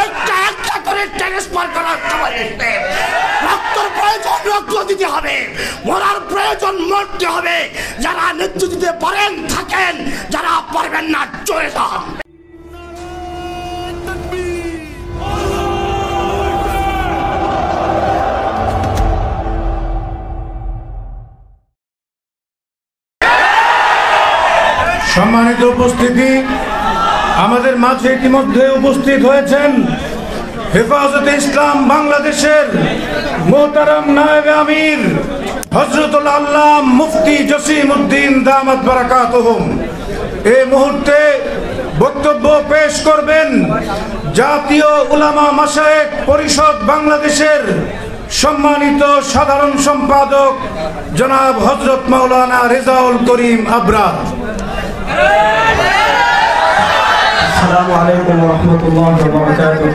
একটা একটা করে ট্রান্সফার করার সময় এসছে। রক্তর প্রয়োজন রক্ত দিতে হবে, মরার প্রয়োজন মরতে হবে। যারা নেতৃত্ব দিতে পারেন থাকেন, যারা পারবেন না চলে যান। সম্মানিত উপস্থিতি, আমাদের মাঝে ইতিমধ্যে উপস্থিত হয়েছেন হেফাজতে ইসলাম বাংলাদেশের মোহতারাম নায়েবে আমির হযরতুল আল্লাহ মুফতি জসিম উদ্দিন দামাত বারাকাতুহুম। এই মুহূর্তে বক্তব্য পেশ করবেন জাতীয় উলামা মাশায়েখ পরিষদ বাংলাদেশের সম্মানিত সাধারণ সম্পাদক জনাব হযরত মাওলানা রেজাউল করিম আবরার। আসসালামু আলাইকুম ওয়া রাহমাতুল্লাহি ওয়া বারাকাতুহু।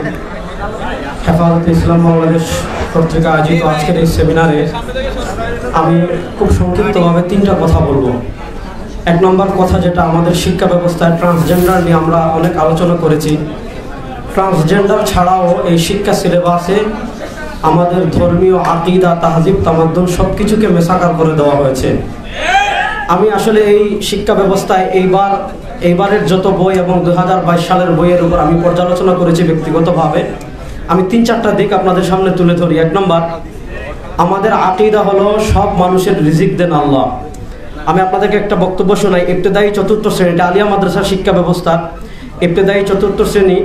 হেফাজতে ইসলাম বাংলাদেশ কর্তৃক আয়োজিত আজকের এই সেমিনারে আমি খুব সংক্ষিপ্তভাবে তিনটা কথা বলবো। এক নম্বর কথা, যেটা আমাদের শিক্ষা ব্যবস্থায় ট্রান্সজেন্ডার নিয়ে আমরা অনেক আলোচনা করেছি। ট্রান্সজেন্ডার ছাড়াও এই শিক্ষা সিলেবাসে আমাদের ধর্মীয় আকীদা, তাহজিব, তামাদ্দুন সব কিছুকে মেসাকার করে দেওয়া হয়েছে। আমি আসলে এই শিক্ষা ব্যবস্থায় এইবারের যত বই এবং 2022 সালের বইয়ের উপর আমি পর্যালোচনা করেছি ব্যক্তিগতভাবে। আমি 3-4টা দিক আপনাদের সামনে তুলে ধরি। এক নম্বর, আমাদের আকীদা হলো সব মানুষের রিজিক দেন আল্লাহ। আমি আপনাদেরকে একটা বক্তব্য শোনাই। ইবতেদায়ী 4th শ্রেণীটা আলিয়া মাদ্রাসার শিক্ষা ব্যবস্থা, ইবতেদায়ী 4th শ্রেণী,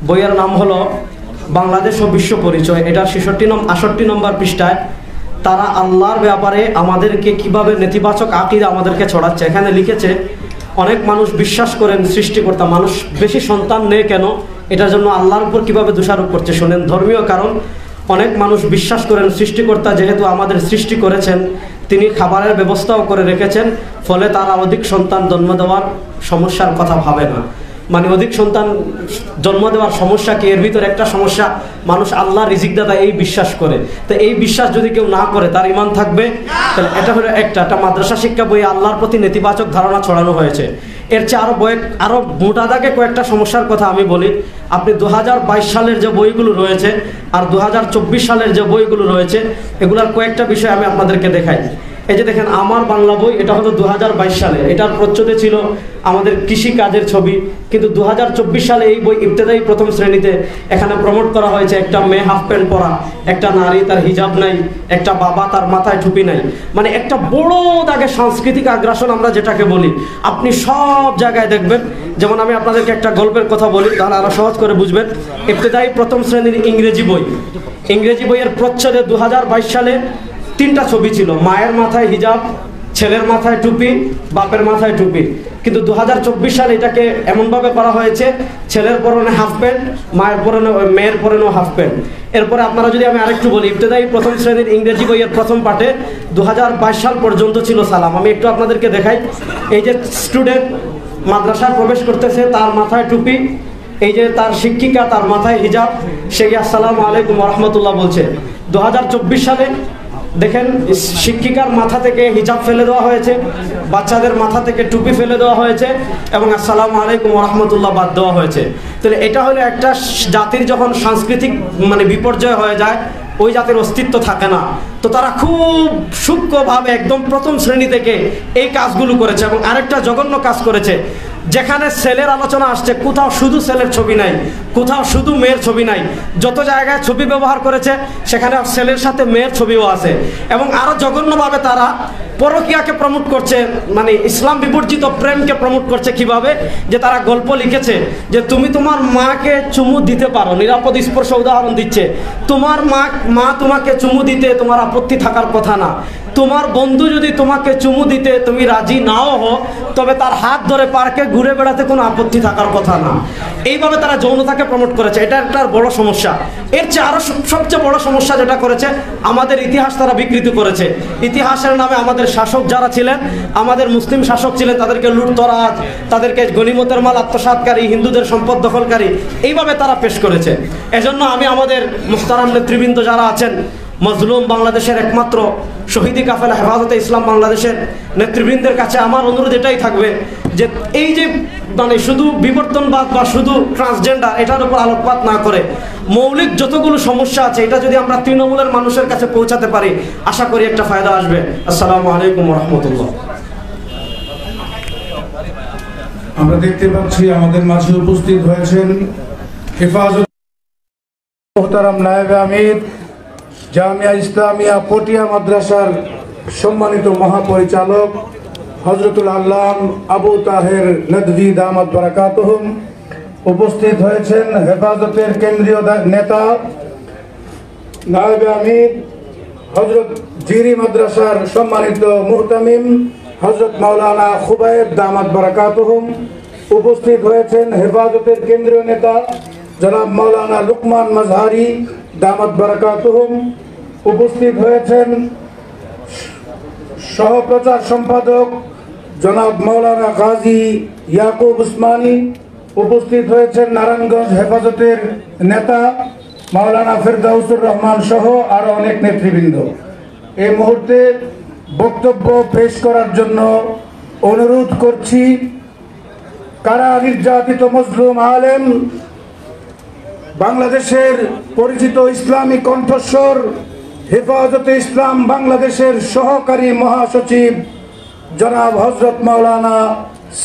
বইয়ের নাম হলো বাংলাদেশ ও বিশ্ব পরিচয়। এটার 68 নম্বর পৃষ্ঠায় তারা আল্লাহর ব্যাপারে আমাদেরকে কিভাবে নেতিবাচক আকীদা আমাদেরকে ছড়াচ্ছে। এখানে লিখেছে, অনেক মানুষ বিশ্বাস করেন সৃষ্টিকর্তা মানুষ বেশি সন্তান নেয় কেন, এটার জন্য আল্লাহর উপর কিভাবে দোষারোপ করছে শোনেন। ধর্মীয় কারণ, অনেক মানুষ বিশ্বাস করেন সৃষ্টিকর্তা যেহেতু আমাদের সৃষ্টি করেছেন, তিনি খাবারের ব্যবস্থাও করে রেখেছেন, ফলে তারা অধিক সন্তান জন্ম দেওয়ার সমস্যার কথা ভাবে না। মানে অধিক সন্তান জন্ম দেওয়ার সমস্যা কি, এর ভিতরে একটা সমস্যা মানুষ আল্লাহ রিজিক দাতা এই বিশ্বাস করে। তো এই বিশ্বাস যদি কেউ না করে তার ঈমান থাকবে? তাহলে এটা হলো একটা মাদ্রাসা শিক্ষা বইয়ে আল্লাহর প্রতি নেতিবাচক ধারণা ছড়ানো হয়েছে। এর চেয়ে আরো মোটা দাগে কয়েকটা সমস্যার কথা আমি বলি। আপনি 2022 সালের যে বইগুলো রয়েছে আর 2024 সালের যে বইগুলো রয়েছে, এগুলার কয়েকটা বিষয় আমি আপনাদেরকে দেখাই। এই যে দেখেন, আমার বাংলা বই, এটা হলো 2022 সালে, এটার প্রচ্ছদে ছিল আমাদের কৃষি কাজের ছবি। কিন্তু 2024 সালে এই বই ইবতেদায়ী 1ম শ্রেণীতে এখানে প্রমোট করা হয়েছে একটা মেয়ে হাফ প্যান্ট পরা, একটা নারী তার হিজাব নাই, একটা বাবা তার মাথায় টুপি নাই। মানে একটা বড় দাগে সাংস্কৃতিক আগ্রাসন আমরা যেটাকে বলি, আপনি সব জায়গায় দেখবেন। যেমন আমি আপনাদেরকে একটা গল্পের কথা বলি, তাহলে আরো সহজ করে বুঝবেন। ইবতেদায়ী 1ম শ্রেণীর ইংরেজি বইয়ের প্রচ্ছদে 2022 সালে 3টা ছবি ছিল। মায়ের মাথায় হিজাব, ছেলের মাথায় টুপি, বাপের মাথায় টুপি। কিন্তু 2024 সালে এটাকে এমনভাবে করা হয়েছে, ছেলের পরনে হাফ প্যান্ট, মেয়ের পরনেও হাফ প্যান্ট। এরপরে আপনারা যদি আমি আরেকটু বলি, ইবতেদায়ী 1ম শ্রেণীর ইংরেজি বইয়ের প্রথম পাঠে 2022 সাল পর্যন্ত ছিল সালাম। আমি একটু আপনাদেরকে দেখাই। এই যে স্টুডেন্ট মাদ্রাসায় প্রবেশ করতেছে, তার মাথায় টুপি, এই যে তার শিক্ষিকা, তার মাথায় হিজাব, সে আসসালামু আলাইকুম ওয়া রাহমাতুল্লাহ বলছে। 2024 সালে দেখেন, শিক্ষিকার মাথা থেকে হিজাব ফেলে দেওয়া হয়েছে, বাচ্চাদের মাথা থেকে টুপি ফেলে দেওয়া হয়েছে এবং আসসালামু আলাইকুম ওয়া রাহমাতুল্লাহ বাদ দেওয়া হয়েছে। তাহলে এটা হলো একটা জাতির যখন সাংস্কৃতিক বিপর্যয় হয়ে যায়, ওই জাতির অস্তিত্ব থাকে না। তো তারা খুব সূক্ষ্মভাবে একদম 1ম শ্রেণী থেকে এই কাজগুলো করেছে। এবং আরেকটা জঘন্য কাজ করেছে, যেখানে ছেলের আলোচনা আসছে, কোথাও শুধু ছেলের ছবি নাই, কোথাও শুধু মেয়ের ছবি নাই। যত জায়গায় ছবি ব্যবহার করেছে সেখানে ছেলের সাথে মেয়ের ছবিও আছে। এবং আরো জঘন্যভাবে তারা পরকীয়াকে প্রমোট করছে, মানে ইসলাম বিবর্জিত প্রেমকে প্রমোট করছে। কিভাবে? যে তারা গল্প লিখেছে যে তুমি তোমার মাকে চুমু দিতে পারো, নিরাপদ স্পর্শ উদাহরণ দিচ্ছে। তোমার মা তোমাকে চুমু দিতে তোমার আপত্তি থাকার কথা না। তোমার বন্ধু যদি তোমাকে চুমু দিতে তুমি রাজি নাও হো, তবে তার হাত ধরে পার্কে ঘুরে বেড়াতে কোনো আপত্তি থাকার কথা না। এইভাবে তারা যৌনতাকে প্রমোট করেছে। এটা একটা বড় সমস্যা। এর চেয়ে আরো সবচেয়ে বড় সমস্যা যেটা করেছে, আমাদের ইতিহাস তারা বিকৃত করেছে। ইতিহাসের নামে আমাদের শাসক যারা ছিলেন, আমাদের মুসলিম শাসক ছিলেন, তাদেরকে লুটতরাজ, তাদেরকে গনিমতের মাল আত্মসাৎকারী, হিন্দুদের সম্পদ দখলকারী, এইভাবে তারা পেশ করেছে। এজন্য আমি আমাদের মুহতারাম নেতৃবৃন্দ যারা আছেন, মজলুম বাংলাদেশের একমাত্র শহীদি কাফেলা হেফাজতে ইসলাম বাংলাদেশের নেতৃবৃন্দের কাছে আমার অনুরোধ এটাই থাকবে, যে এই যে মানে শুধু বিবর্তনবাদ বা শুধু ট্রান্সজেন্ডার এটার উপর আলোকপাত না করে মৌলিক যতগুলো সমস্যা আছে এটা যদি আমরা তৃণমূলের মানুষের কাছে পৌঁছাতে পারি, আশা করি একটা ফায়দা আসবে। আসসালামু আলাইকুম ওয়া রাহমাতুল্লাহ। আমরা দেখতে পাচ্ছি আমাদের মাঝে উপস্থিত হয়েছেন হেফাজত মোহতারাম নায়েবে আমির জামিয়া ইসলামিয়া পটিয়া মাদ্রাসার সম্মানিত মহাপরিচালক হযরতুল আল্লাম আবু তাহের নদভী দামাত বারাকাতুহুম। উপস্থিত হয়েছেন হেফাজতের কেন্দ্রীয় নেতা নায়েবে আমির হযরত জিরি মাদ্রাসার সম্মানিত মুহতামিম হযরত মাওলানা খুবাইব দামাত বারাকাতুহুম। উপস্থিত হয়েছেন হেফাজতের কেন্দ্রীয় নেতা জনাব মাওলানা লুকমান মাজহারি দামাত বারাকাতুহুম। উপস্থিত হয়েছেন সহপ্রচার সম্পাদক জনাব মাওলানা গাজী ইয়াকুব উসমানী। উপস্থিত হয়েছেন নারায়ণগঞ্জ হেফাজতের নেতা মাওলানা ফেরদাউসুর রহমান সহ আরো অনেক নেতৃবৃন্দ। এই মুহূর্তে বক্তব্য পেশ করার জন্য অনুরোধ করছি কারা নির্যাতিত মজলুম আলেম, বাংলাদেশের পরিচিত ইসলামী কণ্ঠস্বর হেফাজতে ইসলাম বাংলাদেশের সহকারী মহাসচিব জনাব হযরত মাওলানা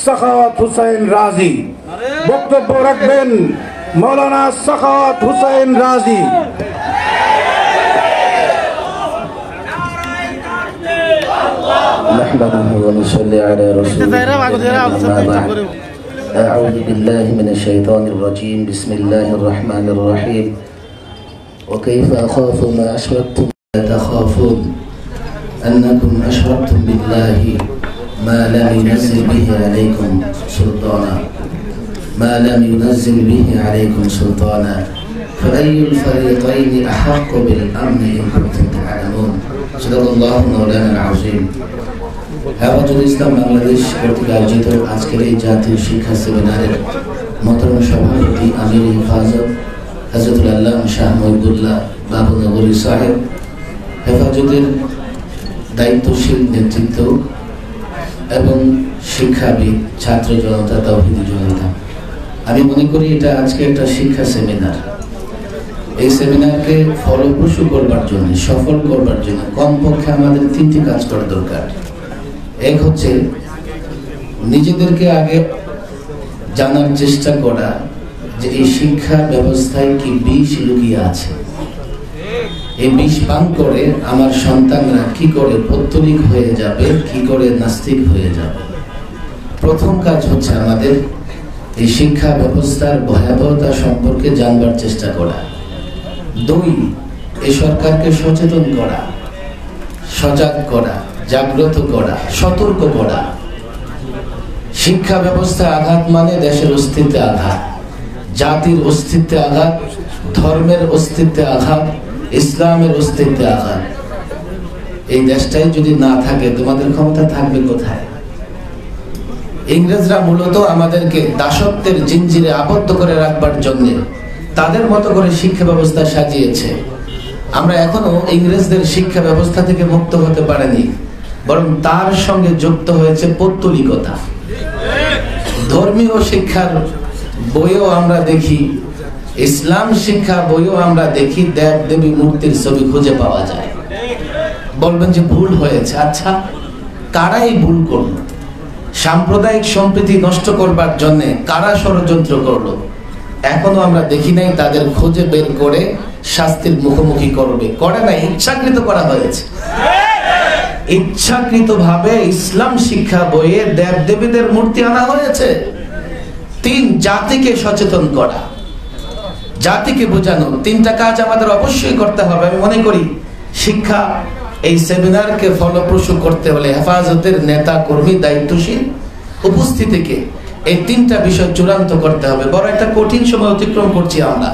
সাখাওয়াত হুসাইন রাজি। বক্তব্য রাখবেন মাওলানা সাখাওয়াত হুসাইন রাজি। نحمده ونصلي على رسوله الكريم. أعوذ بالله من الشيطان الرجيم. بسم الله الرحمن الرحيم. وكيف أخاف ما أشركتم لا تخافون أنكم أشركتم بالله ما لم ينزل به عليكم سلطانا فأي الفريقين أحق بالأمن إن كنتم تعلمون. صدق الله مولانا العظيم. হেফাজত ইসলাম বাংলাদেশ কর্তৃক আয়োজিত আজকের এই জাতীয় শিক্ষা সেমিনারের মোহতারাম সভাপতি আমির হেফাজত হযরতুল আল্লাহ শাহ মহিবুল্লাহ বাবু নগরী সাহেব, হেফাজতের দায়িত্বশীল নেতৃত্ব এবং শিক্ষাবিদ, ছাত্র জনতা, তাওহীদি জনতা, আমি মনে করি এটা আজকে একটা শিক্ষা সেমিনার। এই সেমিনারকে ফলপ্রসূ করবার জন্য, সফল করবার জন্য কমপক্ষে আমাদের তিনটি কাজ করা দরকার। এক হচ্ছে নিজেদেরকে আগে জানার চেষ্টা করা যে এই শিক্ষা ব্যবস্থায় কি বিষ লুকিয়ে আছে। এই বিষ পান করে আমার সন্তানরা কি করে পৌত্তলিক হয়ে যাবে, কি করে নাস্তিক হয়ে যাবে। প্রথম কাজ হচ্ছে আমাদের এই শিক্ষা ব্যবস্থার ভয়াবহতা সম্পর্কে জানবার চেষ্টা করা। দুই, এই সরকারকে সচেতন করা, সজাগ করা, জাগ্রত করা, সতর্ক করা। শিক্ষা ব্যবস্থা আঘাত মানে দেশের অস্তিত্বে আঘাত, জাতির অস্তিত্বে আঘাত, ধর্মের অস্তিত্বে আঘাত, ইসলামের অস্তিত্বে আঘাত। এই দেশটাই যদি না থাকে তোমাদের ক্ষমতা থাকবে কোথায়? ইংরেজরা মূলত আমাদেরকে দাসত্বের জিঞ্জিরে আবদ্ধ করে রাখবার জন্য তাদের মতো করে শিক্ষা ব্যবস্থা সাজিয়েছে। আমরা এখনো ইংরেজদের শিক্ষা ব্যবস্থা থেকে মুক্ত হতে পারিনি, বরং তার সঙ্গে যুক্ত হয়েছে পৌত্তলিকতা। ধর্মীয় শিক্ষার বইও আমরা দেখি, ইসলাম শিক্ষা বইও আমরা দেখি, দেব দেবী মূর্তির ছবি খুঁজে পাওয়া যায়। বলবেন যে ভুল হয়েছে। আচ্ছা, কারাই ভুল করলো? সাম্প্রদায়িক সম্প্রীতি নষ্ট করবার জন্য কারা ষড়যন্ত্র করলো? এখনো আমরা দেখি নাই তাদের খুঁজে বের করে শাস্তির মুখোমুখি করবে। করে নাই, ইচ্ছাকৃত করা হয়েছে। ইচ্ছাকৃতভাবে ইসলাম শিক্ষা বইয়ে দেব দেবীদের মূর্তি আনা হয়েছে। তিন, জাতিকে সচেতন করা, জাতিকে বোঝানো। তিনটা কাজ আমাদের অবশ্যই করতে হবে। আমি মনে করি শিক্ষা এই সেমিনারকে ফলপ্রসূ করতে হলে হেফাজতের নেতা কর্মী দায়িত্বশীল উপস্থিতিকে এই তিনটা বিষয় চূড়ান্ত করতে হবে। বড় একটা কঠিন সময় অতিক্রম করছি আমরা।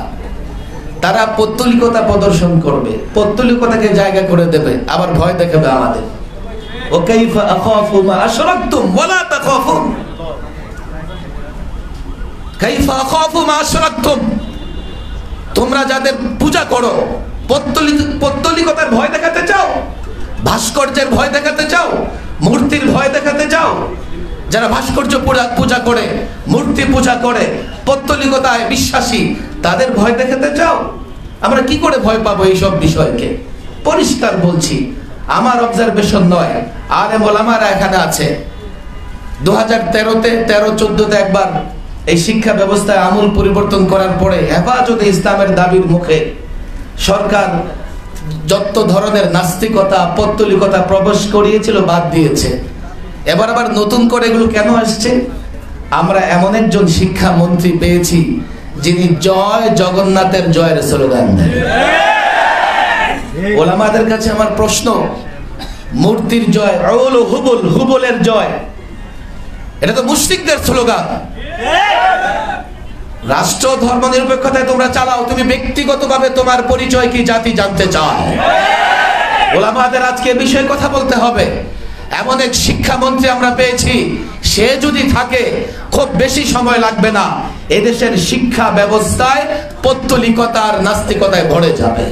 তারা পৌত্তলিকতা প্রদর্শন করবে, পৌত্তলিকতাকে জায়গা করে দেবে, আবার ভয় দেখাবে আমাদের। ও কাইফা আখাফু মা আশরাকতুম ওয়ালা তাখাফুন। কাইফা আখাফু মা আশরাকতুম, তোমরা যাদের পূজা করো, পৌত্তলিকতার ভয় দেখাতে চাও, ভাস্কর্যের ভয় দেখাতে চাও, মূর্তির ভয় দেখাতে চাও, যারা ভাস্কর্য পূজা করে, মূর্তি পূজা করে, পৌত্তলিকতায় বিশ্বাসী, তাদের ভয় দেখাতে চাও? আমরা কি করে ভয় পাবো এইসব বিষয়কে? পরিষ্কার বলছি, আমার অবজারভেশন নয়, আলেম ওলামারা এখানে আছে। 2013-তে 13-14-তে একবার এই শিক্ষা ব্যবস্থায় আমূল পরিবর্তন করার পরে হেফাজতে ইসলামের দাবির মুখে সরকার যত ধরনের নাস্তিকতা, পৌত্তলিকতা প্রবেশ করিয়েছিল বাদ দিয়েছে। এবার আবার নতুন করে এগুলো কেন আসছে? আমরা এমন একজন শিক্ষামন্ত্রী পেয়েছি যিনি জয় জগন্নাথের জয়ের স্লোগান দেন। ওলামাদের কাছে আমার প্রশ্ন, মূর্তির জয়, হুবলের জয়, এটা তো মুশরিকদের স্লোগান। রাষ্ট্র ধর্ম নিরপেক্ষতায় তোমরা চালাও, তুমি ব্যক্তিগতভাবে তোমার পরিচয় কি জাতি জানতে চাও? ওলামাদের আজকে এ বিষয়ে কথা বলতে হবে। এমন এক শিক্ষামন্ত্রী আমরা পেয়েছি, সে যদি থাকে খুব বেশি সময় লাগবে না, এদেশের শিক্ষা ব্যবস্থায় পৌত্তলিকতার নাস্তিকতায় ভরে যাবে।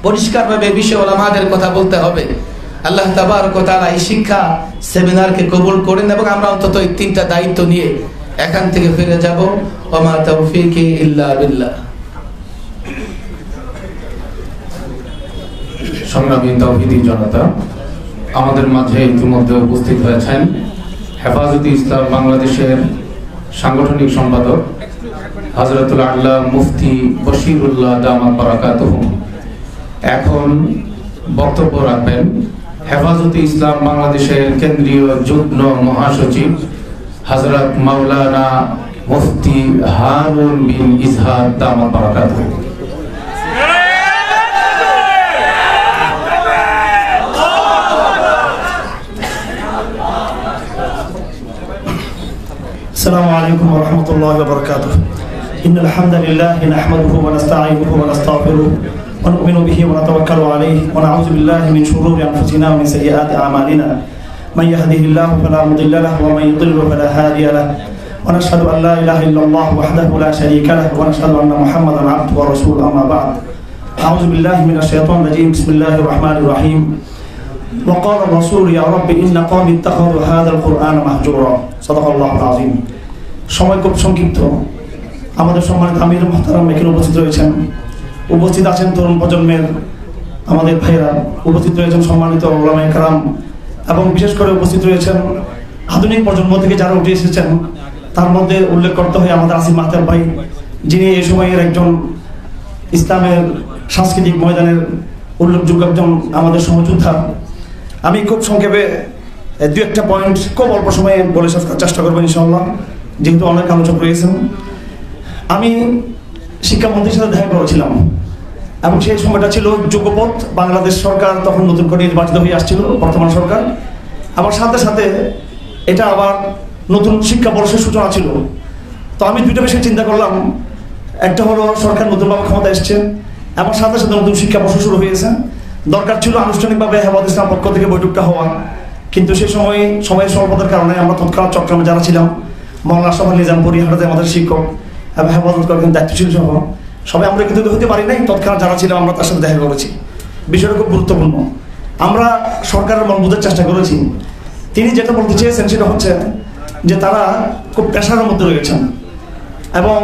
পরিষ্কারভাবে এই বিষয়ে ওলামাদের কথা বলতে হবে। আল্লাহ তাবারক ওয়া তাআলা এই শিক্ষা সেমিনারকে কবুল করেন এবং আমরা অন্তত এই 3টা দায়িত্ব নিয়ে এখান থেকে ফিরে যাব। ওয়া মা তাওফীকি ইল্লা বিল্লাহ। সংগ্রামী তাওহীদি জনতা, আমাদের মাঝে ইতিমধ্যে উপস্থিত হয়েছেন হেফাজতে ইসলাম বাংলাদেশের সাংগঠনিক সম্পাদক হযরতুল আল্লাহ মুফতি বশিরুল্লাহ দামাত বারাকাতুহু। এখন বক্তব্য রাখবেন হেফাজতে ইসলাম বাংলাদেশের কেন্দ্রীয় যুগ্ম মহাসচিব হযরত মাওলানা মুফতি হারুন বিন ইজহার দামাত বারাকাতুহু। السلام عليكم ورحمة الله وبركاته. إن الحمد لله نحمده ونستعينه ونستغفره ونؤمن به ونتوكل عليه ونعوذ بالله من شرور أنفسنا ومن سيئات أعمالنا. من يهده الله فلا مضل له ومن يضلل فلا هادي له. ونشهد أن لا إله إلا الله وحده لا شريك له ونشهد أن محمدا عبده ورسوله. أما بعد، أعوذ بالله من الشيطان الرجيم. بسم الله الرحمن الرحيم. وقال الرسول يا رب إن قومي اتخذوا هذا القرآن مهجورا. صدق الله العظيم. সময় খুব সংক্ষিপ্ত। আমাদের সম্মানিত আমির মুহতারাম এখানে উপস্থিত রয়েছেন, উপস্থিত আছেন তরুণ প্রজন্মের আমাদের ভাইরা, উপস্থিত রয়েছেন সম্মানিত ওলামায়ে কেরাম, এবং বিশেষ করে উপস্থিত রয়েছেন আধুনিক প্রজন্ম থেকে যারা উঠে এসেছেন। তার মধ্যে উল্লেখ করতে হয় আমাদের আসিফ মাহতাব ভাই, যিনি এই সময়ের একজন ইসলামের সাংস্কৃতিক ময়দানের উল্লেখযোগ্য একজন আমাদের সহযোদ্ধা। আমি খুব সংক্ষেপে 2-1টা পয়েন্ট খুব অল্প সময়ে বলে চেষ্টা করবো ইনশাআল্লাহ, যেহেতু অনেক আলোচক রয়েছেন। আমি শিক্ষামন্ত্রীর সাথে দেখা করেছিলাম এবং সেই সময়টা ছিল যুগপথ। বাংলাদেশ সরকার তখন নতুন করে নির্বাচিত হয়ে আসছিল, বর্তমান সরকার। আবার সাথে সাথে এটা আবার নতুন শিক্ষাবর্ষের সূচনা ছিল। তো আমি 2টা বিষয় চিন্তা করলাম। একটা হলো সরকার নতুনভাবে ক্ষমতা এসছে এবং সাথে সাথে নতুন শিক্ষাবর্ষ শুরু হয়েছে। দরকার ছিল আনুষ্ঠানিকভাবে হেফাজতে ইসলাম পক্ষ থেকে বৈঠকটা হওয়া, কিন্তু সেই সময়ের স্বল্পতার কারণে আমরা তৎকাল চট্টগ্রামে যারা ছিলাম, মওলানা আশরাফ আলী নিজামপুরি হাটাতে আমাদের শিক্ষক এবং হেফাজত করার দায়িত্বশীল সহ সবাই আমরা কিন্তু হতে পারি নাই। তৎকাল যারা ছিলাম আমরা তার সাথে দেখা করেছি। বিষয়টা খুব গুরুত্বপূর্ণ। আমরা সরকারের মন বোঝার চেষ্টা করেছি। তিনি যেটা বলতে চেয়েছেন সেটা হচ্ছে যে তারা খুব প্রেশারের মধ্যে রয়েছেন এবং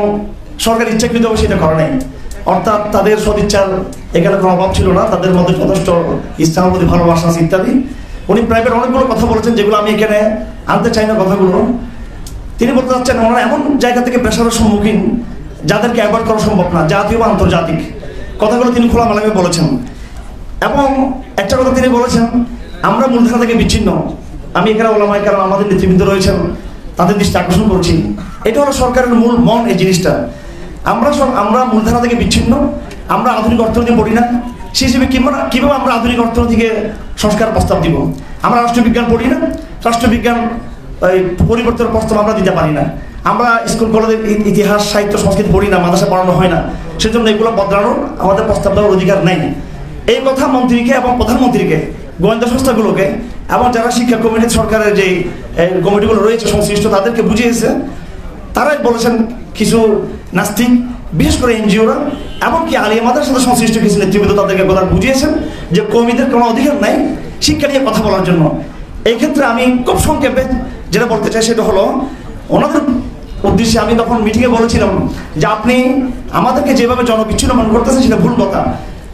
সরকার ইচ্ছাকৃতভাবে সেটা করে নাই। অর্থাৎ তাদের সদিচ্ছার এখানে কোনো অভাব ছিল না, তাদের মধ্যে যথেষ্ট ইসলামের প্রতি ভালোবাসা আছে ইত্যাদি। উনি প্রাইভেট অনেকগুলো কথা বলেছেন যেগুলো আমি এখানে আনতে চাই না কথাগুলো। তিনি বলতে চাচ্ছেন ওনারা এমন জায়গা থেকে প্রেশারের সম্মুখীন যাদেরকে অ্যাভয়েড করা সম্ভব না, জাতীয় বা আন্তর্জাতিক। কথাগুলো তিনি খোলামেলাভাবে বলেছেন। এবং একটা কথা তিনি বলেছেন, আমরা মূলধারা থেকে বিচ্ছিন্ন। আমি এখানে ওলামায়ে কেরাম আমাদের নেতৃবৃন্দ রয়েছেন, তাদের দৃষ্টি আকর্ষণ করছি। এটা হলো সরকারের মূল মন, এই জিনিসটা। আমরা মূলধারা থেকে বিচ্ছিন্ন, আমরা আধুনিক অর্থনীতি পড়ি না। সেই হিসেবে কীভাবে আমরা আধুনিক অর্থনীতিকে সংস্কার প্রস্তাব দিব? আমরা রাষ্ট্রবিজ্ঞান পড়ি না, রাষ্ট্রবিজ্ঞান পরিবর্তনের প্রস্তাব আমরা দিতে পারি না। আমরা স্কুল কলেজের ইতিহাস সাহিত্য সংস্কৃতি পড়ি না, মাদ্রাসা পড়ানো হয় না। সেজন্য এগুলো বদলানোর আমাদের প্রস্তাব দেওয়ার অধিকার নেই। এই কথা মন্ত্রীকে এবং প্রধানমন্ত্রীকে, গোয়েন্দা সংস্থাগুলোকে এবং যারা শিক্ষা কমিটি সরকারের যে কমিটিগুলো রয়েছে সংশ্লিষ্ট তাদেরকে বুঝিয়েছে। তারাই বলেছেন কিছু নাস্তিক, বিশেষ করে এনজিওরা, এমনকি আলিয়া মাদ্রাসার সাথে সংশ্লিষ্ট কিছু নেতৃবৃন্দ তাদেরকে কথা বুঝিয়েছেন যে কর্মীদের কোনো অধিকার নাই শিক্ষা নিয়ে কথা বলার জন্য। এই ক্ষেত্রে আমি খুব সংক্ষেপে যেটা বলতে চাই সেটা হলো ওনাদের উদ্দেশ্যে আমি তখন মিটিংয়ে বলেছিলাম যে আপনি আমাদেরকে যেভাবে জনবিচ্ছিন্ন মনে করতেছেন সেটা ভুল কথা।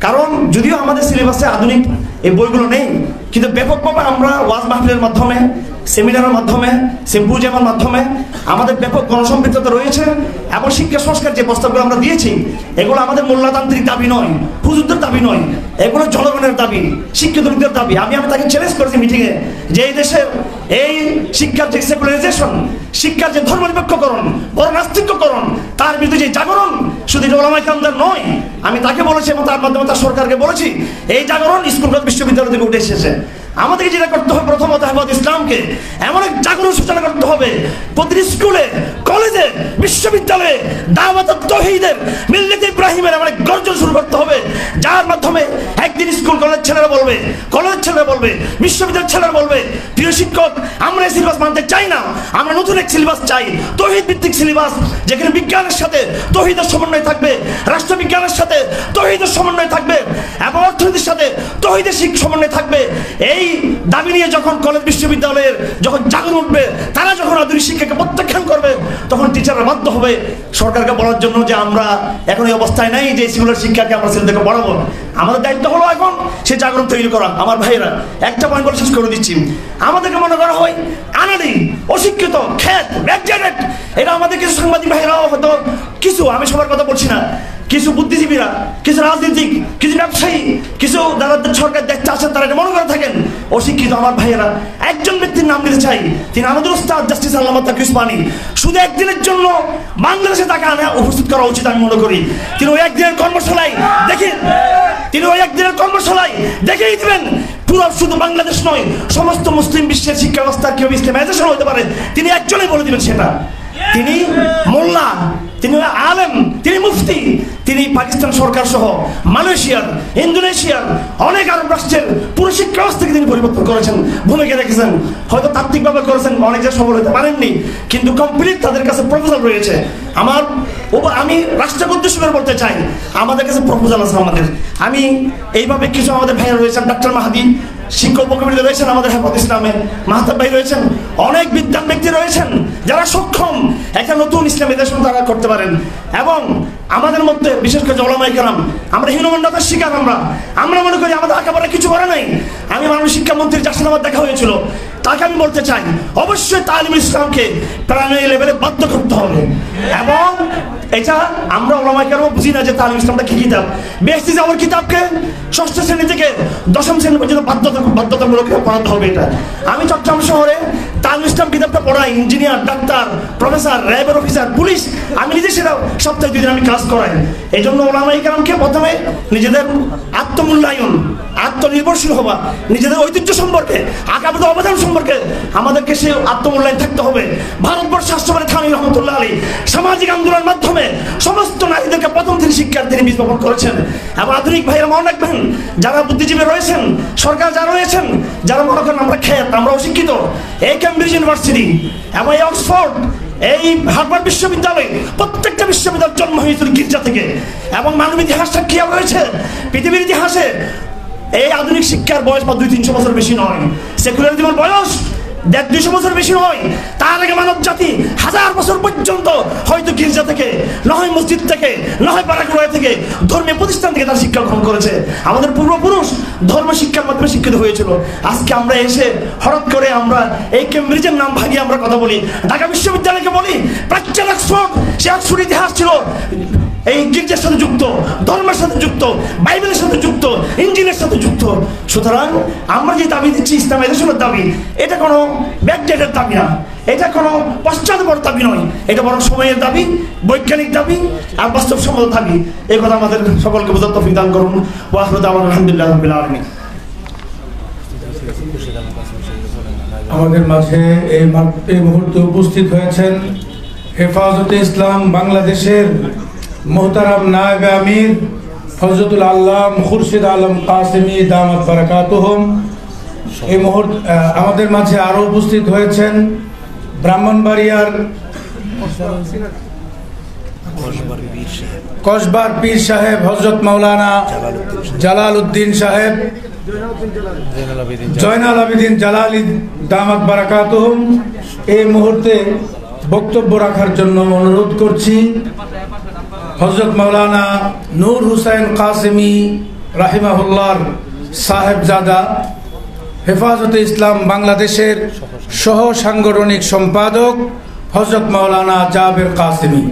কারণ যদিও আমাদের সিলেবাসে আধুনিক এই বইগুলো নেই, কিন্তু ব্যাপকভাবে আমরা ওয়াজ মাহফিলের মাধ্যমে, সেমিনারের মাধ্যমে, সিম্পোজিয়ামের মাধ্যমে আমাদের ব্যাপক গণসম্পৃক্ততা রয়েছে এবং শিক্ষা সংস্কার যে প্রস্তাবগুলো আমরা দিয়েছি এগুলো আমাদের মোল্লাতান্ত্রিক দাবি নয়, হুজুরদের দাবি নয়, এগুলো জনগণের দাবি, শিক্ষিত লোকদের দাবি। আমি তাকে চ্যালেঞ্জ করেছি মিটিংয়ে যে এই দেশের এই শিক্ষার যে সেকুলারাইজেশন, শিক্ষার যে ধর্মনিরপেক্ষকরণ, বড় নাস্তিক্যকরণ, তার বিরুদ্ধে যে জাগরণ শুধু ওলামায়ে কেরামদের নয়, আমি তাকে বলেছি এবং তার মাধ্যমে তার সরকারকে বলেছি এই জাগরণ স্কুল বিশ্ববিদ্যালয় থেকে উঠে এসেছে। আমাদেরকে যেটা করতে হবে প্রথমত হেফাজত ইসলামকে এমন এক জাগরণ সূচনা করতে হবে প্রতিটি স্কুলে, কলেজে, বিশ্ববিদ্যালয়ে দাওয়াত তাওহীদের, মিল্লাত ইব্রাহিমের এমন এক গর্জন শুরু করতে হবে যার মাধ্যমে একদিন স্কুল কলেজ ছেলেরা বলবে, কলেজ ছেলেরা বলবে, বিশ্ববিদ্যালয়ের ছেলেরা বলবে প্রিয় শিক্ষক আমরা এই সিলেবাস মানতে চাই না, আমরা নতুন এক সিলেবাস চাই, তাওহীদ ভিত্তিক সিলেবাস যেখানে বিজ্ঞানের সাথে তাওহীদের সমন্বয় থাকবে, রাষ্ট্রবিজ্ঞানের সাথে তাওহীদের সমন্বয় থাকবে এবং অর্থনীতির সাথে তাওহীদের সমন্বয় থাকবে। এই দাবি নিয়ে যখন কলেজ বিশ্ববিদ্যালয়ের যখন জাগরণ উঠবে, তারা যখন আধুনিক শিক্ষাকে প্রত্যাখ্যান করবে, তখন টিচাররা বাধ্য হবে সরকারকে বলার জন্য যে আমরা এখন এই অবস্থায় নাই যে সেকুলার শিক্ষাকে আমরা ছেলেদেরকে পড়াবো। আমাদের দায়িত্ব হলো এখন সে জাগরণ তৈরি করা। আমার ভাইয়েরা একটা পয়েন্ট বলে শেষ করে দিচ্ছি, আমাদেরকে মনে করা হয় আনাড়ি, অশিক্ষিত, খ্যাত, ব্যাকডেটেড। এটা আমাদের কিছু সাংবাদিক ভাইয়েরাও হয়তো কিছু, আমি সবার কথা বলছি না, কিছু বুদ্ধিজীবীরা, কিছু রাজনীতিক, কিছু ব্যবসায়ী, কিছু যারা সরকার দেখতে আসেন তারা এটা মনে করে থাকেন অশিক্ষিত। আমার ভাইয়েরা একজন ব্যক্তির নাম দিতে চাই, তিনি আমাদের উস্তাদ জাস্টিস আল্লামা তাকি উসমানী। শুধু একদিনের জন্য বাংলাদেশে তাকে উপস্থিত করা উচিত আমি মনে করি। তিনি ওই একদিনের কর্মশালায় দেখেই দিবেন পুরো শুধু বাংলাদেশ নয় সমস্ত মুসলিম বিশ্বের শিক্ষা ব্যবস্থার কিভাবে ইসলামাইজেশন হতে পারে তিনি একজনই বলে দিবেন সেটা। তিনি মোল্লা, তিনি আলেম, তিনি মুফতি, তিনি পাকিস্তান সরকার সহ মালয়েশিয়ার, ইন্দোনেশিয়ার অনেক আরব রাষ্ট্রের পুরো শিক্ষা ব্যবস্থাকে তিনি পরিবর্তন করেছেন, ভূমিকা রেখেছেন। হয়তো তাত্ত্বিকভাবে করেছেন, অনেক জায়গায় সফল হতে পারেননি, কিন্তু কমপ্লিট তাদের কাছে প্রপোজাল রয়েছে। আমি রাষ্ট্রকে উদ্দেশ্য করে বলতে চাই আমাদের কাছে প্রপোজাল আছে। আমি এইভাবে কিছু আমাদের ভাইরা রয়েছেন, ডাক্তার মাহাদি শিক্ষক উপকমিটি রয়েছেন, আমাদের হেফাজত ইসলামের মাহতাব ভাই রয়েছেন, অনেক বিদ্যান ব্যক্তি রয়েছেন যারা সক্ষম একটা নতুন ইসলামাইজেশন তারা করতে পারেন। এবং আমাদের মধ্যে বিশেষ করে ওলামায়ে কেরাম আমরা হীনমন্যতার শিকার। আমরা মনে করি আমাদের একেবারে কিছু করে নাই। আমি মাননীয় শিক্ষামন্ত্রীর যার সাথে আমার দেখা হয়েছিল তাকে আমি বলতে চাই অবশ্যই তালিমুল ইসলামকে প্রাইমারি লেভেলে বাধ্য করতে হবে। এবং এটা আমরা ওলামায়ে কেরাম বুঝি না যে তালিমুল ইসলামটা কি কিতাব। বেহেশতি যাওয়ার কিতাবকে ষষ্ঠ শ্রেণী থেকে দশম শ্রেণী পর্যন্ত বাধ্যতামূলক পড়াতে হবে। এটা আমি চট্টগ্রাম শহরে তালিমুল ইসলাম কিতাবটা পড়াই, ইঞ্জিনিয়ার, ডাক্তার, প্রফেসর, র্যাবের অফিসার, পুলিশ, আমি নিজে সেটা সপ্তাহে 2 দিন আমি ক্লাস করাই। এই জন্য ওলামায়ে কেরামকে প্রথমে নিজেদের আত্মমূল্যায়ন, আত্মনির্ভরশীল হওয়া, নিজেদের ঐতিহ্য সম্পর্কে, আগামী অবদান সম্পর্কে আমাদেরকে সে আত্মমূল্যায়ন থাকতে হবে। ভারতবর্ষ রাষ্ট্রপতি থানি রহমতুল্লাহ আলী সামাজিক আন্দোলনের মাধ্যমে সমস্ত নারীদেরকে প্রথম থেকে শিক্ষার তিনি বীজ বপন করেছেন। এবং আধুনিক ভাইয়েরা মনে রাখবেন যারা বুদ্ধিজীবী রয়েছেন, সরকার যারা রয়েছেন, যারা মনে করেন আমরা খ্যাত, আমরা অশিক্ষিত, এই কেমব্রিজ ইউনিভার্সিটি এবং এই অক্সফোর্ড, এই হার্ভার্ড বিশ্ববিদ্যালয়, প্রত্যেকটা বিশ্ববিদ্যালয়ের জন্ম হয়েছিল গির্জা থেকে। এবং মানব ইতিহাস সাক্ষী রয়েছে, পৃথিবীর ইতিহাসে এই আধুনিক শিক্ষার বয়স 200-300 বছর বেশি নয়, সেকুলারিজমের বয়স 150-200 বছর বেশি নয়। তার আগে মানব জাতি 1000 বছর পর্যন্ত হয়তো গির্জা থেকে, নয় মসজিদ থেকে, নয় পাড়াগুড়ায় থেকে, ধর্মীয় প্রতিষ্ঠান থেকে তার শিক্ষা গ্রহণ করেছে। আমাদের পূর্বপুরুষ ধর্ম শিক্ষার মাধ্যমে শিক্ষিত হয়েছিল। আজকে আমরা এসে হঠাৎ করে আমরা এই কেমব্রিজের নাম ভাগিয়ে আমরা কথা বলি, ঢাকা বিশ্ববিদ্যালয়কে বলি প্রাচ্যের অক্সফোর্ড, সে অক্সফোর্ড ইতিহাস ছিল এই গির্জার সাথে যুক্ত, ধর্মের সাথে যুক্ত, বাইবেলের সাথে যুক্ত, ইঞ্জিলের সাথে যুক্ত। সুতরাং আমরা যে দাবি দিচ্ছি ইসলামাইজেশনের দাবি, এটা কোনো ব্যাকডেটের দাবি না, এটা কোনো পশ্চাৎপর দাবি নয়, এটা বরং সময়ের দাবি, বৈজ্ঞানিক দাবি আর বাস্তবসম্মত দাবি। এই কথা আমাদের সকলকে বোঝার তৌফিক দান করুন। ওয়া আখিরু দাওয়ানা আলহামদুলিল্লাহি রাব্বিল আলামিন। আমাদের মাঝে এই মুহূর্তে উপস্থিত হয়েছেন হেফাজতে ইসলাম বাংলাদেশের মোহতারাম নায়েবে আমির ফজলুল আল্লাম খুরশিদ আলম কাসেমি দামাত বারাকাতুহুম। এই মুহূর্তে আমাদের মাঝে আরো উপস্থিত হয়েছেন ব্রাহ্মণবাড়িয়ার কসবার পীর সাহেব হযরত মাওলানা জালাল উদ্দিন সাহেব, জয়নাল আবেদিন জালালি দামাত বারাকাতুহুম এই মুহূর্তে বক্তব্য রাখার জন্য অনুরোধ করছি। হযরত মাওলানা নূর হুসাইন কাসেমি রাহিমাহুল্লাহর সাহেবজাদা হেফাজতে ইসলাম বাংলাদেশের সহ সাংগঠনিক সম্পাদক হযরত মাওলানা জাবের কাসেমি।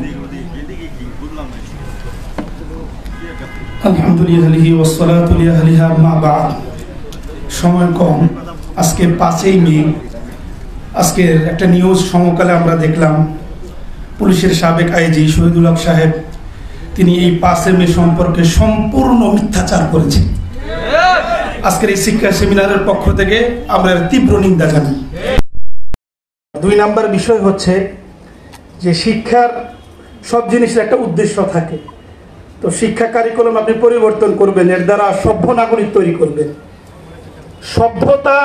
আলহামদুলিল্লাহি ওয়াসসালাতু লিআহলিহা মা বা'দ। সময় কম, আজকে 5ই মে। আজকের একটা নিউজ সমকালে আমরা দেখলাম পুলিশের সাবেক আইজি শহীদুল হক সাহেব তিনি এই 5 মে সম্পর্কে সম্পূর্ণ মিথ্যাচার করেছেন। আজকের এই শিক্ষা সেমিনারের পক্ষ থেকে আমরা তীব্র নিন্দা জানাই। 2 নাম্বার বিষয় হচ্ছে যে শিক্ষার সব জিনিসের একটা উদ্দেশ্য থাকে। তো শিক্ষা কারিকুলাম আপনি পরিবর্তন করবেন, এর দ্বারা সভ্য নাগরিক তৈরি করবেন। সভ্যতা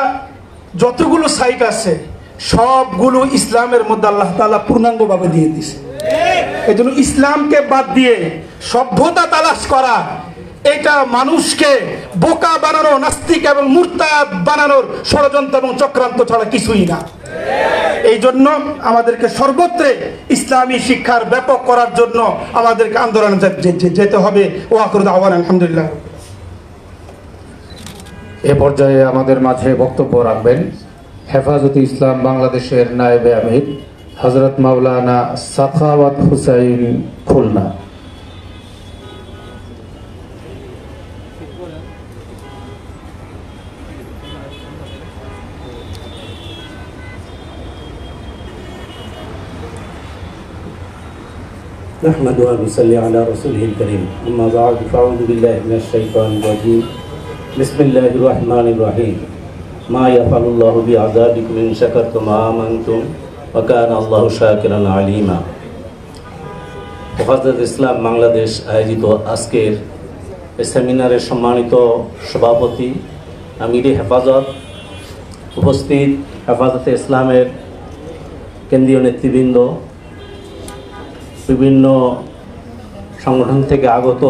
যতগুলো সাইট আছে সবগুলো ইসলামের মধ্যে আল্লাহ তাআলা পূর্ণাঙ্গভাবে দিয়ে দিয়েছে। এই জন্য ইসলামকে বাদ দিয়ে সভ্যতা তালাশ করা এটা মানুষকে বোকা বানানো, নাস্তিক এবং মুরতাদ বানানোর ষড়যন্ত্র এবং চক্রান্ত ছাড়া কিছুই না। এই জন্য আমাদেরকে সর্বত্রে ইসলামী শিক্ষার ব্যাপক করার জন্য আমাদেরকে আন্দোলনে যেতে হবে। ও আখিরু দাওয়ানা আলহামদুলিল্লাহ। এ পর্যায়ে আমাদের মাঝে বক্তব্য রাখবেন হেফাজতে ইসলাম বাংলাদেশের নায়েবে আমির হযরত মাওলানা সাখাওয়াত হুসাইন খুলনা। نحمده ونصلي على رسوله الكريم أما بعد فأعوذ بالله من الشيطان الرجيم بسم الله الرحمن الرحيم ما يفعل الله بعذابكم إن شكرتم وآمنتم وكان الله شاكرا عليما। হেফাজত ইসলাম বাংলাদেশ আয়োজিত আজকের সেমিনারের সম্মানিত সভাপতি আমিরে হেফাজত, উপস্থিত হেফাজতে ইসলামের কেন্দ্রীয় নেতৃবৃন্দ, বিভিন্ন সংগঠন থেকে আগত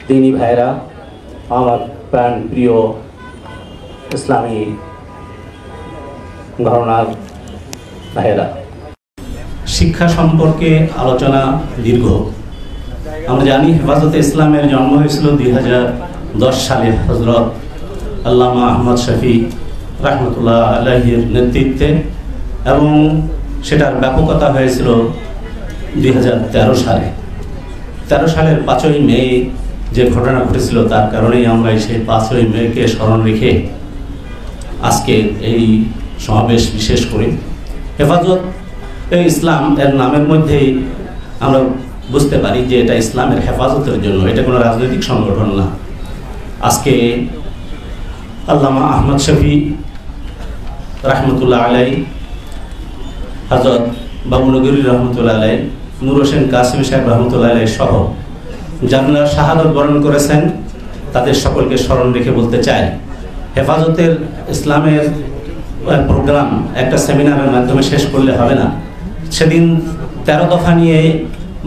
দিনী ভাইরা, আমার প্রাণ প্রিয় ইসলামী ঘরানার ভাইরা, শিক্ষা সম্পর্কে আলোচনা দীর্ঘ। আমরা জানি হেফাজতে ইসলামের জন্ম হয়েছিল 2010 সালে হযরত আল্লামা আহমদ শফি রাহমাতুল্লাহ আলাইহির নেতৃত্বে, এবং সেটার ব্যাপকতা হয়েছিল 2013 সালে। 13 সালের 5ই মে যে ঘটনা ঘটেছিল তার কারণেই আমরা সেই 5ই মেকে স্মরণ রেখে আজকে এই সমাবেশ বিশেষ করি। হেফাজত ইসলাম এর নামের মধ্যেই আমরা বুঝতে পারি যে এটা ইসলামের হেফাজতের জন্য, এটা কোনো রাজনৈতিক সংগঠন না। আজকে আল্লামা আহমদ শফি রাহমাতুল্লাহ আলাইহি, হযরত বাবুনগরী রহমতুল্লাহ আলাইহি, নূর হোসেন কাসেমি সাহেব রহমতুল্লাহ আলাইহি সহ যারা শাহাদত বরণ করেছেন তাদের সকলকে স্মরণ রেখে বলতে চাই, হেফাজতের ইসলামের প্রোগ্রাম একটা সেমিনারের মাধ্যমে শেষ করলে হবে না। সেদিন 13 দফা নিয়ে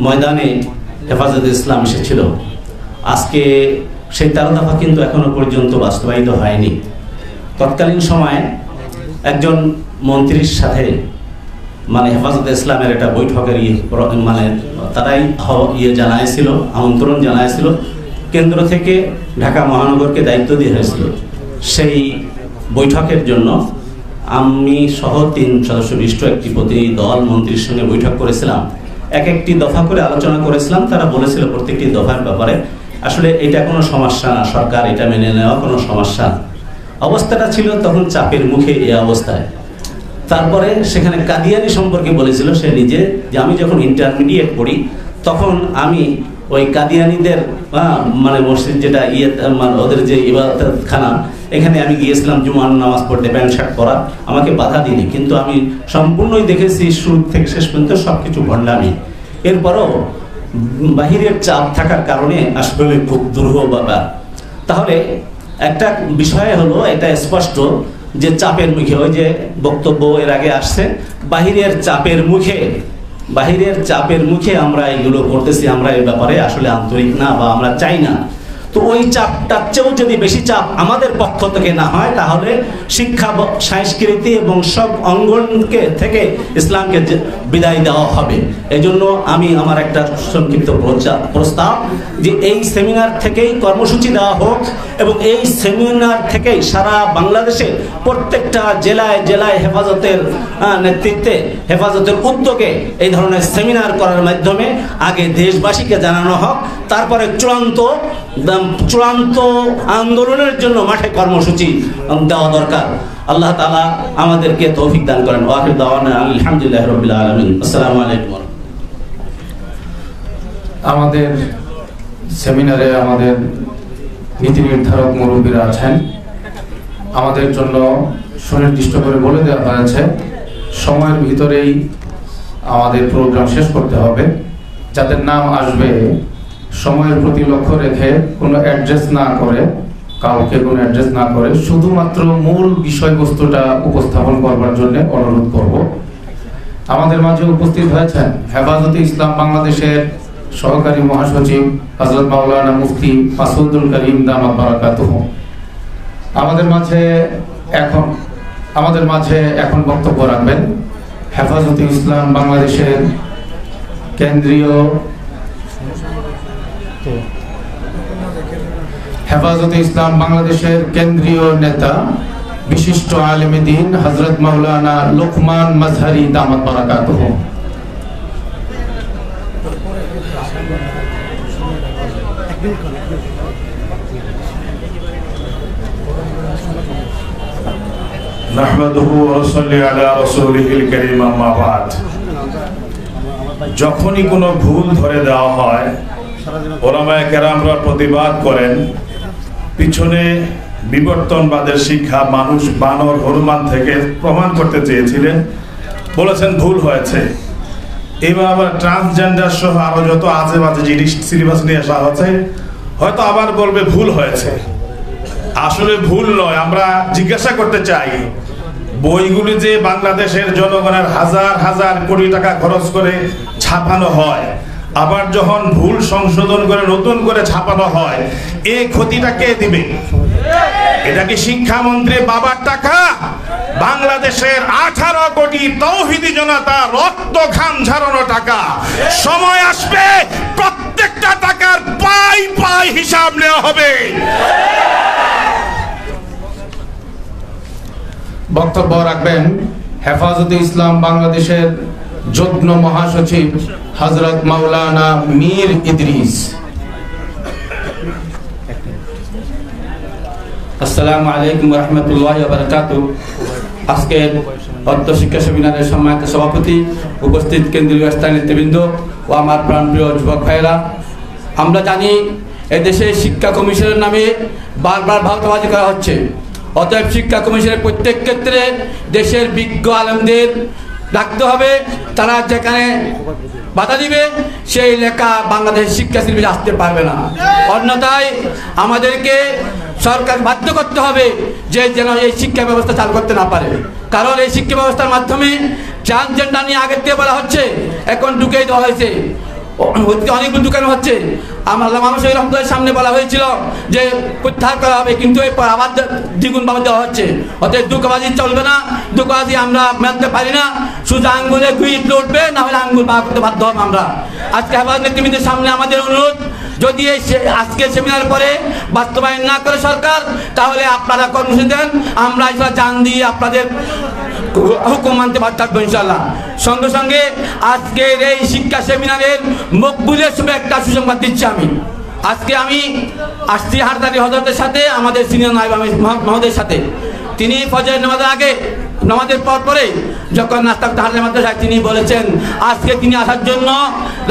ময়দানে হেফাজতে ইসলাম এসেছিল। আজকে সেই 13 দফা কিন্তু এখনো পর্যন্ত বাস্তবায়িত হয়নি। তৎকালীন সময়ে একজন মন্ত্রীর সাথে মানে হেফাজতে ইসলামের একটা বৈঠকের মানে তারাই জানাইছিল, আমন্ত্রণ জানাইছিল, কেন্দ্র থেকে ঢাকা মহানগরকে দায়িত্ব দিয়ে হয়েছিল। সেই বৈঠকের জন্য আমি সহ 3 সদস্য বিশিষ্ট একটি প্রতিনিধি দল মন্ত্রীর সঙ্গে বৈঠক করেছিলাম। একটি দফা করে আলোচনা করেছিলাম। তারা বলেছিল প্রত্যেকটি দফার ব্যাপারে আসলে এটা কোনো সমস্যা না, সরকার এটা মেনে নেওয়া কোনো সমস্যা না। অবস্থাটা ছিল তখন চাপের মুখে এই অবস্থায়। তারপরে সেখানে কাদিয়ানি সম্পর্কে বলেছিল সে নিজে, যে আমি যখন ইন্টারমিডিয়েট পড়ি তখন আমি ওই কাদিয়ানিদের মানে মসজিদ যেটা মানে ওদের যে ইবাদতখানা, এখানে আমি গিয়েছিলাম জুমার নামাজ পড়তে, প্যান্ট শার্ট পরা, আমাকে বাধা দিনি, কিন্তু আমি সম্পূর্ণই দেখেছি শুরু থেকে শেষ পর্যন্ত সবকিছু ভণ্ডামি। এরপরও বাহিরের চাপ থাকার কারণে আসলে খুব দুরূহ ব্যাপার। তাহলে একটা বিষয় হলো এটা স্পষ্ট যে চাপের মুখে, ওই যে বক্তব্য এর আগে আসছে, বাহিরের চাপের মুখে আমরা এগুলো করতেছি, আমরা এই ব্যাপারে আসলে আন্তরিক না বা আমরা চাই না। তো ওই চাপটার চেয়েও যদি বেশি চাপ আমাদের পক্ষ থেকে না হয়, তাহলে শিক্ষা, সংস্কৃতি এবং সব অঙ্গনকে থেকে ইসলামকে বিদায় দেওয়া হবে। এজন্য আমি আমার একটা সংক্ষিপ্ত প্রস্তাব যে এই সেমিনার থেকেই কর্মসূচি দেওয়া হোক এবং এই সেমিনার থেকেই সারা বাংলাদেশে প্রত্যেকটা জেলায় জেলায় হেফাজতের নেতৃত্বে, হেফাজতের উদ্যোগে এই ধরনের সেমিনার করার মাধ্যমে আগে দেশবাসীকে জানানো হোক, তারপরে চূড়ান্ত আন্দোলনের জন্য মাঠে কর্মসূচি দেওয়া দরকার। আল্লাহ তাআলা আমাদেরকে তৌফিক দান করেন। ওয়া আখিরু দাওয়ানা আলহামদুলিল্লাহি রাব্বিল আলামিন। আসসালামু আলাইকুম। আমাদের সেমিনারে আমাদের নীতি নির্ধারক মুরব্বীরা আছেন। আমাদের জন্য সুনির্দিষ্ট করে বলে দেওয়া হয়েছে সময়ের ভিতরেই আমাদের প্রোগ্রাম শেষ করতে হবে। যাদের নাম আসবে সময়ের প্রতি লক্ষ্য রেখে কোনো অ্যাড্রেস না করে, কাউকে কোনো অ্যাড্রেস না করে শুধুমাত্র মূল বিষয়বস্তুটা উপস্থাপন করবার জন্য অনুরোধ করব। আমাদের মাঝে উপস্থিত হয়েছেন হেফাজতে ইসলাম বাংলাদেশের সহকারী মহাসচিব হযরত মাওলানা মুফতি মাসউদুল করিম দামাত বারাকাতুহু। আমাদের মাঝে এখন বক্তব্য রাখবেন হেফাজতে ইসলাম বাংলাদেশের কেন্দ্রীয় নেতা, বিশিষ্ট আলেম দ্বীন হযরত মাওলানা লোকমান মাজহারি দামাত বারাকাতুহু। নাহমাদুহু ওয়া নুসাল্লি আলা রাসূলিহিল কারীম, আম্মা বাদ। যখনই কোনো ভুল ধরে দেওয়া হয়, ওলামায়ে কেরামরা প্রতিবাদ করেন। পিছনে বিবর্তনবাদের শিক্ষা মানুষ বানর হনুমান থেকে প্রমাণ করতে চেয়েছিলেন, বলেছেন ভুল হয়েছে। এবার আবার ট্রান্সজেন্ডার সহ আরো যত আজে বাজে জিনিস সিলেবাস নিয়ে আসা হচ্ছে, হয়তো আবার বলবে ভুল হয়েছে। আসলে ভুল নয়। আমরা জিজ্ঞাসা করতে চাই, বইগুলি যে বাংলাদেশের জনগণের হাজার হাজার কোটি টাকা খরচ করে ছাপানো হয়, আবার যখন ভুল সংশোধন করে নতুন করে ছাপানো হয়, এই ক্ষতিটা কে দিবে? এটা কি শিক্ষামন্ত্রী বাবার টাকা? বাংলাদেশের 18 কোটি তৌহিদি জনতা রক্ত ঘাম ঝরানো টাকা। সময় আসবে প্রত্যেকটা টাকার পাই পাই হিসাব নেওয়া হবে। বক্তব্য রাখবেন হেফাজতে ইসলাম বাংলাদেশের যুগ্ম মহাসচিব হযরত মাওলানা মীর ইদ্রিস। আসসালামু আলাইকুম ওয়া রাহমাতুল্লাহি ওয়া বারাকাতুহু। আজকের অর্থ শিক্ষা সেমিনারের সম্মানিত সভাপতি, উপস্থিত কেন্দ্রীয় স্থায়ী নেতৃবৃন্দ ও আমার প্রাণপ্রিয় যুবক ভাইয়েরা, আমরা জানি এদেশে শিক্ষা কমিশনের নামে বারবার ভাওতাবাজি করা হচ্ছে। অতএব শিক্ষা কমিশনের প্রত্যেক ক্ষেত্রে দেশের বিজ্ঞ আলেমদের রাখতে হবে। তারা যেখানে বাধা দিবে সেই লেখা বাংলাদেশের শিক্ষা শিল্পী আসতে পারবে না। অন্যথায় আমাদেরকে সরকার বাধ্য করতে হবে যে যেন এই শিক্ষা ব্যবস্থা চালু করতে না পারে। কারণ এই শিক্ষা ব্যবস্থার মাধ্যমে ট্রান্সজেন্ডার নিয়ে আগের থেকে বলা হচ্ছে, এখন ঢুকিয়ে দেওয়া হয়েছে, অনেকগুলো দোকান হচ্ছে। আমার মানুষ এই রহমতের সামনে বলা হয়েছিল যে প্রত্যাহার করা হবে, কিন্তু এরপর আবার দ্বিগুণ ভাবে দেওয়া হচ্ছে। অতএব দুঃখবাজি চলবে না, দুঃখবাজি আমরা মানতে পারি না। শুধু আঙ্গুলে গুইট উঠবে, না হলে আঙ্গুল বার করতে বাধ্য হবে আমরা। আজকে হেফাজত নেতৃবৃন্দের সামনে আমাদের অনুরোধ, যদি এই আজকের সেমিনার পরে বাস্তবায়ন না করে সরকার, তাহলে আপনারা কর্মসূচি দেন, আমরা জান দিয়ে আপনাদের হুকুম মানতে বাধ্য থাকবো ইনশাআল্লাহ। সঙ্গে সঙ্গে আজকের এই শিক্ষা সেমিনারের মকবুলের সময় একটা সুসংবাদ দিচ্ছি আমি। আজকে আমি আসছি হারদারি হযরতের সাথে, আমাদের সিনিয়র নায়েব আমির মহোদয়ের সাথে। তিনি ফজর নামাজের আগে, নামাজের পরে যখন নাস্তা করতে হারদারি মাদ্রাসায়, তিনি বলেছেন আজকে তিনি আসার জন্য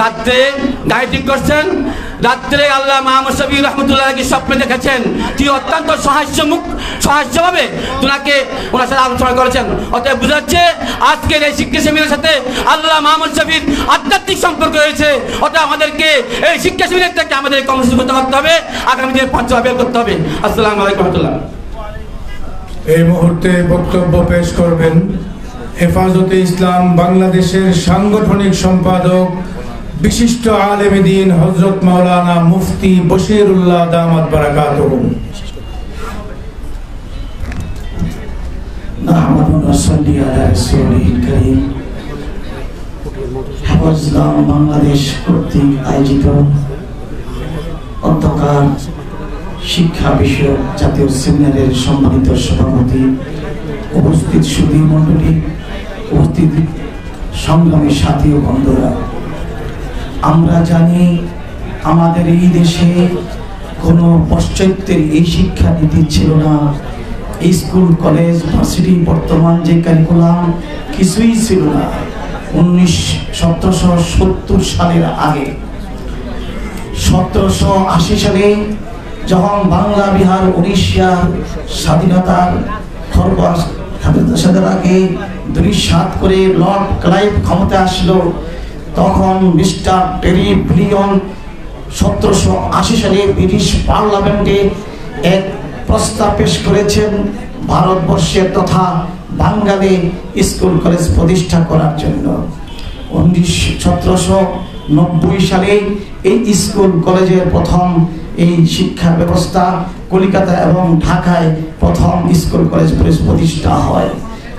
রাত্রে গাড়ি ঠিক করছেন। রাত্রে আল্লাহ মাহমুদ শফিউর রহমতুল্লাহকে স্বপ্নে দেখেছেন, তিনি অত্যন্ত সহাস্যভাবে ওনার সাথে আলোচনা করেছেন। অতএব বোঝাচ্ছে আজকের এই শিক্ষা সেমিনারের সাথে আল্লাহ মাহমুদ শফির আধ্যাত্মিক সম্পর্ক রয়েছে। অতএব আমাদেরকে এই শিক্ষা সেমিনার থেকে আমাদের কর্মসূচি করতে হবে, আগামী দিনে পাঁচজোড়া বের করতে হবে। আসসালামু আলাইকুম রহমতুল্লাহ। এই মুহূর্তে বক্তব্য পেশ করবেন হেফাজতে ইসলাম বাংলাদেশের সাংগঠনিক সম্পাদক বিশিষ্ট আলেম দ্বীন হযরত মাওলানা মুফতি বশিরুল্লাহ দামাত বারাকাতুহু। নাহমাদু ওয়া নুসাল্লি আলা রাসূলিল কারীম। হেফাজ ইসলাম বাংলাদেশ কর্তৃক আয়োজিত অধ্যকার শিক্ষা বিষয়ক জাতীয় সেমিনারের সম্মানিত সভাপতি, উপস্থিত সুধী মণ্ডলী, উপস্থিত সংগ্রামী সাথী ও বন্ধুরা, আমরা জানি আমাদের এই দেশে কোনো পাশ্চাত্যের এই শিক্ষানীতি ছিল না। স্কুল, কলেজ, ভার্সিটি, বর্তমান যে কারিকুলাম কিছুই ছিল না 1770 সালের আগে। 1780 সালে যখন বাংলা, বিহার, উড়িষ্যার স্বাধীনতার স্বাধীনতাকে দুলিশাত করে লর্ড ক্লাইভ ক্ষমতা আসলো, তখন মিস্টার টেরি ব্লিয়ন 1780 সালে ব্রিটিশ পার্লামেন্টে এক প্রস্তাব পেশ করেছেন ভারতবর্ষের তথা বাঙালি স্কুল কলেজ প্রতিষ্ঠা করার জন্য। 1790 সালে এই স্কুল কলেজের প্রথম এই শিক্ষা ব্যবস্থা কলকাতা এবং ঢাকায় প্রথম স্কুল কলেজ প্রতিষ্ঠা হয়।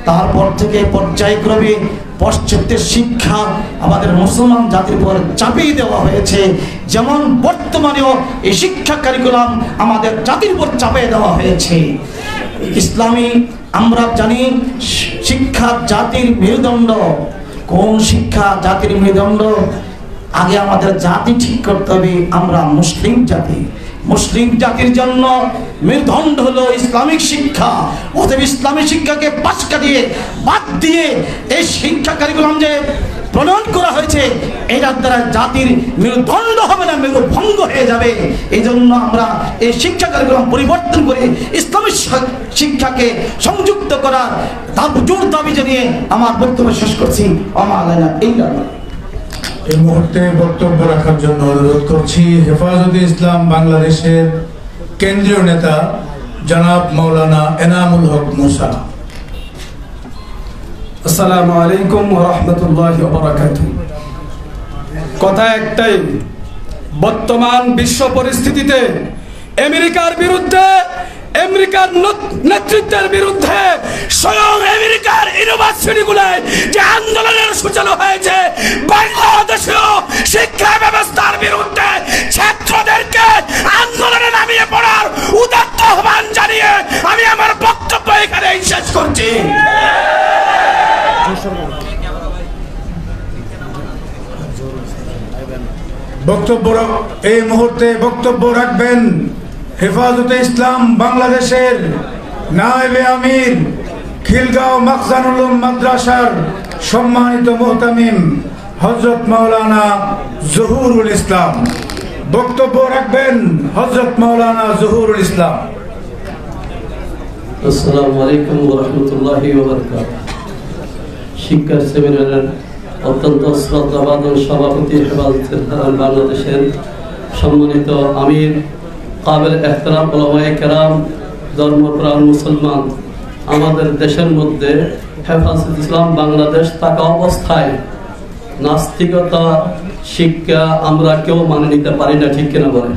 তারপর থেকে পর্যায়ক্রমে পাশ্চাত্যের শিক্ষা আমাদের মুসলমান জাতির উপর চাপিয়ে দেওয়া হয়েছে, যেমন বর্তমানেও এই শিক্ষা কারিকুলাম আমাদের জাতির উপর চাপিয়ে দেওয়া হয়েছে। ইসলামী আমরা জানি শিক্ষা জাতির মেরুদণ্ড। কোন শিক্ষা জাতির মেরুদণ্ড? আগে আমাদের জাতি ঠিক করতে হবে, আমরা মুসলিম জাতি। মুসলিম জাতির জন্য মেরুদণ্ড হলো ইসলামিক শিক্ষা। অতএব ইসলামিক শিক্ষাকে পাশ কাটিয়ে বাদ দিয়ে এই শিক্ষা কারিকুলাম যে প্রণয়ন করা হয়েছে, এটার দ্বারা জাতির মেরুদণ্ড হবে না, মেরুভঙ্গ হয়ে যাবে। এই জন্য আমরা এই শিক্ষা কারিকুলাম পরিবর্তন করে ইসলামিক শিক্ষাকে সংযুক্ত করার জোর দাবি জানিয়ে আমার বক্তব্য শেষ করছি। এই মুহূর্তে বক্তব্য রাখার জন্য অনুরোধ করছি হেফাজতে ইসলাম বাংলাদেশের কেন্দ্রীয় নেতা জনাব মাওলানা এনামুল হক মুসা। আসসালামু আলাইকুম ওয়া রাহমাতুল্লাহি ওয়া বারাকাতুহু। কথা একটাই, বর্তমান বিশ্ব পরিস্থিতিতে আমেরিকার বিরুদ্ধে, আমেরিকার নেতৃত্বের বিরুদ্ধে, স্বয়ং আমেরিকার ইউনিভার্সিটিগুলোয় যে আন্দোলনের সূচনা হয়েছে, বাংলাদেশেও শিক্ষা ব্যবস্থার বিরুদ্ধে ছাত্রদেরকে আন্দোলনে নামিয়ে পড়ার উদাত্ত আহ্বান জানিয়ে আমি আমার বক্তব্য এখানে শেষ করছি। এই মুহূর্তে বক্তব্য রাখবেন হেফাজতে ইসলাম বাংলাদেশের নায়েবে আমির, খিলগাঁও মাখজানুল উলুম মাদ্রাসার সম্মানিত মুহতামিম হযরত মাওলানা জহুরুল ইসলাম। বক্তব্য রাখবেন হযরত মাওলানা জহুরুল ইসলাম। আসসালামু আলাইকুম ওয়া রাহমাতুল্লাহি ওয়া বারাকাতুহু। শিক্ষা সেমিনারের অত্যন্ত শ্রদ্ধাভাজন সভাপতি, হেফাজতে ইসলাম বাংলাদেশের সম্মানিত আমির, কাবিল এহতরাম উলামায়ে কেরাম, ধর্মপ্রাণ মুসলমান, আমাদের দেশের মধ্যে হেফাজতে ইসলাম বাংলাদেশ থাকা অবস্থায় নাস্তিকতা শিক্ষা আমরা কেউ মানে নিতে পারি না, ঠিক কিনা বলেন?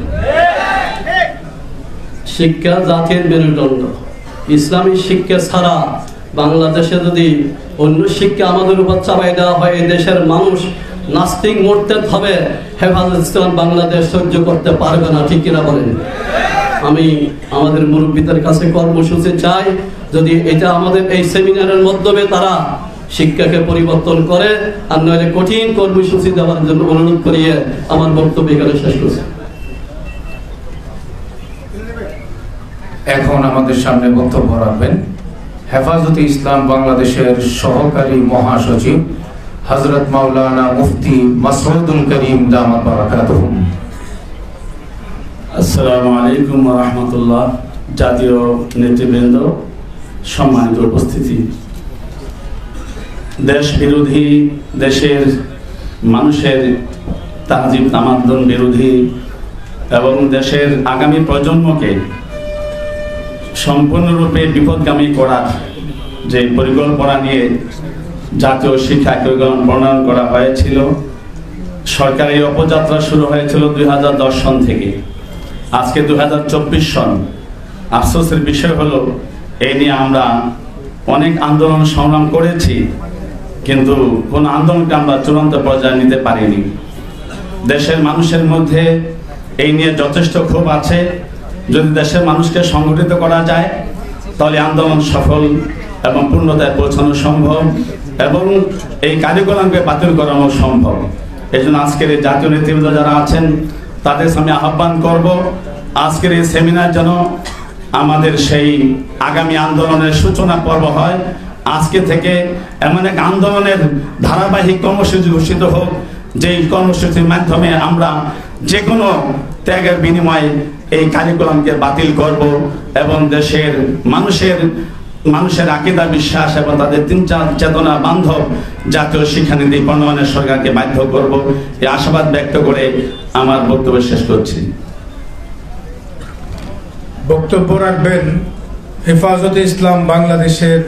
শিক্ষা জাতির মেরুদণ্ড। ইসলামী শিক্ষা ছাড়া বাংলাদেশে যদি অন্য শিক্ষা আমাদের উপর চাপাই দেওয়া হয়, এই দেশের মানুষ নাস্তিক মোর্তেদ হবে, হেফাজতে ইসলাম বাংলাদেশ সহ্য করতে পারবে না, ঠিক কিনা বলেন? আমি আমাদের মুরব্বীদের কাছে কর্মসূচি চাই, যদি এটা আমাদের এই সেমিনারের মাধ্যমে তারা শিক্ষাকে পরিবর্তন করে, আর নইলে কঠিন কর্মসূচি দেওয়ার জন্য অনুরোধ করিয়ে আমার বক্তব্য এখানে শেষ করছি। এখন আমাদের সামনে বক্তব্য রাখবেন হেফাজতে ইসলাম বাংলাদেশের সহকারী মহাসচিব হযরত মাওলানা মুফতি মাসউদুল করিম দামাত বারাকাতুহু। আসসালামু আলাইকুম ওয়া রাহমাতুল্লাহ। জাতীয় নেতৃবৃন্দ, সম্মানিত উপস্থিতি, দেশ বিরোধী, দেশের মানুষের তাহজিব তামাদ্দুন বিরোধী এবং দেশের আগামী প্রজন্মকে সম্পূর্ণরূপে বিপদগামী করার যে পরিকল্পনা নিয়ে জাতীয় শিক্ষা কারিকুলাম প্রণয়ন করা হয়েছিল, সরকারি অপযাত্রা শুরু হয়েছিল 2010 সন থেকে, আজকে 2024 সন। আফসোসের বিষয় হলো এই নিয়ে আমরা অনেক আন্দোলন সংগ্রাম করেছি, কিন্তু কোন আন্দোলনকে আমরা চূড়ান্ত পর্যায়ে নিতে পারিনি। দেশের মানুষের মধ্যে এই নিয়ে যথেষ্ট ক্ষোভ আছে। যদি দেশের মানুষকে সংগঠিত করা যায় তাহলে আন্দোলন সফল এবং পূর্ণতায় পৌঁছানো সম্ভব এবং এই কার্যক্রমকে বাতিল করানো সম্ভব। এই জন্য আজকের এই জাতীয় নেতৃবৃন্দ যারা আছেন তাদের সামনে আহ্বান করব, আজকের এই সেমিনার যেন আমাদের সেই আগামী আন্দোলনের সূচনা পর্ব হয়। আজকে থেকে এমন এক আন্দোলনের ধারাবাহিক কর্মসূচি ঘোষিত হোক, যেই কর্মসূচির মাধ্যমে আমরা যে কোনো ত্যাগের বিনিময়ে এই কার্যক্রমকে বাতিল করব এবং দেশের মানুষের আকীদা বিশ্বাস এবং তাদের চেতনা বান্ধব জাতীয় শিক্ষানীতি প্রণয়নের সরকারকে বাধ্য করব। এই আশাবাদ ব্যক্ত করে আমার বক্তব্য শেষ করছি। বক্তব্য রাখবেন হেফাজতে ইসলাম বাংলাদেশের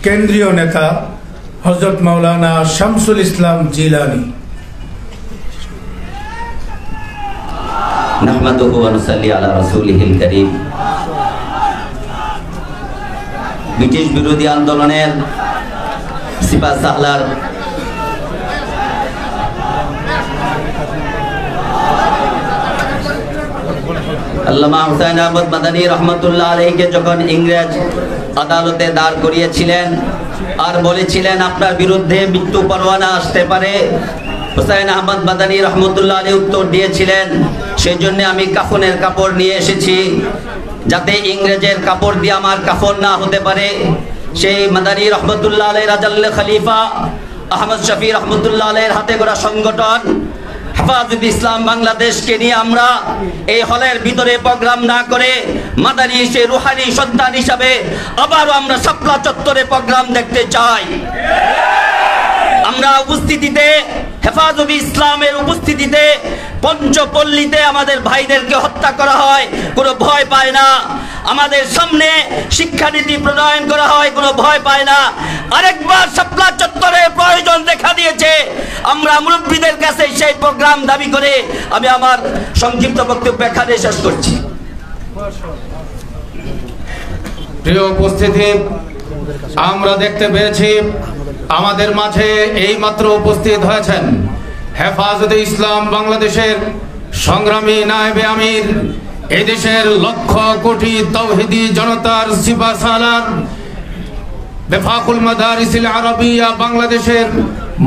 কেন্দ্রীয় নেতা হযরত মাওলানা শামসুল ইসলাম জিলানী। নাহমাদুহু ওয়া নুসাল্লি আলা রাসূলিহিল কারীম। ব্রিটিশ বিরোধী আন্দোলনের সিপাহ সালার আল্লামা হুসাইন আহমদ মাদানী রহমতুল্লাহ আলাইহিকে যখন ইংরেজ আদালতে দাঁড় করিয়েছিলেন আর বলেছিলেন আপনার বিরুদ্ধে মৃত্যু পরোয়ানা আসতে পারে, হুসাইন আহমদ মাদানী রহমতুল্লাহ আলাইহি উত্তর দিয়েছিলেন সেই জন্য আমি কাফনের কাপড় নিয়ে এসেছি, যাতে ইংরেজের কাপড় দিয়ে আমার কাফন না হতে পারে। সেই মাদানী রহমতুল্লাহ আলাইহি রাজাল খলিফা আহমদ শফি রহমতুল্লাহ আলাইহির হাতে গড়া সংগঠন হেফাজতে ইসলাম বাংলাদেশকে নিয়ে আমরা এই হলের ভিতরে প্রোগ্রাম না করে মাদানী সে রুহানি সন্তান হিসাবে আবারও আমরা শাপলা চত্বরে প্রোগ্রাম দেখতে চাই। আমরা উপস্থিতিতে হেফাজতে ইসলামের উপস্থিতিতে পঞ্চপল্লীতে আমাদের ভাইদেরকে হত্যা করা হয়, কোনো ভয় পায় না। আমাদের সামনে শিক্ষানীতি প্রণয়ন করা হয়, কোনো ভয় পায় না। আরেকবার শাপলা চত্বরের প্রয়োজন দেখা দিয়েছে, আমরা মুরব্বীদের কাছে সেই প্রোগ্রাম দাবি করে আমি আমার সংক্ষিপ্ত বক্তব্য এখানে শেষ করছি। প্রিয় উপস্থিতি, আমরা দেখতে পেয়েছি আমাদের মাঝে এই মাত্র উপস্থিত হয়েছেন হেফাজতে ইসলাম বাংলাদেশের সংগ্রামী নায়েবে আমির, এই দেশের লক্ষ কোটি তাওহীদি জনতার সিপাহ সালার, বেফাকুল মাদারিসিল আরবিয়া বাংলাদেশের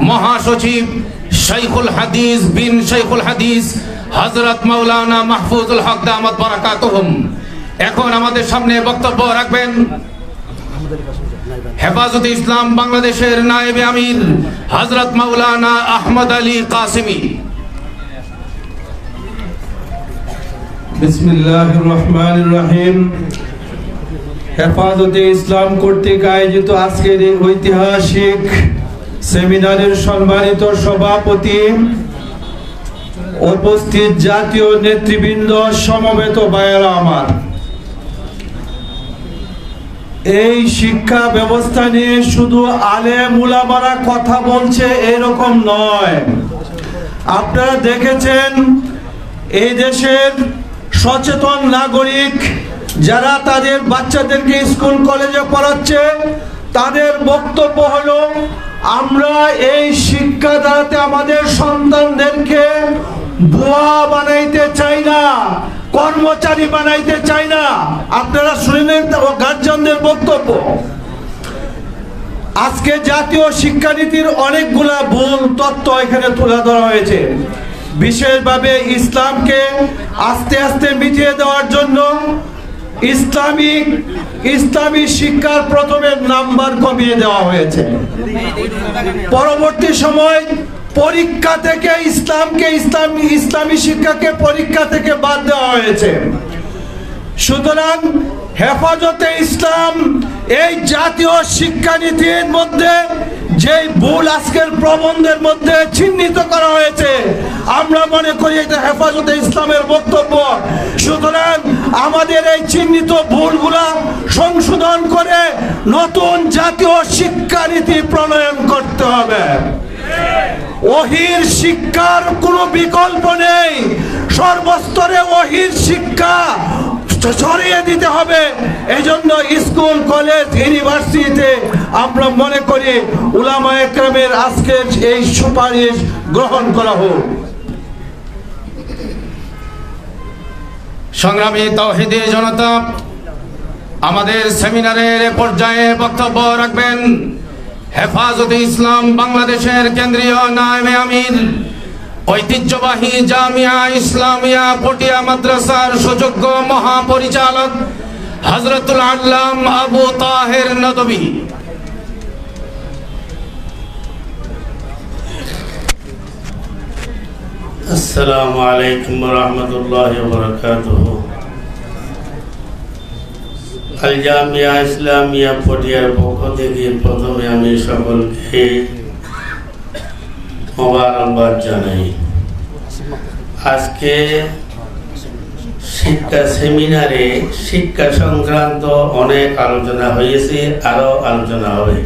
মহাসচিব শাইখুল হাদিস বিন শাইখুল হাদিস হযরত মাওলানা মাহফুজুল হক দামাত বারাকাতুহুম। এখন আমাদের সামনে বক্তব্য রাখবেন হেফাজতে ইসলাম বাংলাদেশের নায়েবে আমির হযরত মাওলানা আহমদ আলী কাসেমি। বিসমিল্লাহির রহমানির রহিম। হেফাজতে ইসলাম কর্তৃক আয়োজিত আজকের এই ঐতিহাসিক সেমিনারের সম্মানিত সভাপতি, উপস্থিত জাতীয় নেতৃবৃন্দ, সমবেত ভাইয়েরা আমার, এই শিক্ষা ব্যবস্থা নিয়ে শুধু আলেম উলামারা কথা বলছে এরকম নয়। আপনারা দেখেছেন এই দেশের সচেতন নাগরিক যারা তাদের বাচ্চাদেরকে স্কুল কলেজে পড়াচ্ছে, তাদের বক্তব্য হলো আমরা এই শিক্ষা দ্বারাতে আমাদের সন্তানদেরকে বুয়া বানাইতে চাই না, কর্মচারী বানাইতে চাই না। আপনারা শুনলেন গার্জিয়ানদের বক্তব্য। আজকে জাতীয় শিক্ষানীতির অনেকগুলা ভুল তথ্য এখানে তুলে ধরা হয়েছে। বিশেষভাবে ইসলামকে আস্তে আস্তে মিটিয়ে দেওয়ার জন্য ইসলামী শিক্ষার প্রথমে নাম্বার কমিয়ে দেওয়া হয়েছে। পরবর্তী সময় পরীক্ষা থেকে ইসলামী শিক্ষাকে পরীক্ষা থেকে বাদ দেওয়া হয়েছে। সুতরাং হেফাজতে ইসলাম এই জাতীয় শিক্ষানীতির মধ্যে যে ভুল আজকের প্রবন্ধের মধ্যে চিহ্নিত করা হয়েছে, আমরা মনে করি এটা হেফাজতে ইসলামের বক্তব্য। সুতরাং আমাদের এই চিহ্নিত ভুলগুলা সংশোধন করে নতুন জাতীয় শিক্ষানীতি প্রণয়ন করতে হবে। ওহির শিক্ষার কোনো বিকল্প নেই। সর্বস্তরে ওহির শিক্ষা ছড়িয়ে দিতে হবে। এজন্য স্কুল, কলেজ, ইউনিভার্সিটিতে আমরা মনে করি উলামা একরামের আজকের এই সুপারিশ গ্রহণ করা হোক। সংগ্রামী তাওহীদি জনতা, আমাদের সেমিনারের পর্যায়ে বক্তব্য রাখবেন হেফাজতে ইসলাম বাংলাদেশের কেন্দ্রীয় নায়েবে আমির, ঐতিহ্যবাহী জামিয়া ইসলামিয়া পটিয়া মাদ্রাসার সুযোগ্য মহাপরিচালক হযরতুল আল্লাম আবু তাহের নদভী। আসসালামু আলাইকুম ওয়া রাহমাতুল্লাহি ওয়া বারাকাতুহু। আল জামিয়া ইসলামিয়া পটিয়ার পক্ষ থেকে প্রথমে আমি সকলকে মোবারকবাদ জানাই। আজকে শিক্ষা সেমিনারে শিক্ষা সংক্রান্ত অনেক আলোচনা হয়েছে, আরো আলোচনা হবে।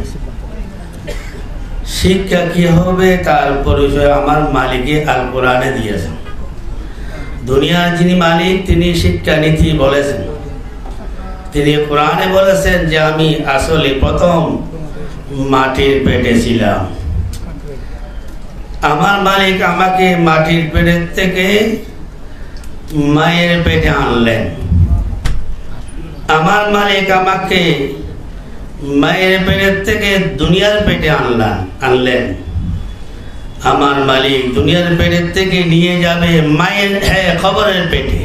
শিক্ষা কি হবে তার পরিচয় আমার মালিকে আল কোরআনে দিয়েছেন। দুনিয়ার যিনি মালিক তিনি শিক্ষা নীতি বলেছেন। তিনি কোরআনে বলেছেন যে আমি আসলে প্রথম মাটির পেটে ছিলাম। আমার মালিক আমাকে মাটির পেটের থেকে মায়ের পেটে আনলেন। আমার মালিক আমাকে মায়ের পেটের থেকে দুনিয়ার পেটে আনলেন। আমার মালিক দুনিয়ার পেটের থেকে নিয়ে যাবে মায়ের কবরের পেটে।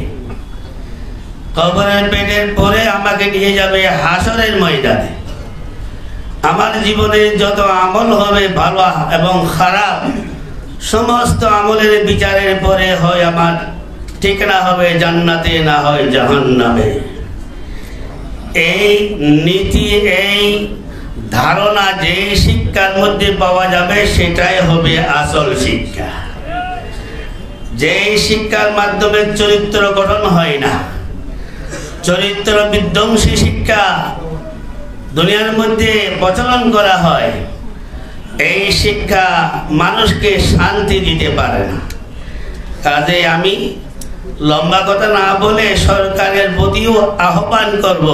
কবরের পেটের পরে আমাকে নিয়ে যাবে হাসরের ময়দানে। আমার জীবনের যত আমল হবে ভালো এবং খারাপ, সমস্ত আমলের বিচারের পরে হয় আমার ঠিকানা হবে জান্নাতে, না হয় জাহান্নামে। এই নীতি, এই ধারণা যে শিক্ষার মধ্যে পাওয়া যাবে সেটাই হবে আসল শিক্ষা। যে শিক্ষার মাধ্যমে চরিত্র গঠন হয় না, চরিত্র বিধ্বংসী শিক্ষা দুনিয়ার মধ্যে প্রচলন করা হয়, এই শিক্ষা মানুষকে শান্তি দিতে পারে না। কাজে আমি লম্বা কথা না বলে সরকারের প্রতিও আহ্বান করব,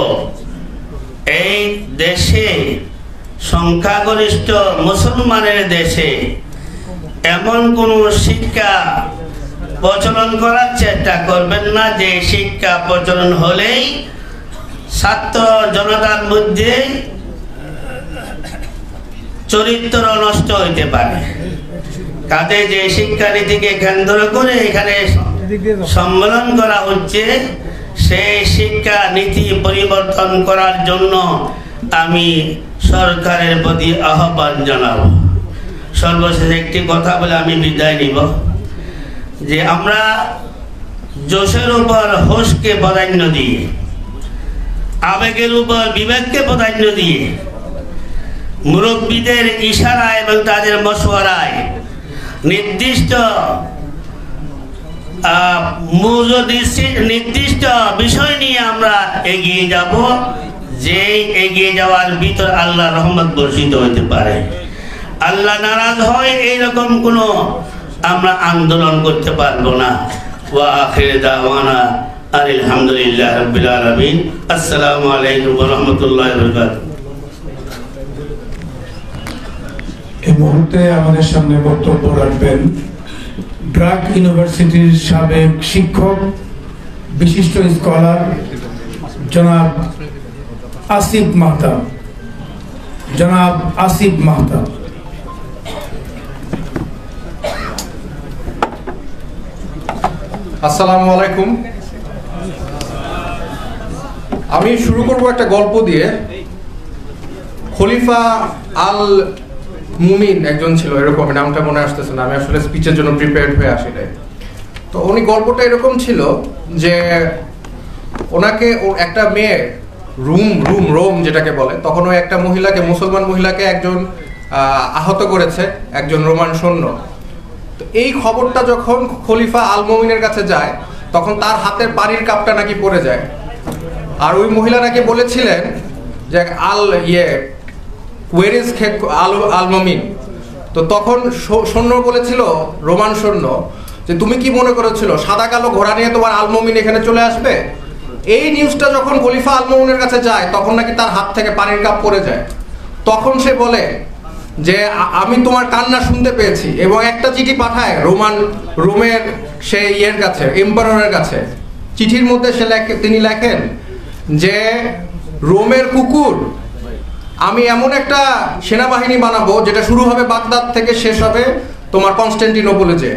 এই দেশে সংখ্যাগরিষ্ঠ মুসলমানের দেশে এমন কোন শিক্ষা প্রচলন করার চেষ্টা করবেন না যে শিক্ষা প্রচলন হলেই ছাত্র জনতার মধ্যে চরিত্র নষ্ট হইতে পারে। কাজে যে শিক্ষানীতিকে কেন্দ্র করে এখানে সম্মেলন করা হচ্ছে, সেই শিক্ষা নীতি পরিবর্তন করার জন্য আমি সরকারের প্রতি আহ্বান জানাবো। সর্বশেষ একটি কথা বলে আমি বিদায় নিব, যে আমরা জোশের উপর হোশকে প্রাধান্য দিয়ে, আবেগের উপর বিবেককে প্রাধান্য দিয়ে, মুরব্বীদের ইশারা এবং তাদের মশওয়ারায় নির্দিষ্ট নির্দিষ্ট বিষয় নিয়ে আমরা এগিয়ে যাব, যে এগিয়ে যাওয়ার ভিতর আল্লাহ রহমত বর্ষিত হতে পারে। আল্লাহ নারাজ হয় এইরকম কোনো আমরা আন্দোলন করতে পারবো না। ওয়া আখির দাওয়ানা আলহামদুলিল্লাহ রাব্বিল আলামিন। আসসালামু আলাইকুম ওয়া রাহমাতুল্লাহি ওয়া বারাকাতুহু। এই মুহূর্তে আমাদের সামনে বক্তব্য রাখবেন ব্র্যাক ইউনিভার্সিটির সাবেক শিক্ষক, বিশিষ্ট স্কলার জনাব আসিফ মাহতাব। জনাব আসিফ মাহতাব। আসসালামু আলাইকুম। আমি শুরু করব একটা গল্প দিয়ে। খলিফা আল মুমিন একজন ছিল, এরকম নামটা মনে আসতেছে না, আমি আসলে স্পিচের জন্য প্রিপেয়ার্ড হয়ে আসি নাই। তো উনি গল্পটা এরকম ছিল যে ওনাকে একটা মেয়ে রোম যেটাকে বলে, তখন ওই একটা মহিলাকে, মুসলমান মহিলাকে একজন আহত করেছে, একজন রোমান সৈন্য। তো এই খবরটা যখন খলিফা আল মুমিনের কাছে যায়, তখন তার হাতের পানির কাপটা নাকি পড়ে যায়। আর ওই মহিলা নাকি বলেছিলেন যে ওয়ের ইজ আল মুমিন। তো তখন সৈন্য বলেছিল, রোমান সৈন্য, যে তুমি কি মনে করেছিল সাদা কালো ঘোড়া নিয়ে তোমার আল মুমিন এখানে চলে আসবে? এই নিউজটা যখন খলিফা আল মুমিনের কাছে যায় তখন নাকি তার হাত থেকে পানির কাপ পড়ে যায়। তখন সে বলে যে আমি তোমার কান্না শুনতে পেয়েছি, এবং একটা চিঠি পাঠায় রোমের সেই ইয়ের কাছে, এম্পারারের কাছে। চিঠির মধ্যে তিনি লেখেন যে রোমের কুকুর, আমি এমন একটা সেনাবাহিনী বানাবো যেটা শুরু হবে বাগদাদ থেকে, শেষ হবে তোমার কনস্টান্টিনোপলে যে।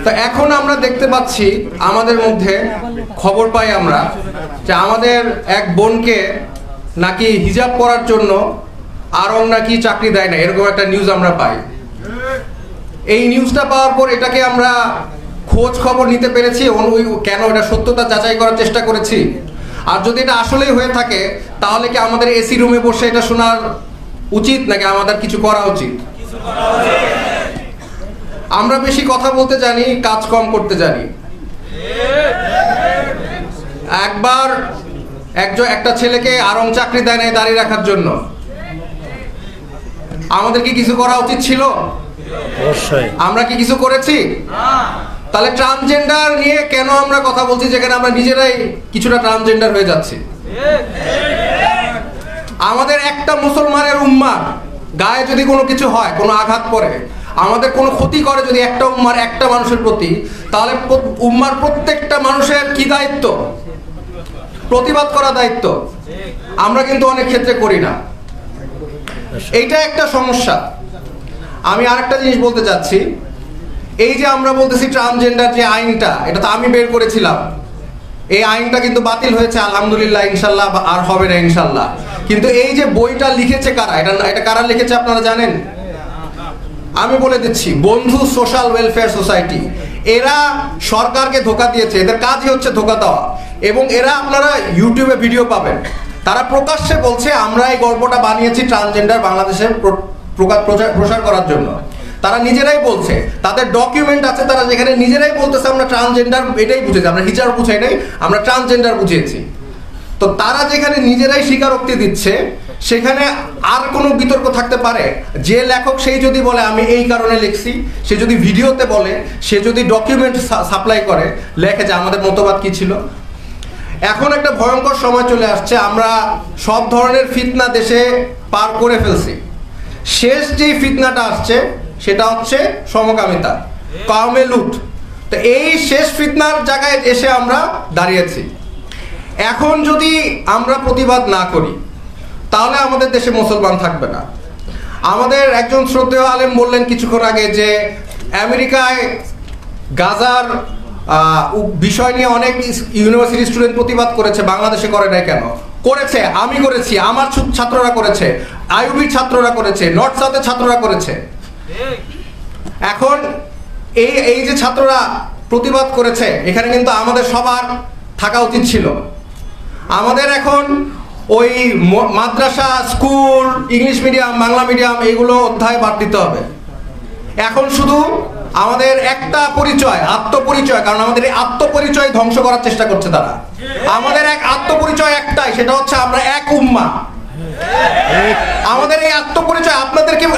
তো এখন আমরা দেখতে পাচ্ছি আমাদের মধ্যে খবর পাই আমরা যে আমাদের এক বোনকে নাকি হিজাব করার জন্য আরং নাকি চাকরি দেয় না, এরকম একটা নিউজ আমরা পাই। এই নিউজটা পাওয়ার পর এটাকে আমরা খোঁজ খবর নিতে পেরেছি, কেন এটা সত্যতা যাচাই করার চেষ্টা করেছি। আর যদি এটা আসলেই হয়ে থাকে তাহলে কি আমাদের এসি রুমে বসে এটা শোনার উচিত, নাকি আমাদের কিছু করা উচিত? আমরা বেশি কথা বলতে জানি, কাজ কম করতে জানি। একবার একটা ছেলেকে আরং চাকরি দেয় নাই দাঁড়িয়ে রাখার জন্য, আমাদের কি কিছু করা উচিত ছিল? আমরা কি কিছু করেছি? তাহলে ট্রান্সজেন্ডার নিয়ে কেন আমরা কথা বলছি যেখানে আমরা নিজেরাই কিছুটা ট্রান্সজেন্ডার হয়ে যাচ্ছি? আমাদের একটা মুসলমানের উম্মার গায়ে যদি কোনো কিছু হয়, কোনো আঘাত পড়ে, আমাদের কোনো ক্ষতি করে যদি একটা উম্মার একটা মানুষের প্রতি, তাহলে উম্মার প্রত্যেকটা মানুষের কি দায়িত্ব? প্রতিবাদ করা দায়িত্ব। আমরা কিন্তু অনেক ক্ষেত্রে করি না, এইটা একটা সমস্যা। আমি আরেকটা জিনিস বলতে চাচ্ছি, এই যে আমরা বলতেছি ট্রান্সজেন্ডার যে আইনটা, এটা তো আমি বের করেছিলাম, এই আইনটা কিন্তু বাতিল হয়েছে আলহামদুলিল্লাহ, ইনশাল্লাহ আর হবে না ইনশাল্লাহ। কিন্তু এই যে বইটা লিখেছে কারা, এটা কারা লিখেছে আপনারা জানেন? আমি বলে দিচ্ছি, বন্ধু সোশ্যাল ওয়েলফেয়ার সোসাইটি। এরা সরকারকে ধোঁকা দিয়েছে, এদের কাজই হচ্ছে ধোঁকা দেওয়া। এবং এরা, আপনারা ইউটিউবে ভিডিও পাবেন, তারা প্রকাশ্যে বলছে আমরা এই গল্পটা বানিয়েছি ট্রান্সজেন্ডার বাংলাদেশে প্রসার করার জন্য। তারা নিজেরাই বলছে, তাদের ডকুমেন্ট আছে, তারা যেখানে নিজেরাই বলতেছে আমরা ট্রান্সজেন্ডার এটাই বুঝেছি, আমরা হিজাব বুঝাই নাই, আমরা ট্রান্সজেন্ডার বুঝিয়েছি। তো তারা যেখানে নিজেরাই স্বীকারোক্তি দিচ্ছে, সেখানে আর কোনো বিতর্ক থাকতে পারে? যে লেখক সেই যদি বলে আমি এই কারণে লিখছি, সে যদি ভিডিওতে বলে, সে যদি ডকুমেন্ট সাপ্লাই করে, লেখে যে আমাদের মতবাদ কি ছিল। এখন একটা ভয়ঙ্কর সময় চলে আসছে, আমরা সব ধরনের ফিতনা দেশে পার করে ফেলছি। শেষ যে ফিতনাটা আসছে সেটা হচ্ছে সমকামিতা, কওমে লুট। তো এই শেষ ফিতনার জায়গায় এসে আমরা দাঁড়িয়েছি। এখন যদি আমরা প্রতিবাদ না করি তাহলে আমাদের দেশে মুসলমান থাকবে না। আমাদের একজন শ্রদ্ধেয় আলেম বললেন কিছুক্ষণ আগে যে আমেরিকায় গাজার বিষয় নিয়ে অনেক ইউনিভার্সিটি স্টুডেন্ট প্রতিবাদ করেছে, বাংলাদেশে করে নাই কেন? করেছে, আমি করেছি, আমার ছাত্ররা করেছে, আইউবির ছাত্ররা করেছে, নর্থ সাউথের ছাত্ররা করেছে। এখন এই যে ছাত্ররা প্রতিবাদ করেছে, এখানে কিন্তু আমাদের সবার থাকা উচিত ছিল। আমাদের এখন ওই মাদ্রাসা, school, English medium, Bangla medium এইগুলো অধ্যায় বাদ দিতে হবে। এখন শুধু আমাদের একটা পরিচয়, আত্মপরিচয়, কারণ আমাদের এই আত্মপরিচয় ধ্বংস করার চেষ্টা করছে তারা। আমাদের এক আত্মপরিচয় একটাই, সেটা হচ্ছে আমরা এক উম্মাহ। আমাদের এই আত্মপরিচয়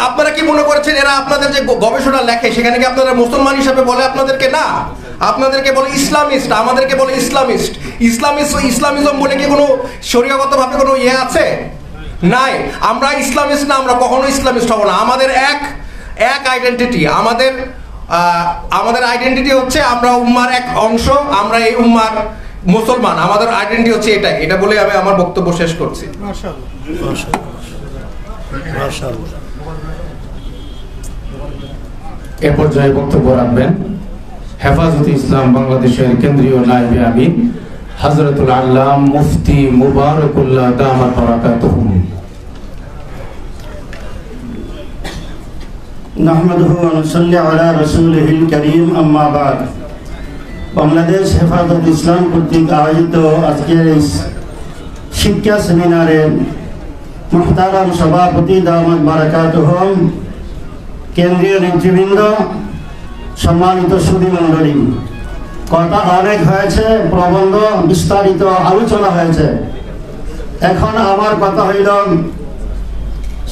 আপনারা কি মনে করেছেন এরা আপনাদের যে গবেষণা লেখে সেখানে কি আপনারা মুসলমান হিসেবে বলে আপনাদেরকে? না, আপনাদেরকে বলে ইসলামিস্ট, আমাদেরকে বলে ইসলামিস্ট। ইসলামিজম বলে কি কোনো শরীয়গতভাবে কোনো ইয়ে আছে? নাই। আমরা ইসলামিস্ট না, আমরা কখনো ইসলামিস্ট হব না। আমাদের এক আইডেন্টিটি, আমাদের আইডেন্টিটি হচ্ছে আমরা উম্মার এক অংশ, আমরা এই উম্মার মুসলমান, আমাদের আইডেন্টিটি হচ্ছে এটাই। এটা বলে আমি আমার বক্তব্য শেষ করছি। এ পর্যায়ে বক্তব্য রাখবেন হেফাজতে ইসলাম বাংলাদেশের কেন্দ্রীয় নায়েবে আমির হযরতুল আল্লাম মুফতি মুবারকুল্লাহ দামাত বারাকাতুহু। নাহমাদুহু ওয়া নুসাল্লি আলা রাসূলিহিল কারীম, আম্মা বাদ। বাংলাদেশ হেফাজত ইসলাম কর্তৃক আয়োজিত আজকের এই শিক্ষা সেমিনারে মুহতারাম সভাপতি দামাত বারাকাতুহু, কেন্দ্রীয় নেতৃবৃন্দ, সম্মানিত সুধী মণ্ডলী, কথা অনেক হয়েছে, প্রবন্ধ বিস্তারিত আলোচনা হয়েছে। এখন আমার কথা হইল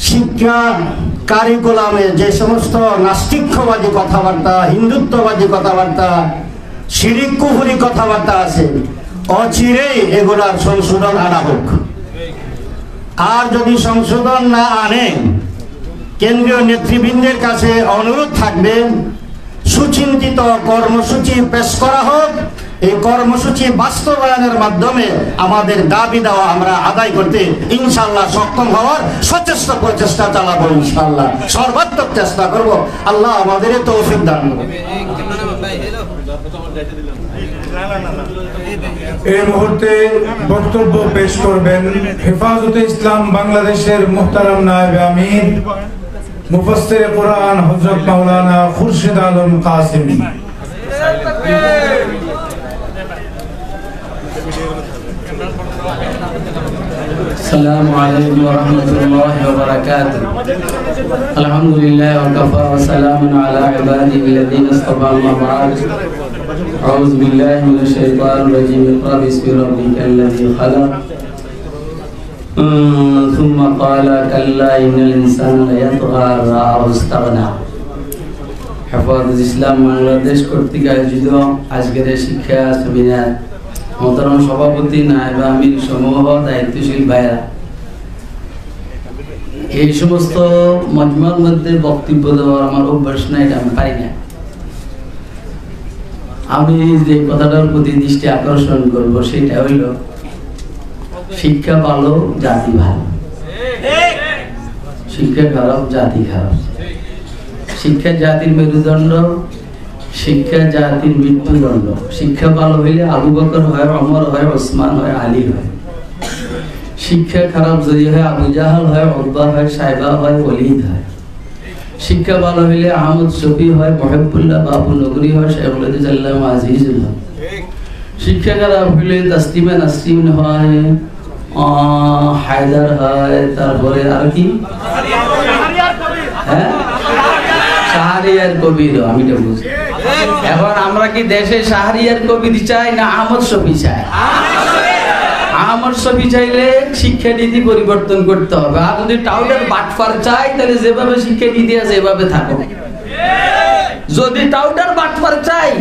শিক্ষা কারিকুলামে যে সমস্ত নাস্তিক্যবাদী কথাবার্তা, হিন্দুত্ববাদী কথাবার্তা, শিরিক কুফরি কথাবার্তা আছে, অচিরেই এগুলার সংশোধন আনা হোক। আর যদি সংশোধন না আনে, কেন্দ্রীয় নেতৃবৃন্দের কাছে অনুরোধ থাকবে সুচিন্তিত কর্মসূচি পেশ করা হোক। এই কর্মসূচি বাস্তবায়নের মাধ্যমে আমাদের দাবি দেওয়া আমরা আদায় করতে ইনশাআল্লাহ সক্ষম হওয়ার সচেষ্ট প্রচেষ্টা চালাবো। ইনশাআল্লাহ সর্বাত্মক চেষ্টা করব। আল্লাহ আমাদের তৌফিক দান করুন। এই মুহূর্তে বক্তব্য পেশ করবেন হেফাজতে ইসলাম বাংলাদেশের মুহতারাম নায়েব আমির মুফাসসির কুরআন হযরত মাওলানা খুরশিদ আলম কাসেমী। السلام عليكم ورحمة الله وبركاته. الحمد لله وكفى وسلام على عباده الذين اصطفى. أما بعد، أعوذ بالله من الشيطان الرجيم. اقرأ باسم ربك الذي خلق ثم قال كلا إن الإنسان ليطغى أن رآه استغنى. হেফাজত ইসলাম বাংলাদেশ কর্তৃক আয়োজিত আজকের শিক্ষা সেমিনার মোহতারাম সভাপতি, নায়েব আমির সমূহ, দায়িত্বশীল ভাইরা, এই সমস্ত মজমার মধ্যে বক্তব্য দেওয়ার আমার অভ্যাস নাই, এটা আমি পারি না। আমি যে কথাটার প্রতি দৃষ্টি আকর্ষণ করব সেটা হইল শিক্ষা ভালো, জাতি ভালো। শিক্ষা খারাপ, জাতি খারাপ। শিক্ষা জাতির মেরুদণ্ড, শিক্ষা জাতির মৃত্যুদণ্ড। শিক্ষা ভালো হইলে আবু বকর হয়, ওমর হয়, ওসমান হয়, আলী হয়। শিক্ষা খারাপ যদি হয় আবু জাহাল হয়, উতবা হয়, সাইবা হয়, ওলীদ হয়। শিক্ষা ভালো হইলে আহমদ শফি হয়, মহিবুল্লাহ বাবু নগরী হয়, শেখুল আল্লামা আজিজুল হক। শিক্ষা খারাপ হইলে তাসলিমা নাসরিন হয়, হায়দার হয়, তারপরে আর কি হ্যাঁ শাহরিয়ার কবির। আমি এটা বুঝি। এখন আমরা কি দেশে শাহরিয়ার কবির চাই না আহমদ শফি চাই? আহমদ শফি চাইলে শিক্ষানীতি পরিবর্তন করতে হবে। আর যদি টাউটার বাটফার চাই তাহলে যেভাবে শিক্ষানীতি আছে এভাবে থাকো। যদি টাউটার বাটফার চাই,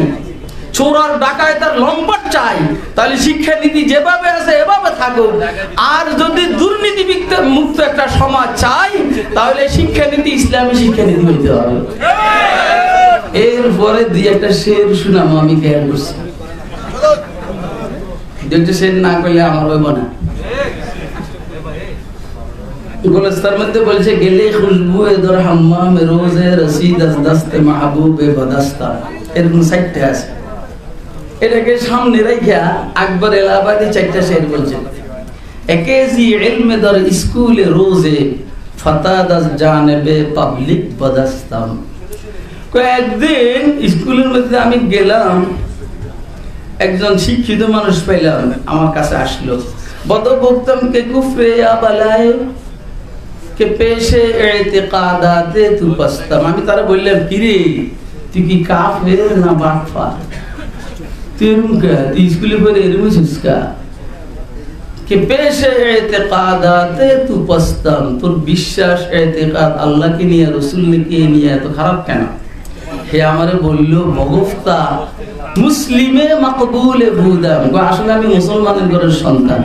চোরার ডাকায়েতের লম্পট চাই, তাহলে শিক্ষানীতি যেভাবে আছে এভাবে থাকো। আর যদি দুর্নীতি মুক্ত একটা সমাজ চাই, তাহলে শিক্ষানীতি ইসলামী শিক্ষানীতি হইতে হবে। এরপরে দুই একটা শের শুনাম আমি খেয়াল করছি। দুইটা শের না করলে আমার হইব না। গুলস্তার মধ্যে বলছে, গেলে খুশবু এদর হাম্মাম রোজে রসিদ আজ দস্তে মাহবুবে বদস্তা। এরকম সাইটটা আছে। এটাকে সামনে রেখা আকবর এলাহাবাদী চারটা শের বলছেন। একেজি ইলমে দর স্কুলে রোজে ফতাদ আজ জানেবে পাবলিক বদস্তাম। কয়েকদিন স্কুলের মধ্যে আমি গেলাম, একজন শিক্ষিত মানুষ পাইলাম, আমার কাছে আসলো। বদ বক্তম কে কুফরে আবালায় কে পেশে ইতিকাদাতে তু বস্তাম। আমি তারা বললাম, কিরে তুই কি কাফের না বাটফার? তুই স্কুলে পড়ে এরমিস কা কে পেশে ইতিকাদাতে তু বস্তাম। তোর বিশ্বাস ইতিকাদ আল্লাহকে নিয়ে, রাসূলকে নিয়ে এত খারাপ কেন? হে আমারে বলল, বগফতা মুসলিমে মাকবুলে বুদাম। আসলে আমি মুসলমানের ঘরের সন্তান,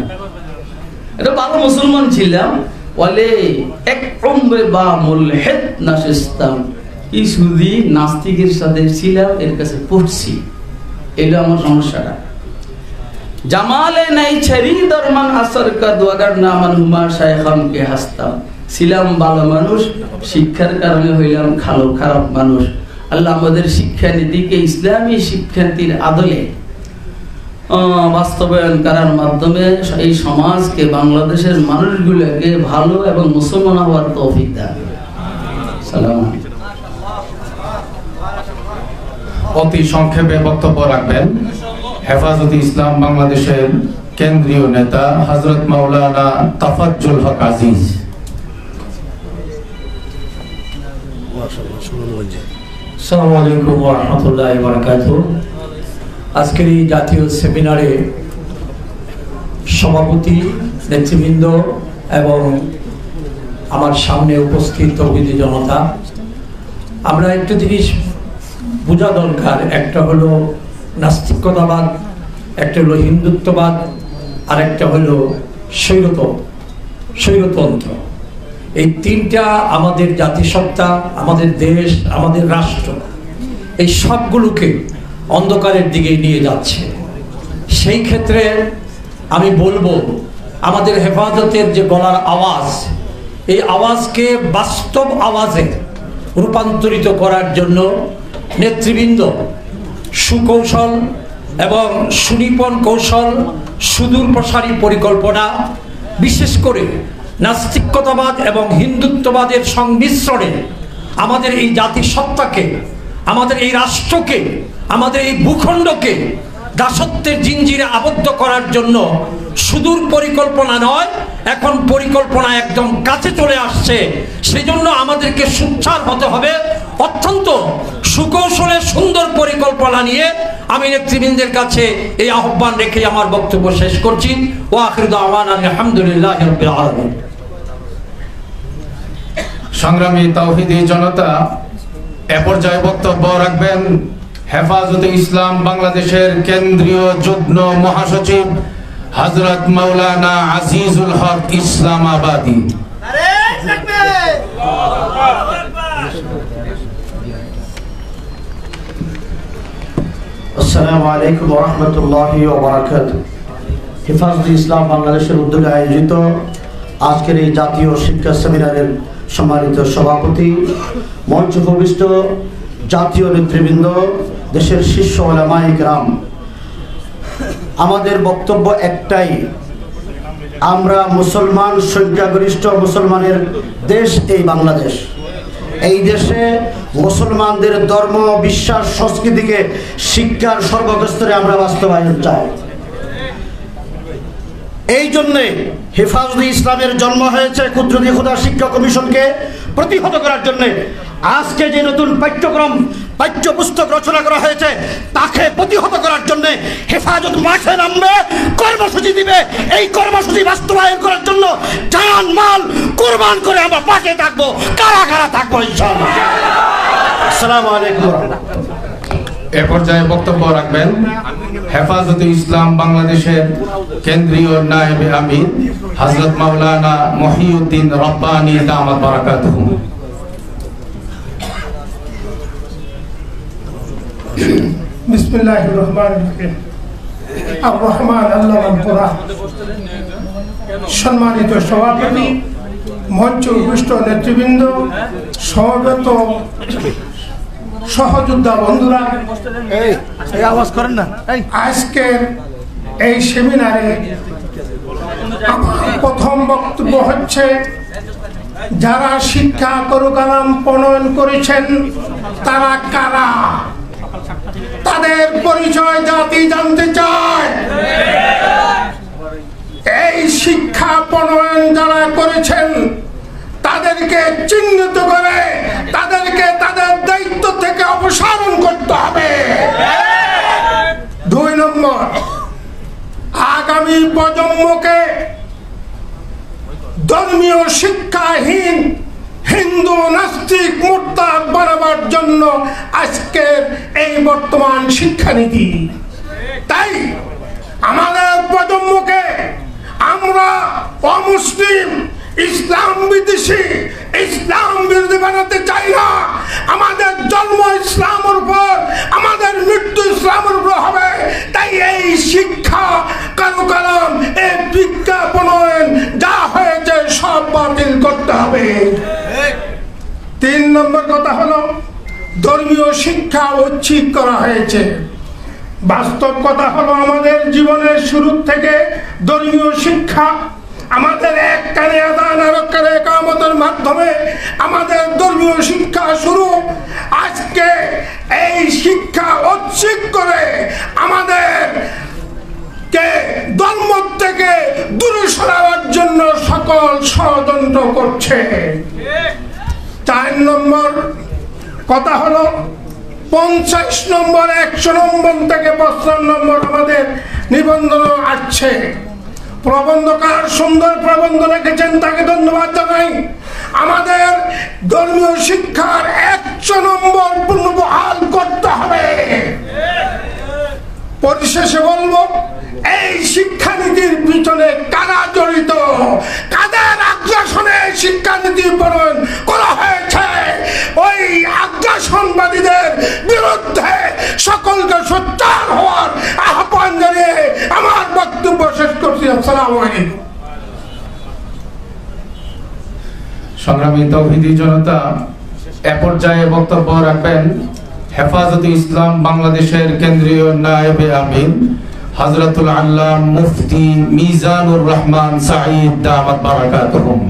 এটা ভালো মুসলমান ছিলাম। বলে এক উমরে বা মুলহিদ নাশিস্তাম, কি শুধু নাস্তিকের সাথে ছিলাম, এর কাছে পড়ছি। এলো আমার সমস্যাটা। জামালে নাই ছড়ি দরমান আসর কা দুয়াগার নামান হুমা শায়খাম কে হাসতাম। ছিলাম ভালো মানুষ, শিক্ষার কারণে হইলাম খারাপ মানুষ। আল্লাহ আমাদের শিক্ষানীতিকে ইসলামী শিক্ষানীতির আদলে বাস্তবায়ন করার মাধ্যমে এই সমাজকে, বাংলাদেশের মানুষগুলোকে ভালো এবং মুসলমান হওয়ার তৌফিক দেন। সালাম। অতি সংক্ষেপে বক্তব্য রাখবেন হেফাজতে ইসলাম বাংলাদেশের কেন্দ্রীয় নেতা হযরত মাওলানা তাফাজ্জুল হক আজিজ। আসসালামু আলাইকুম ওয়া রাহমাতুল্লাহি ওয়া বারাকাতুহু। আজকের এই জাতীয় সেমিনারে সভাপতি, নেতৃবৃন্দ এবং আমার সামনে উপস্থিত তৌহিদি জনতা, আমরা একটা জিনিস বোঝা দরকার, একটা হলো নাস্তিকতাবাদ, একটা হলো হিন্দুত্ববাদ, আর একটা হলো স্বৈরতন্ত্র। এই তিনটা আমাদের জাতিসত্তা, আমাদের দেশ, আমাদের রাষ্ট্র, এই সবগুলোকে অন্ধকারের দিকে নিয়ে যাচ্ছে। সেই ক্ষেত্রে আমি বলবো, আমাদের হেফাজতের যে গলার আওয়াজ, এই আওয়াজকে বাস্তব আওয়াজে রূপান্তরিত করার জন্য নেতৃবৃন্দ সুকৌশল এবং সুনিপুণ কৌশল, সুদূর প্রসারী পরিকল্পনা, বিশেষ করে নাস্তিকতাবাদ এবং হিন্দুত্ববাদের সংমিশ্রণে আমাদের এই জাতিসত্তাকে, আমাদের এই রাষ্ট্রকে, আমাদের এই ভূখণ্ডকে দাসত্বের জিঞ্জিরে আবদ্ধ করার জন্য সুদূর পরিকল্পনা নয়, এখন পরিকল্পনা একদম কাছে চলে আসছে। সেই জন্য আমাদেরকে সোচ্চার হতে হবে, অত্যন্ত সুকৌশলে সুন্দর পরিকল্পনা নিয়ে আমি নেতৃবৃন্দের কাছে এই আহ্বান রেখে আমার বক্তব্য শেষ করছি। ওয়া আখিরু দাওয়ানা আলহামদুলিল্লাহি রাব্বিল আলামিন। সংগ্রামী তাওহীদি জনতা, এ পর্যায়ে বক্তব্য রাখবেন হেফাজতে ইসলাম বাংলাদেশের কেন্দ্রীয় যুগ্ম মহাসচিব হযরত মাওলানা আজিজুল হক ইসলামাবাদী। আসসালামু আলাইকুম ওয়া রাহমাতুল্লাহি ওয়া বারাকাতুহু। হেফাজতে ইসলাম বাংলাদেশের উদ্যোগে আয়োজিত আজকের এই জাতীয় শিক্ষা সেমিনারের সম্মানিত সভাপতি, মঞ্চ উপবিষ্ট জাতীয় নেতৃবৃন্দ, দেশের শীর্ষ উলামায়ে কেরাম, আমাদের বক্তব্য একটাই, আমরা মুসলমান, সংখ্যাগরিষ্ঠ মুসলমানের দেশ এই বাংলাদেশ। এই দেশে মুসলমানদের ধর্ম, বিশ্বাস, সংস্কৃতিকে শিক্ষার সর্বস্তরে আমরা বাস্তবায়ন চাই। এই জন্যে হেফাজতে ইসলামের জন্ম হয়েছে কুদরতি খোদা শিক্ষা কমিশনকে প্রতিহত করার জন্যে। আজকে যে নতুন পাঠ্যপুস্তক রচনা করা হয়েছে তাকে প্রতিহত করার জন্য হেফাজত মাঠে নামবে, কর্মসূচি দিবে। এই কর্মসূচি বাস্তবায়ন করার জন্য জান মাল কুরবান করে আমরা পাশে থাকবো, কারা থাকবো ইনশাআল্লাহ। আসসালামু আলাইকুম। এ পর্যায়ে বক্তব্য রাখবেন হেফাজতে ইসলাম বাংলাদেশের কেন্দ্রীয় নায়েবে আমির হযরত মাওলানা মহিউদ্দিন রব্বানী দামাত বারাকাতুহু। বিসমিল্লাহির রহমানির রহিম। আর রহমান আল্লামাল কুরআন। সম্মানিত সভাপতি, মঞ্চ উপবিষ্ট নেতৃবৃন্দ, সমবেত সহযোদ্ধা বন্ধুরা, এই আওয়াজ করেন না। আজকের এই সেমিনারে আমার প্রথম বক্তব্য হচ্ছে, যারা শিক্ষা কারিকুলাম প্রণয়ন করেছেন তারা কারা, তাদের পরিচয় জাতি জানতে চায়। এই শিক্ষা প্রণয়ন যারা করেছেন তাদেরকে চিহ্নিত করে তাদেরকে তাদের দায়িত্ব থেকে অপসারণ করতে হবে। 2 নম্বর, আগামী প্রজন্মকে ধর্মীয় শিক্ষাহীন, হিন্দু, নাস্তিক, মুরতাদ বানাবার জন্য আজকের এই বর্তমান শিক্ষানীতি। তাই আমাদের প্রজন্মকে আমরা অমুসলিম, ইসলাম বিদ্বেষী, ইসলাম বিরোধী বানাতে চাই না। আমাদের জন্ম ইসলামের উপর, আমাদের মৃত্যু ইসলামের উপর হবে। তাই এই শিক্ষা কারিকুলাম, এই বিজ্ঞাপন যা হয়েছে সব বাতিল করতে হবে। 3 নম্বর কথা হলো, ধর্মীয় শিক্ষা ঐচ্ছিক করা হয়েছে। বাস্তব কথা হলো, আমাদের জীবনের শুরু থেকে ধর্মীয় শিক্ষা, আমাদের এক কানে আযান আর এক কানে ইকামতের মাধ্যমে আমাদের ধর্মীয় শিক্ষা শুরু। আজকে এই শিক্ষা ঐচ্ছিক করে আমাদের কে ধর্ম থেকে দূরে সরাবার জন্য সকল ষড়যন্ত্র করছে। 4 নম্বর কথা হলো, 50 নম্বর, 100 নম্বর থেকে 55 নম্বর আমাদের নিবন্ধন আসছে। প্রবন্ধকার সুন্দর প্রবন্ধ লিখেছেন, তাকে ধন্যবাদ জানাই। আমাদের ধর্মীয় শিক্ষার 100 নম্বর পুনর্বহাল করতে হবে। পরিশেষে বলবো, এই শিক্ষানীতির পিছনে কারা জড়িত, কাদের আগ্রাসনে শিক্ষানীতি প্রণয়ন করা হয়েছে, ওই আগ্রাসনবাদীদের বিরুদ্ধে সকলকে সোচ্চার হওয়ার আহ্বান জানিয়ে আমার বক্তব্য শেষ করছি। আসসালামু আলাইকুম। সংগ্রামী তৌহিদি জনতা, এ পর্যায়ে বক্তব্য রাখবেন হেফাজতে ইসলাম বাংলাদেশের কেন্দ্রীয় নায়েবে আমির হযরতুল আল্লাহ মুফতি মিজানুর রহমান সাঈদ দামাত বারাকাতুহুম।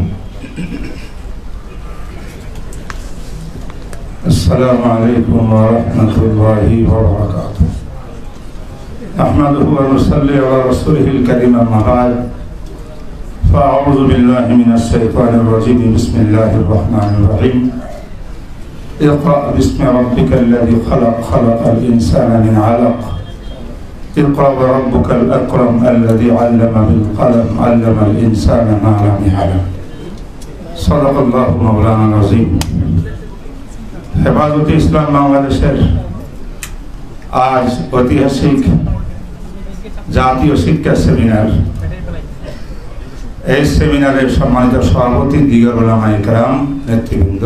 আসসালামু আলাইকুম ওয়া রাহমাতুল্লাহি ওয়া বারাকাতুহু। আহমাদুহু ওয়া নুসাল্লি আলা রাসূলিহিল কারীম, আম্মা বা'দ। ফাআউযু বিল্লাহি মিনাশ শাইতানির রাজীম। বিসমিল্লাহির রহমানির রহিম। اقرأ باسم ربك الذي خلق خلق الإنسان من علق اقرأ وربك الأكرم الذي علم بالقلم علم الإنسان ما لم يعلم صدق الله مولانا العظيم। হেফাজতে ইসলাম বাংলাদেশের আজ ঐতিহাসিক জাতীয় শিক্ষা সেমিনার, এই সেমিনারের সম্মানিত সভাপতি, দিগর উলামায়ে কেরাম, নেতৃবৃন্দ,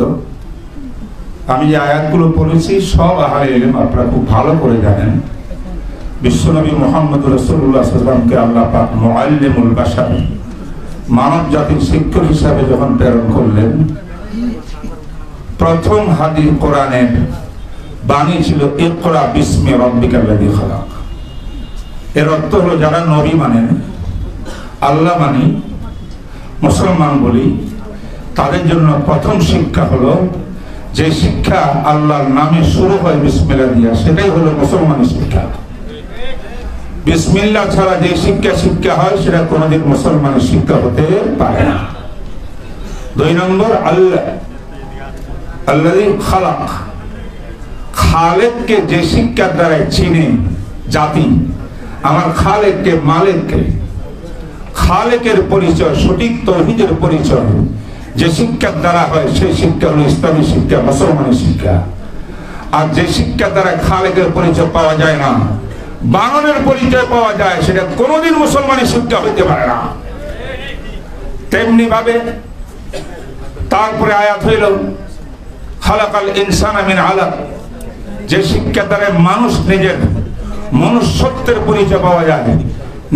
আমি যে আয়াতগুলো পড়েছি সব আহলে ইলম আপনারা খুব ভালো করে জানেন। বিশ্বনবী মুহাম্মদ রাসূলুল্লাহ সাল্লাল্লাহু আলাইহি ওয়াসাল্লামকে আল্লাহ পাক মুআল্লিমুল বাশার, মানব জাতির শিক্ষক হিসাবে যখন প্রেরণ করলেন, প্রথম হাদিস কোরআনের বাণী ছিল ইকরা বিসমি রাব্বিকাল্লাযী খালাক। এর অর্থ হলো যারা নবী মানেন, আল্লাহ মানি, মুসলমান বলি, তাদের জন্য প্রথম শিক্ষা হলো যে শিক্ষা আল্লাহর নামে শুরু হয় বিসমিল্লাহ দিয়া, সেটাই হলো মুসলমানের শিক্ষা। বিসমিল্লাহ ছাড়া যে শিক্ষা হয় সেটা কোনোদিন মুসলমানের শিক্ষা হতে পারে না। 2 নম্বর, আল্লাহ আল্লাযী খালাক, খালেককে যে শিক্ষার দ্বারা চিনে জাতি, আমার খালেককে, মালিককে, খালেকের পরিচয়, সঠিক তৌহিদের পরিচয় যে শিক্ষার দ্বারা হয় সেই শিক্ষা হলো ইসলামী শিক্ষা, মুসলমানের শিক্ষা। আর যে শিক্ষার দ্বারা খালেকের পরিচয় পাওয়া যায় না, বানরের পরিচয় পাওয়া যায়, সেটা কোনোদিন মুসলমানের শিক্ষা হইতে পারে না। তেমনি ভাবে তারপরে আয়াত হইল খালাকাল ইনসানা মিন আলাক, যে শিক্ষার দ্বারা মানুষ নিজের মনুষ্যত্বের পরিচয় পাওয়া যায়,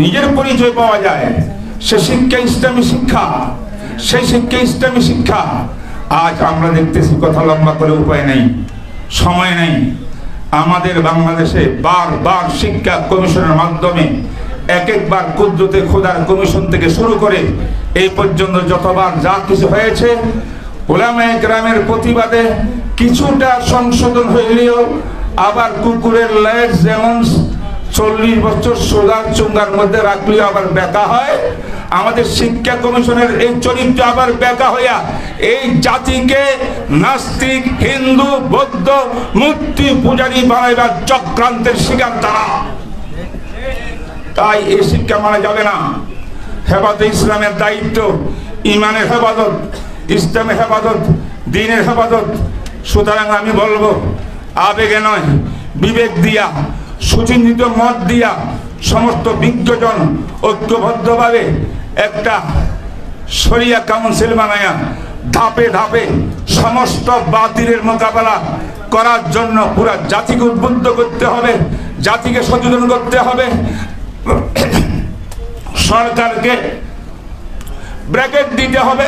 নিজের পরিচয় পাওয়া যায়, সে শিক্ষা ইসলামী শিক্ষা, সেই শিক্ষা ইসলামী শিক্ষা। আজ আমরা দেখতেছি, কথা লম্বা করে উপায় নেই, সময় নেই, আমাদের বাংলাদেশে বারবার শিক্ষা কমিশনের মাধ্যমে একবার কুদরতে খোদার কমিশন থেকে শুরু করে এই পর্যন্ত যতবার যা কিছু হয়েছে, উলামায়ে কেরামের প্রতিবাদে কিছুটা সংশোধন হইলেও আবার কুকুরের লেজ যেমন 40 বছর সোজার চুঙ্গার মধ্যে রাখলেও আবার বেঁকা হয়, আমাদের শিক্ষা কমিশনের এই চরিত্র আবার বেঁকা হইয়া এই জাতিকে নাস্তিক, হিন্দু, বৌদ্ধ, মূর্তি পূজারী বানাইবার চক্রান্তের শিকার তারা। তাই এই শিক্ষা মানা যাবে না। হেফাজতে ইসলামের দায়িত্ব ইমানের হেফাজত, ইসলামের হেফাজত, দ্বীনের হেফাজত। সুতরাং আমি বলবো, আবেগে নয়, বিবেক দিয়া, সুচিন্তিত মত দিয়া সমস্ত বিজ্ঞজন ঐক্যবদ্ধভাবে একটা শরিয়া কাউন্সিল বানায়া ধাপে ধাপে সমস্ত বাতিলের মোকাবেলা করার জন্য পুরা জাতিকে উদ্বুদ্ধ করতে হবে, জাতিকে সচেতন করতে হবে, সরকারকে ব্র্যাকেট দিতে হবে,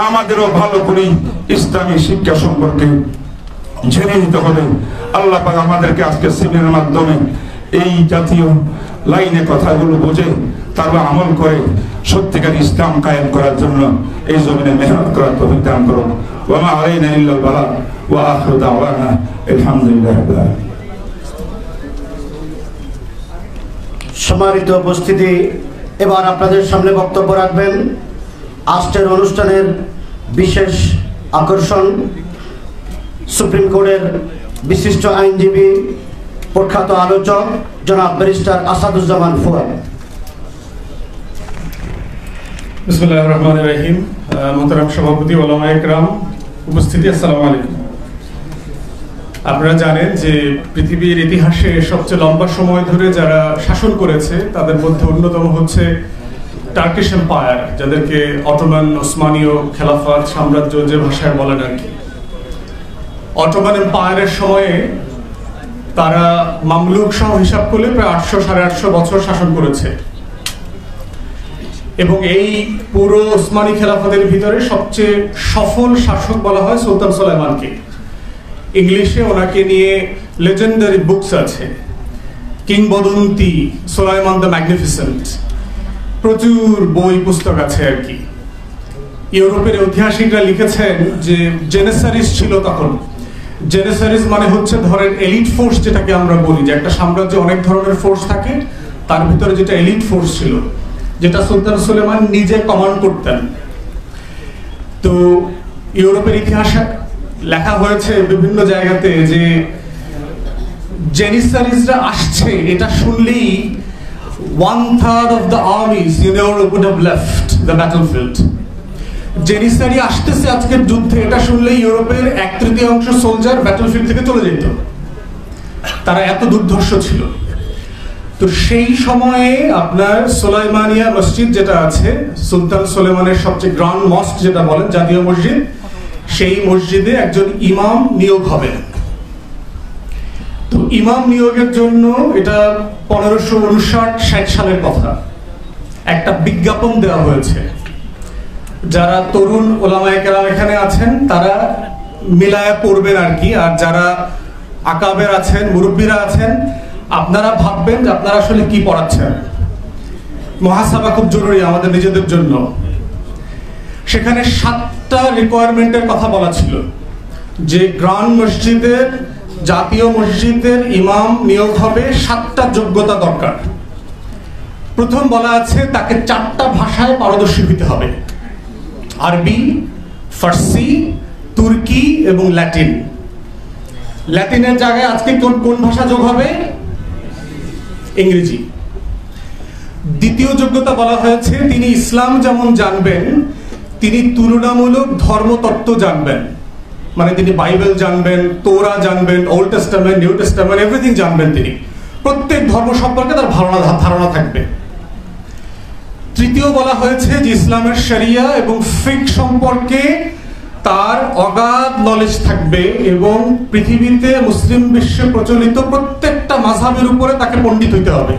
আমাদেরও ভালো করে ইসলামী শিক্ষা সম্পর্কে জেনে নিতে হবে। আল্লাহ পাক আমাদেরকে আজকে সিমিনারের মাধ্যমে এই জাতীয় লাইনে কথাগুলো বুঝে তারপর আমল করে সত্যিকার ইসলাম কায়েম করার জন্য এই জমিনে মেহনত করার তৌফিক দান করুন। ওয়া মা আলাইনা ইল্লাল বালাগ ওয়া আখিরু দাওয়ানা আলহামদুলিল্লাহি রাব্বিল আলামিন। সম্মানিত উপস্থিতি, এবার আপনাদের সামনে বক্তব্য রাখবেন আজকের অনুষ্ঠানের বিশেষ আকর্ষণ, সুপ্রিম কোর্টের বিশিষ্ট আইনজীবী, প্রখ্যাত আলোচক জনাব ব্যারিস্টার আসাদুজ্জামান ফুয়াদ। বিসমিল্লাহির রহমানির রহিম। মোহতারাম সভাপতি, ওলামা ইকরাম, উপস্থিতি, আসসালামু আলাইকুম। আপনারা জানেন যে পৃথিবীর ইতিহাসে সবচেয়ে লম্বা সময় ধরে যারা শাসন করেছে তাদের মধ্যে অন্যতম হচ্ছে টার্কিশ এম্পায়ার, যাদেরকে অটোমান, ওসমানীয় খেলাফত সাম্রাজ্য যে ভাষায় বলেন আর কি। অটোমান এম্পায়ারের সময়ে তারা মামলুক সহ হিসাব করলে প্রায় 800-850 বছর শাসন করেছে এবং এই পুরো ওসমানী খেলাফতের ভিতরে সবচেয়ে সফল শাসক বলা হয় সুলতান সুলাইমানকে। ইংলিশে ওনাকে নিয়ে লেজেন্ডারি বুকস আছে, কিংবদন্তি, সুলাইমান দ্য ম্যাগনিফিসেন্ট, প্রচুর বই পুস্তক আছে আর কি। ইউরোপের ঐতিহাসিকরা লিখেছেন যে জেনেসারিস ছিল তখন। জেনেসারিস মানে হচ্ছে ধরেন এলিট ফোর্স, যেটাকে আমরা বলি যে একটা সাম্রাজ্যে অনেক ধরনের ফোর্স থাকে, তার ভিতরে যেটা এলিট ফোর্স ছিল, যেটা সুলতান সুলেমান নিজে কমান্ড করতেন। তো ইউরোপের ইতিহাসে লেখা হয়েছে বিভিন্ন জায়গাতে যে জেনিসারিসরা আসছে, এটা শুনলেই 1/3 of the armies in Europe would have left the battlefield. জেনিসারি আসতেছে আজকের যুদ্ধে, এটা শুনলেই ইউরোপের 1/3 সোলজার ব্যাটলফিল্ড থেকে চলে যেত, তারা এত দুর্ধর্ষ ছিল। তো সেই সময়ে আপনার সুলাইমানিয়া মসজিদ যেটা আছে, সুলতান সুলেমানের সবচেয়ে গ্র্যান্ড মস্ক যেটা বলেন, জাতীয় মসজিদ, সেই মসজিদে একজন ইমাম নিয়োগ হবে। তো ইমাম নিয়োগের জন্য এটা 1559-60 সালের কথা, একটা বিজ্ঞাপন দেওয়া হয়েছে। যারা তরুণ ওলামায়ে কেরাম এখানে আছেন তারা মিলায়া পড়বেন আর কি, আর যারা আকাবের আছেন, মুরব্বীরা আছেন, আপনারা ভাববেন যে আপনারা আসলে কি পড়াচ্ছেন। মুহাসাবা খুব জরুরি আমাদের নিজেদের জন্য। সেখানে 7টা রিকোয়ারমেন্টের কথা বলা ছিল যে গ্র্যান্ড মসজিদের, জাতীয় মসজিদের ইমাম নিয়োগ হবে, 7টা যোগ্যতা দরকার। প্রথম বলা আছে তাকে 4টা ভাষায় পারদর্শী হতে হবে, আরবি, ফার্সি, তুর্কি এবং ল্যাটিন। ল্যাটিনের জায়গায় আজকে কোন ভাষা যোগ হবে? ইংরেজি। দ্বিতীয় যোগ্যতা বলা হয়েছে তিনি ইসলাম যেমন জানবেন, তিনি তুলনামূলক ধর্মতত্ত্ব জানবেন, মানে তিনি বাইবেল জানবেন, তোরা জানবেন, old testament, new testament, everything জানবেন। তিনি প্রত্যেক ধর্ম সম্পর্কে তার ধারণা থাকবে। তৃতীয় বলা হয়েছে যে ইসলামের শরিয়া এবং ফিকহ সম্পর্কে তার অগাধ নলেজ থাকবে এবং পৃথিবীতে মুসলিম বিশ্বে প্রচলিত প্রত্যেকটা মাযহাবের উপরে তাকে পণ্ডিত হইতে হবে,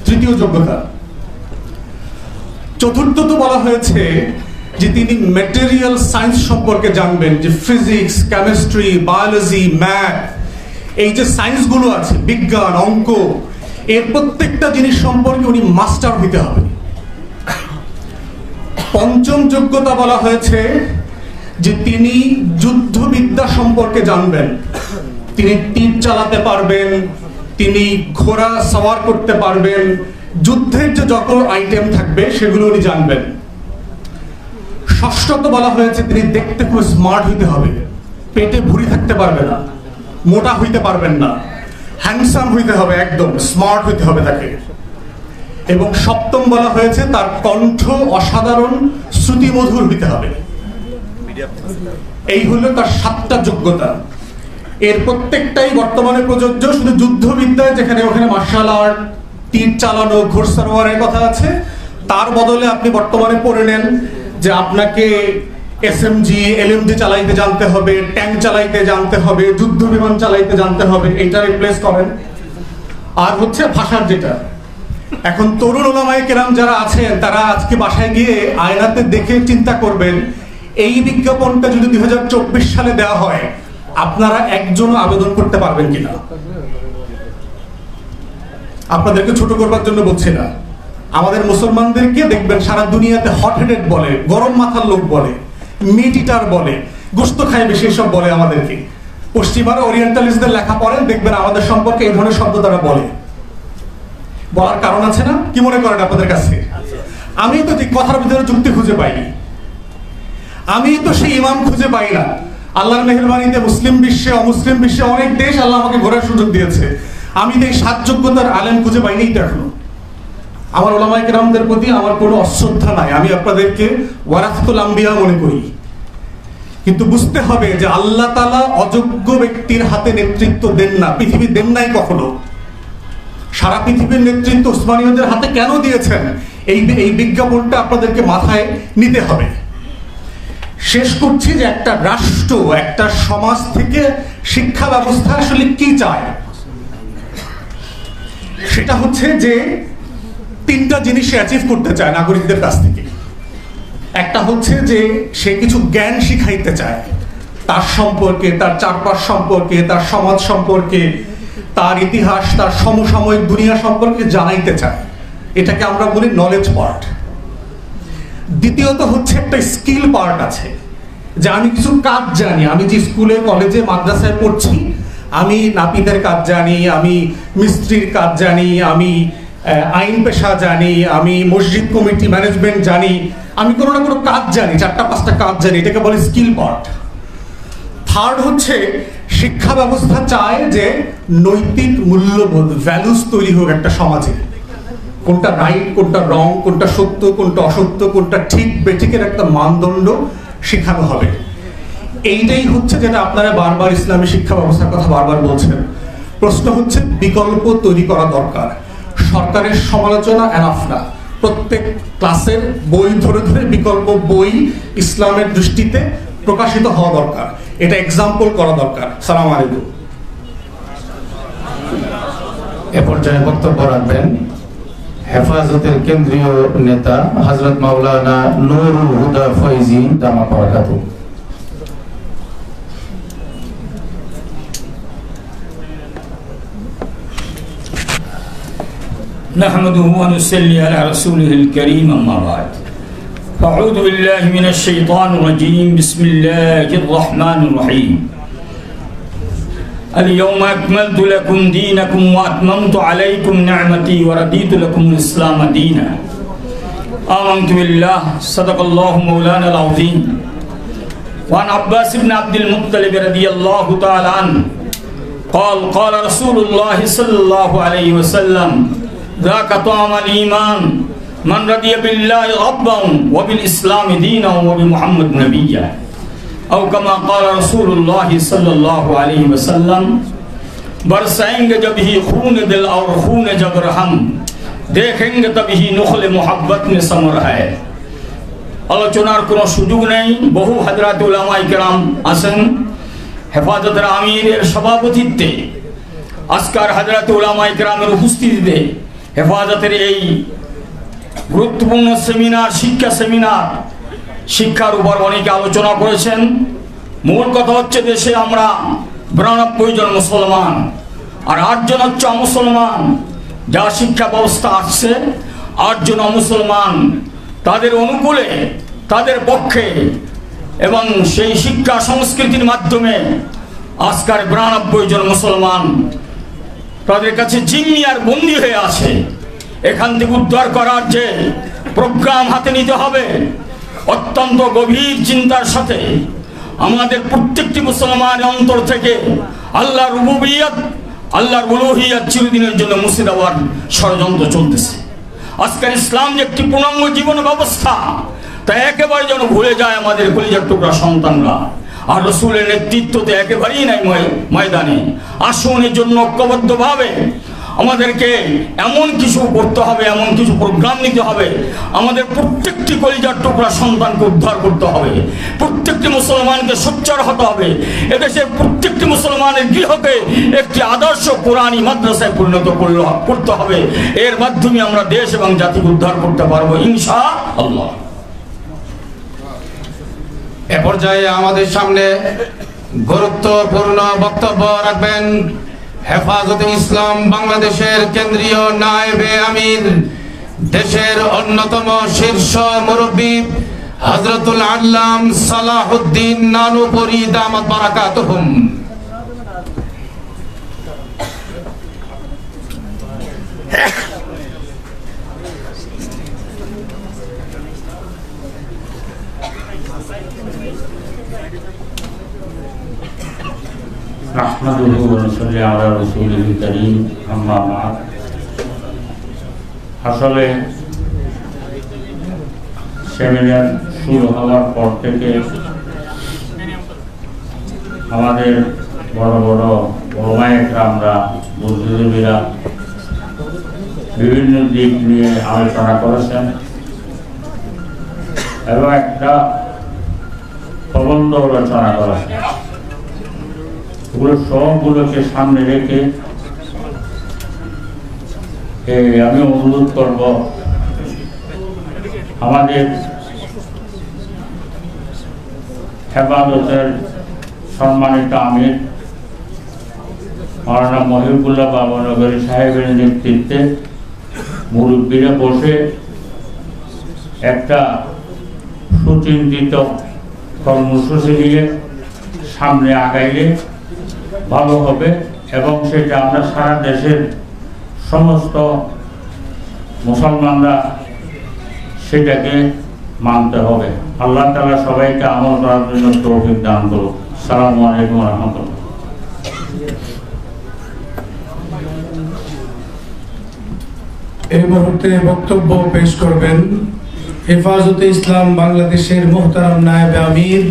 তৃতীয় যোগ্যতা। চতুর্থত বলা হয়েছে যে তিনি ম্যাটেরিয়াল সায়েন্স সম্পর্কে জানবেন, যে ফিজিক্স, কেমিস্ট্রি, বায়োলজি, ম্যাথ, এই যে সায়েন্সগুলো আছে, বিজ্ঞান, অঙ্ক, এর প্রত্যেকটা জিনিস সম্পর্কে উনি মাস্টার হইতে হবে। পঞ্চম যোগ্যতা বলা হয়েছে যে তিনি যুদ্ধবিদ্যা সম্পর্কে জানবেন, তিনি তীর চালাতে পারবেন, তিনি ঘোড়া সওয়ার করতে পারবেন, যুদ্ধের যে যত আইটেম থাকবে সেগুলো উনি জানবেন। ষষ্ঠত বলা হয়েছে তিনি দেখতে খুব স্মার্ট হইতে হবে, পেটে ভুঁড়ি থাকতে পারবে না, মোটা হইতে পারবেন না, হ্যান্ডসাম হইতে হবে, একদম স্মার্ট হইতে হবে তাকে। এবং সপ্তম বলা হয়েছে তার কণ্ঠ অসাধারণ শ্রুতিমধুর হইতে হবে। এই হলো তার 7টা যোগ্যতা। এর প্রত্যেকটাই বর্তমানে প্রযোজ্য, শুধু যুদ্ধবিদ্যায় যেখানে ওখানে মার্শাল আর্ট, তীর চালানো, ঘোড়সওয়ারের কথা আছে, তার বদলে আপনি বর্তমানে পড়ে নেন যে আপনাকে এসএমজি, এলএমজি চালাইতে জানতে হবে, ট্যাঙ্ক চালাইতে জানতে হবে, যুদ্ধ বিমান চালাইতে জানতে হবে, এটা রিপ্লেস করেন। আর হচ্ছে ভাষার যেটা, এখন তরুণ ওলামায়ে কেরাম যারা আছেন তারা আজকে বাসায় গিয়ে আয়নাতে দেখে চিন্তা করবেন, এই বিজ্ঞাপনটা যদি 2024 সালে দেওয়া হয় আপনারা একজনও আবেদন করতে পারবেন কিনা। আপনাদেরকে ছোট করবার জন্য বলছি না, আমাদের মুসলমানদেরকে দেখবেন সারা দুনিয়াতে হট হেডেড বলে, গরম মাথার লোক বলে, মিট ইটার বলে, গোশত খায় বেশি, সব বলে আমাদেরকে। পশ্চিমারা ওরিয়েন্টালিস্টদের লেখা পড়েন, দেখবেন আমাদের সম্পর্কে এই ধরনের শব্দ তারা বলে। বলার কারণ আছে না? কি মনে করেন আপনাদের কাছে? আমি তো ঠিক কথার ভিতরে যুক্তি খুঁজে পাইনি, আমি তো সেই ইমাম খুঁজে পাই না। আল্লাহর মেহেরবানিতে মুসলিম বিশ্বে, অমুসলিম বিশ্বে অনেক দেশ আল্লাহ আমাকে ঘোরার সুযোগ দিয়েছে, আমি তো এই 7 যোগ্যতার আলেম খুঁজে পাইনি তো এখনো। আমার ওলামায়ে কেরামদের প্রতি আমার কোনো অশ্রদ্ধা নাই, আমি আপনাদেরকে ওয়ারাসাতুল আম্বিয়া মনে করি। কিন্তু বুঝতে হবে যে আল্লাহ তাআলা অযোগ্য ব্যক্তির হাতে নেতৃত্ব দেন না, পৃথিবী দেন নাই কখনো। সারা পৃথিবীর নেতৃত্ব উসমানীয়দের হাতে কেন দিয়েছেন, এই বিজ্ঞাপনটা আপনাদেরকে মাথায় নিতে হবে। শেষ করছি যে একটা রাষ্ট্র, একটা সমাজ থেকে শিক্ষা ব্যবস্থা আসলে কি চায়, সেটা হচ্ছে যে তিনটা জিনিস অ্যাচিভ করতে চায় নাগরিকদের কাছ থেকে। একটা হচ্ছে যে সে কিছু জ্ঞান শিখাইতে চায়, তার সম্পর্কে, তার চারপাশ সম্পর্কে, তার সমাজ সম্পর্কে, তার ইতিহাস, তার সমসাময়িক দুনিয়া সম্পর্কে জানাইতে চায়, এটাকে আমরা বলি নলেজ পার্ট। দ্বিতীয়ত হচ্ছে একটা স্কিল পার্ট আছে, যে আমি কিছু কাজ জানি, আমি যে স্কুলে কলেজে মাদ্রাসায় পড়ছি, আমি নাপিতের কাজ জানি, আমি মিস্ত্রির কাজ জানি, আমি আইন পেশা জানি, আমি মসজিদ কমিটি ম্যানেজমেন্ট জানি, আমি কোনো না কোনো কাজ জানি, 4-5টা কাজ জানি, এটাকে বলে স্কিল পার্ট। থার্ড হচ্ছে শিক্ষা ব্যবস্থা চায় যে নৈতিক মূল্যবোধ, ভ্যালুস তৈরি হোক একটা সমাজে, কোনটা রাইট, কোনটা রং, কোনটা সত্য, কোনটা অসত্য, কোনটা ঠিক বেঠিকের একটা মানদণ্ড শেখানো হবে। এইটাই হচ্ছে যেটা আপনারা বারবার ইসলামী শিক্ষা ব্যবস্থার কথা বারবার বলছেন। প্রশ্ন হচ্ছে বিকল্প তৈরি করা দরকার। সরকারের সমালোচনা এনাফ না, প্রত্যেক ক্লাসের বই ধরে ধরে বিকল্প বই ইসলামের দৃষ্টিতে প্রকাশিত হওয়া দরকার, এটা এক্সাম্পল করা দরকার। সালাম আলাইকুম। এ পর্যায়ে বক্তব্য রাখবেন হেফাজতের কেন্দ্রীয় নেতা হযরত মাওলানা নুরুল হুদা ফয়জি দামাত বারাকাতুহু। نحمده ونصلي على رسوله الكريم أما بعد فأعوذ بالله من الشيطان الرجيم بسم الله الرحمن الرحيم اليوم أكملت لكم دينكم وأتممت عليكم نعمتي ورضيت لكم الإسلام دينا آمنت بالله صدق الله مولانا العظيم وعن عباس بن عبد المطلب رضي الله تعالى عنه قال رسول الله صلى الله عليه وسلم ذاك طعم الإيمان من رضي بالله ربا وبالإسلام دينا وبمحمد نبيا أو كما قال رسول الله صلى الله عليه وسلم बरसाएंगे जब ही खून दिल और खून जब रहम देखेंगे तब ही नुखल मोहब्बत में समर है। আলোচনার কোনো সুযোগ নেই, বহু হযরত উলামায়ে কেরাম আছেন। হেফাজতের আমিরের সভাপতিত্বে আজকের হযরত উলামায়ে কেরামের উপস্থিতিতে হেফাজতের এই গুরুত্বপূর্ণ সেমিনার, শিক্ষার উপর অনেকে আলোচনা করেছেন। মূল কথা হচ্ছে দেশে আমরা 92 জন মুসলমান আর 8 জন হচ্ছে অমুসলমান। যা শিক্ষা ব্যবস্থা আসছে 8 জন অমুসলমান, তাদের অনুকূলে, তাদের পক্ষে এবং সেই শিক্ষা সংস্কৃতির মাধ্যমে আজকের 92 জন মুসলমান তাদের কাছে জিম্মি আর বন্দী হয়ে আছে। এখান থেকে উদ্ধার করার যে প্রোগ্রাম হাতে নিতে হবে, অত্যন্ত গভীর চিন্তার সাথে আমাদের প্রত্যেকটি মুসলমানের অন্তর থেকে আল্লাহর রুবুবিয়ত, আল্লাহর উলুহিয়ত চিরদিনের জন্য মুছে দেওয়ার ষড়যন্ত্র চলতেছে। আজকের ইসলাম যে একটি পূর্ণাঙ্গ জীবন ব্যবস্থা, তা একেবারে যেন ভুলে যায় আমাদের কলিজার টুকরা সন্তানরা। আর রাসূলের নেতৃত্বতে একেবারেই নাই ময়দানে। আসুন এর জন্য ঐক্যবদ্ধভাবে আমাদেরকে এমন কিছু করতে হবে, এমন কিছু প্রোগ্রাম নিতে হবে, আমাদের প্রত্যেকটি কলিজার টুকরা সন্তানকে উদ্ধার করতে হবে, প্রত্যেকটি মুসলমানকে সোচ্চার হতে হবে, এদেশের প্রত্যেকটি মুসলমানের গৃহকে একটি আদর্শ কোরআনী মাদ্রাসায় পরিণত করতে হবে। এর মাধ্যমে আমরা দেশ এবং জাতিকে উদ্ধার করতে পারবো ইনশাআল্লাহ। এ পর্যায়ে আমাদের সামনে গুরুত্বপূর্ণ বক্তব্য রাখবেন হেফাজতে ইসলাম বাংলাদেশের কেন্দ্রীয় নায়েবে আমির, দেশের অন্যতম শীর্ষ মুরব্বী হযরতুল আল্লাম সালাহুদ্দিন নানুপুরী দামাত বারাকাতুহুম। نحمده ونصلي على رسوله الكريم أما بعد আসলে সেমিনার শুরু হওয়ার পর থেকে আমাদের বড় বড় ওলামায়ে-কেরামরা, বুদ্ধিজীবীরা বিভিন্ন দিক নিয়ে আলোচনা করেছেন এবং একটা প্রবন্ধ রচনা করেছেন। ওগুলো সবগুলোকে সামনে রেখে আমি অনুরোধ করব আমাদের হেফাজতের সম্মানিত আমির মাওলানা মহিবুল্লাহ বাবনগরী সাহেবের নেতৃত্বে মুরব্বীরা বসে একটা সুচিন্তিত কর্মসূচি নিয়ে সামনে আগাইলে ভালো হবে এবং সেটা আমরা সারা দেশের সমস্ত মুসলমানরা সেটাকে মানতে হবে। আল্লাহ তাআলা সবাইকে আমল করার জন্য তৌফিক দান করুন। আসসালামু আলাইকুম ওয়া রাহমাতুল্লাহ। এই মুহূর্তে বক্তব্য পেশ করবেন হেফাজতে ইসলাম বাংলাদেশের মুহতারাম নায়েব আমির,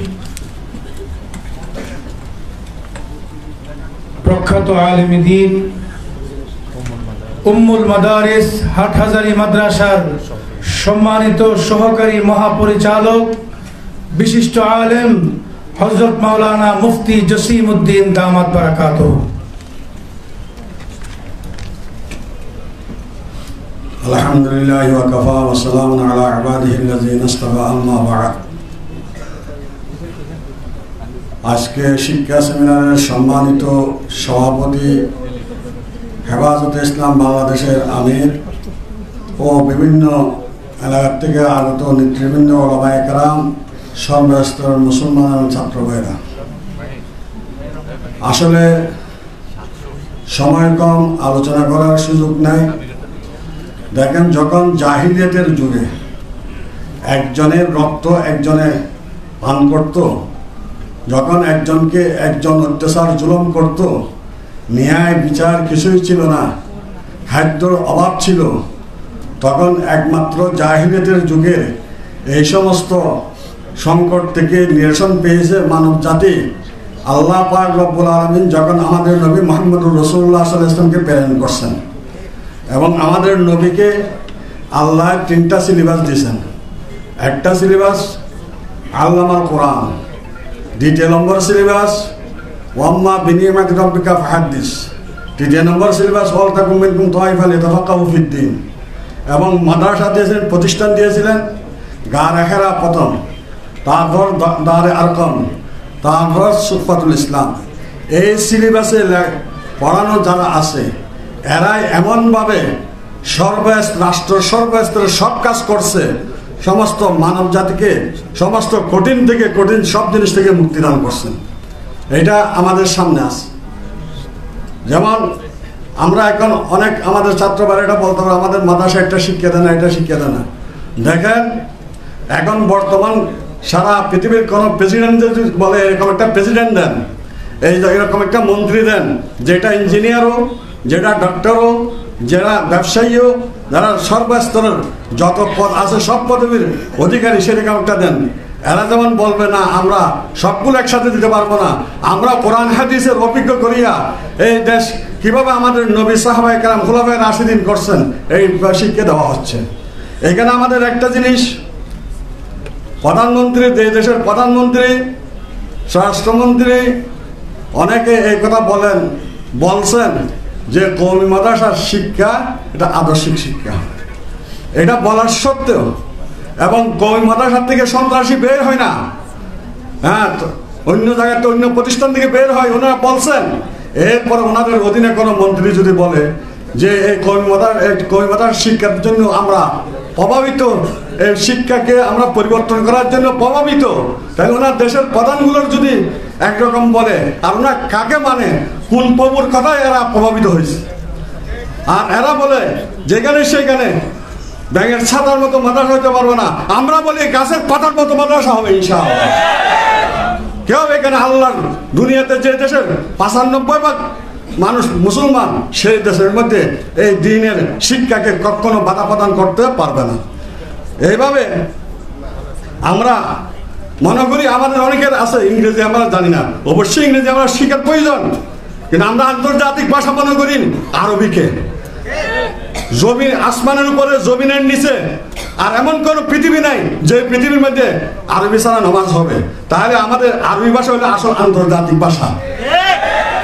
প্রখ্যাত আলেমে দ্বীন, উম্মুল মাদারিস হাটহাজারী মাদ্রাসার সম্মানিত সহকারী মহাপরিচালক, বিশিষ্ট আলেম হযরত মাওলানা মুফতি জসিমউদ্দিন দামাত বারাকাতুহু। আলহামদুলিল্লাহ ওয়া কাফা ওয়া সালামুন আলা ইবাদিহিল্লাযিনা ইসতাফা, আম্মা বা'দ। আজকে শিক্ষা সেমিনারের সম্মানিত সভাপতি, হেফাজতে ইসলাম বাংলাদেশের আমির ও বিভিন্ন এলাকা থেকে আগত নেতৃবৃন্দ, ওলামায়ে-কেরাম, সর্বস্তরের মুসলমান ছাত্র ভাইরা, আসলে সময় কম, আলোচনা করার সুযোগ নাই। দেখেন, যখন জাহিলিয়াতের যুগে একজনের রক্ত একজনে পান করত, যখন একজনকে একজন অত্যাচার জুলুম করত, ন্যায় বিচার কিছুই ছিল না, খাদ্যর অভাব ছিল, তখন একমাত্র জাহিলিয়াতের যুগে এই সমস্ত সংকট থেকে নিরসন পেয়েছে মানব জাতি। আল্লাহ পাক রব্বুল আলামিন যখন আমাদের নবী মুহাম্মদুর রাসূলুল্লাহ সাল্লাল্লাহু আলাইহি ওয়াসাল্লামকে প্রেরণ করছেন এবং আমাদের নবীকে আল্লাহ 3টা সিলেবাস দিয়েছেন। একটা সিলেবাস আল্লামাল কোরআন, 2 নম্বর সিলেবাস ওয়াম্মা বিনিয়ামাতি রাব্বিকা ফাহাদ্দিস, 3 নম্বর সিলেবাস ওয়াল তাকুম মিনকুম তাইফা লিতাফাক্কাহু ফিদ্দীন। এবং মাদ্রাসা দিয়েছেন, প্রতিষ্ঠান দিয়েছিলেন গারে হেরা প্রথম, তারপর দারে আরকাম, তারপর সুফাতুল ইসলাম। এই সিলেবাসে পড়ানো যারা আছে এরাই এমনভাবে রাষ্ট্র সর্বস্তরে সব কাজ করছে, সমস্ত মানব জাতিকে সমস্ত কঠিন থেকে কঠিন সব জিনিস থেকে মুক্তিদান করছেন। এটা আমাদের সামনে আছে। যেমন আমরা এখন অনেক আমাদের ছাত্র ভাইরা বলতে পারে আমাদের মাদ্রাসা একটা শিক্ষা দেয় না, এটা শিক্ষা দেয় না। দেখেন, এখন বর্তমান সারা পৃথিবীর কোনো প্রেসিডেন্ট যদি বলে এরকম একটা প্রেসিডেন্ট দেন, এরকম একটা মন্ত্রী দেন, যেটা ইঞ্জিনিয়ারও, যেটা ডক্টরও, যারা ব্যবসায়ীও, যারা সর্বস্তরের যত পদ আছে সব পদবীর অধিকারী, সেরকম একটা দেন। এরা যেমন বলবে না আমরা সবগুলো একসাথে দিতে পারবো না, আমরা কোরআন হাদিসের অভিজ্ঞ করিয়া এই দেশ কিভাবে আমাদের নবী সাহাবায়ে কেরাম খুলাফায়ে রাশিদিন করছেন এই শিক্ষা দেওয়া হচ্ছে। এখানে আমাদের একটা জিনিস, প্রধানমন্ত্রী, দেশের প্রধানমন্ত্রী, স্বরাষ্ট্রমন্ত্রী অনেকে এই কথা বলছেন যে কওমি মাদ্রাসার শিক্ষা এটা আদর্শিক শিক্ষা। এটা বলার সত্ত্বেও এবং কওমি মাদ্রাসা থেকে সন্ত্রাসী বের হয় না, হ্যাঁ, অন্য জায়গাতে অন্য প্রতিষ্ঠান থেকে বের হয়, ওনারা বলছেন। এরপর ওনাদের অধীনে কোনো মন্ত্রী যদি বলে যে এই কওমি মাদ্রাসার শিক্ষার জন্য আমরা প্রভাবিত, এই শিক্ষাকে আমরা পরিবর্তন করার জন্য প্রভাবিত, তাই ওনার দেশের প্রধানগুলোর যদি একরকম বলে, আর ওনার কাকে মানে, কোন প্রভুর কথায় এরা প্রভাবিত হয়েছে। আর এরা বলে যেখানে সেখানে ব্যাঙের ছাতার মতো মাদ্রাসা হতে পারবে না, আমরা বলি গাছের পাতার মতো মাদ্রাসা হবে ইনশাআল্লাহ। কেউ এখানে আল্লাহর দুনিয়াতে যে দেশের 95% মানুষ মুসলমান সেই দেশের মধ্যে এই দ্বীনের শিক্ষাকে কখনো বাধা প্রদান করতে পারবে না। এইভাবে আমরা মনে করি আমাদের অনেকের আছে ইংরেজি আমরা জানি না, অবশ্যই ইংরেজি আমরা শিখার প্রয়োজন, কিন্তু আমরা আন্তর্জাতিক ভাষা মনে করি আরবিকে। জমিন আসমানের উপরে জমিনের নিচে আর এমন কোনো পৃথিবী নাই যে পৃথিবীর মধ্যে আরবি ছাড়া নামাজ হবে, তাহলে আমাদের আরবি ভাষা হলো আসল আন্তর্জাতিক ভাষা।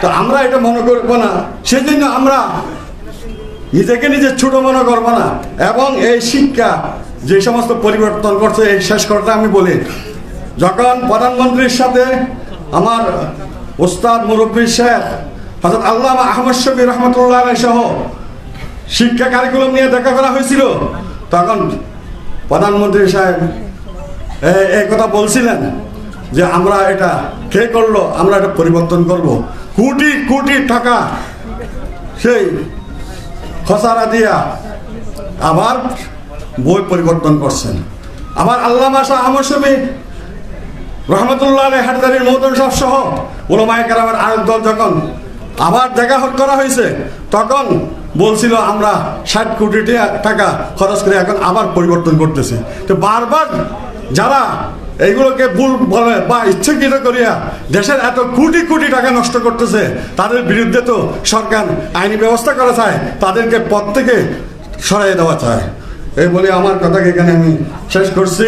তো আমরা এটা মনে করবো না, সেই জন্য আমরা নিজেকে নিজে ছোট মনে করবো না। এবং এই শিক্ষা যে সমস্ত পরিবর্তন করছে এই শেষ করতে আমি বলি, যখন প্রধানমন্ত্রীর সাথে আমার ওস্তাদ মুরব্বী শেখ হযরত আল্লামা আহমদ শফি রহমতুল্লাহ আলাইহি সহ শিক্ষা কারিকুলাম নিয়ে দেখা করা হয়েছিল, তখন প্রধানমন্ত্রী সাহেব এই কথা বলছিলেন যে আমরা এটা কে করলো, আমরা এটা পরিবর্তন করব। কোটি কোটি টাকা সেই খসারা দিয়া আবার বই পরিবর্তন করছেন। আবার আল্লামা শাহ আহমদ শফি রহমতুল্লাহ আলাইহি হাটদারির মহতম সাহেব সহ উলামায়ে কেরামের আরেক দল যখন আবার দেখা করা হয়েছে, তখন বলছিল আমরা 60 কোটি টাকা খরচ করে এখন আবার পরিবর্তন করতেছি। তো বারবার যারা এইগুলোকে ভুল বলে বা ইচ্ছাকৃত করিয়া দেশের এত কোটি কোটি টাকা নষ্ট করতেছে, তাদের বিরুদ্ধে তো সরকার আইনি ব্যবস্থা করা চায়, তাদেরকে পদ থেকে সরাই দেওয়া চায়। এই বলে আমার কথাকে এখানে আমি শেষ করছি।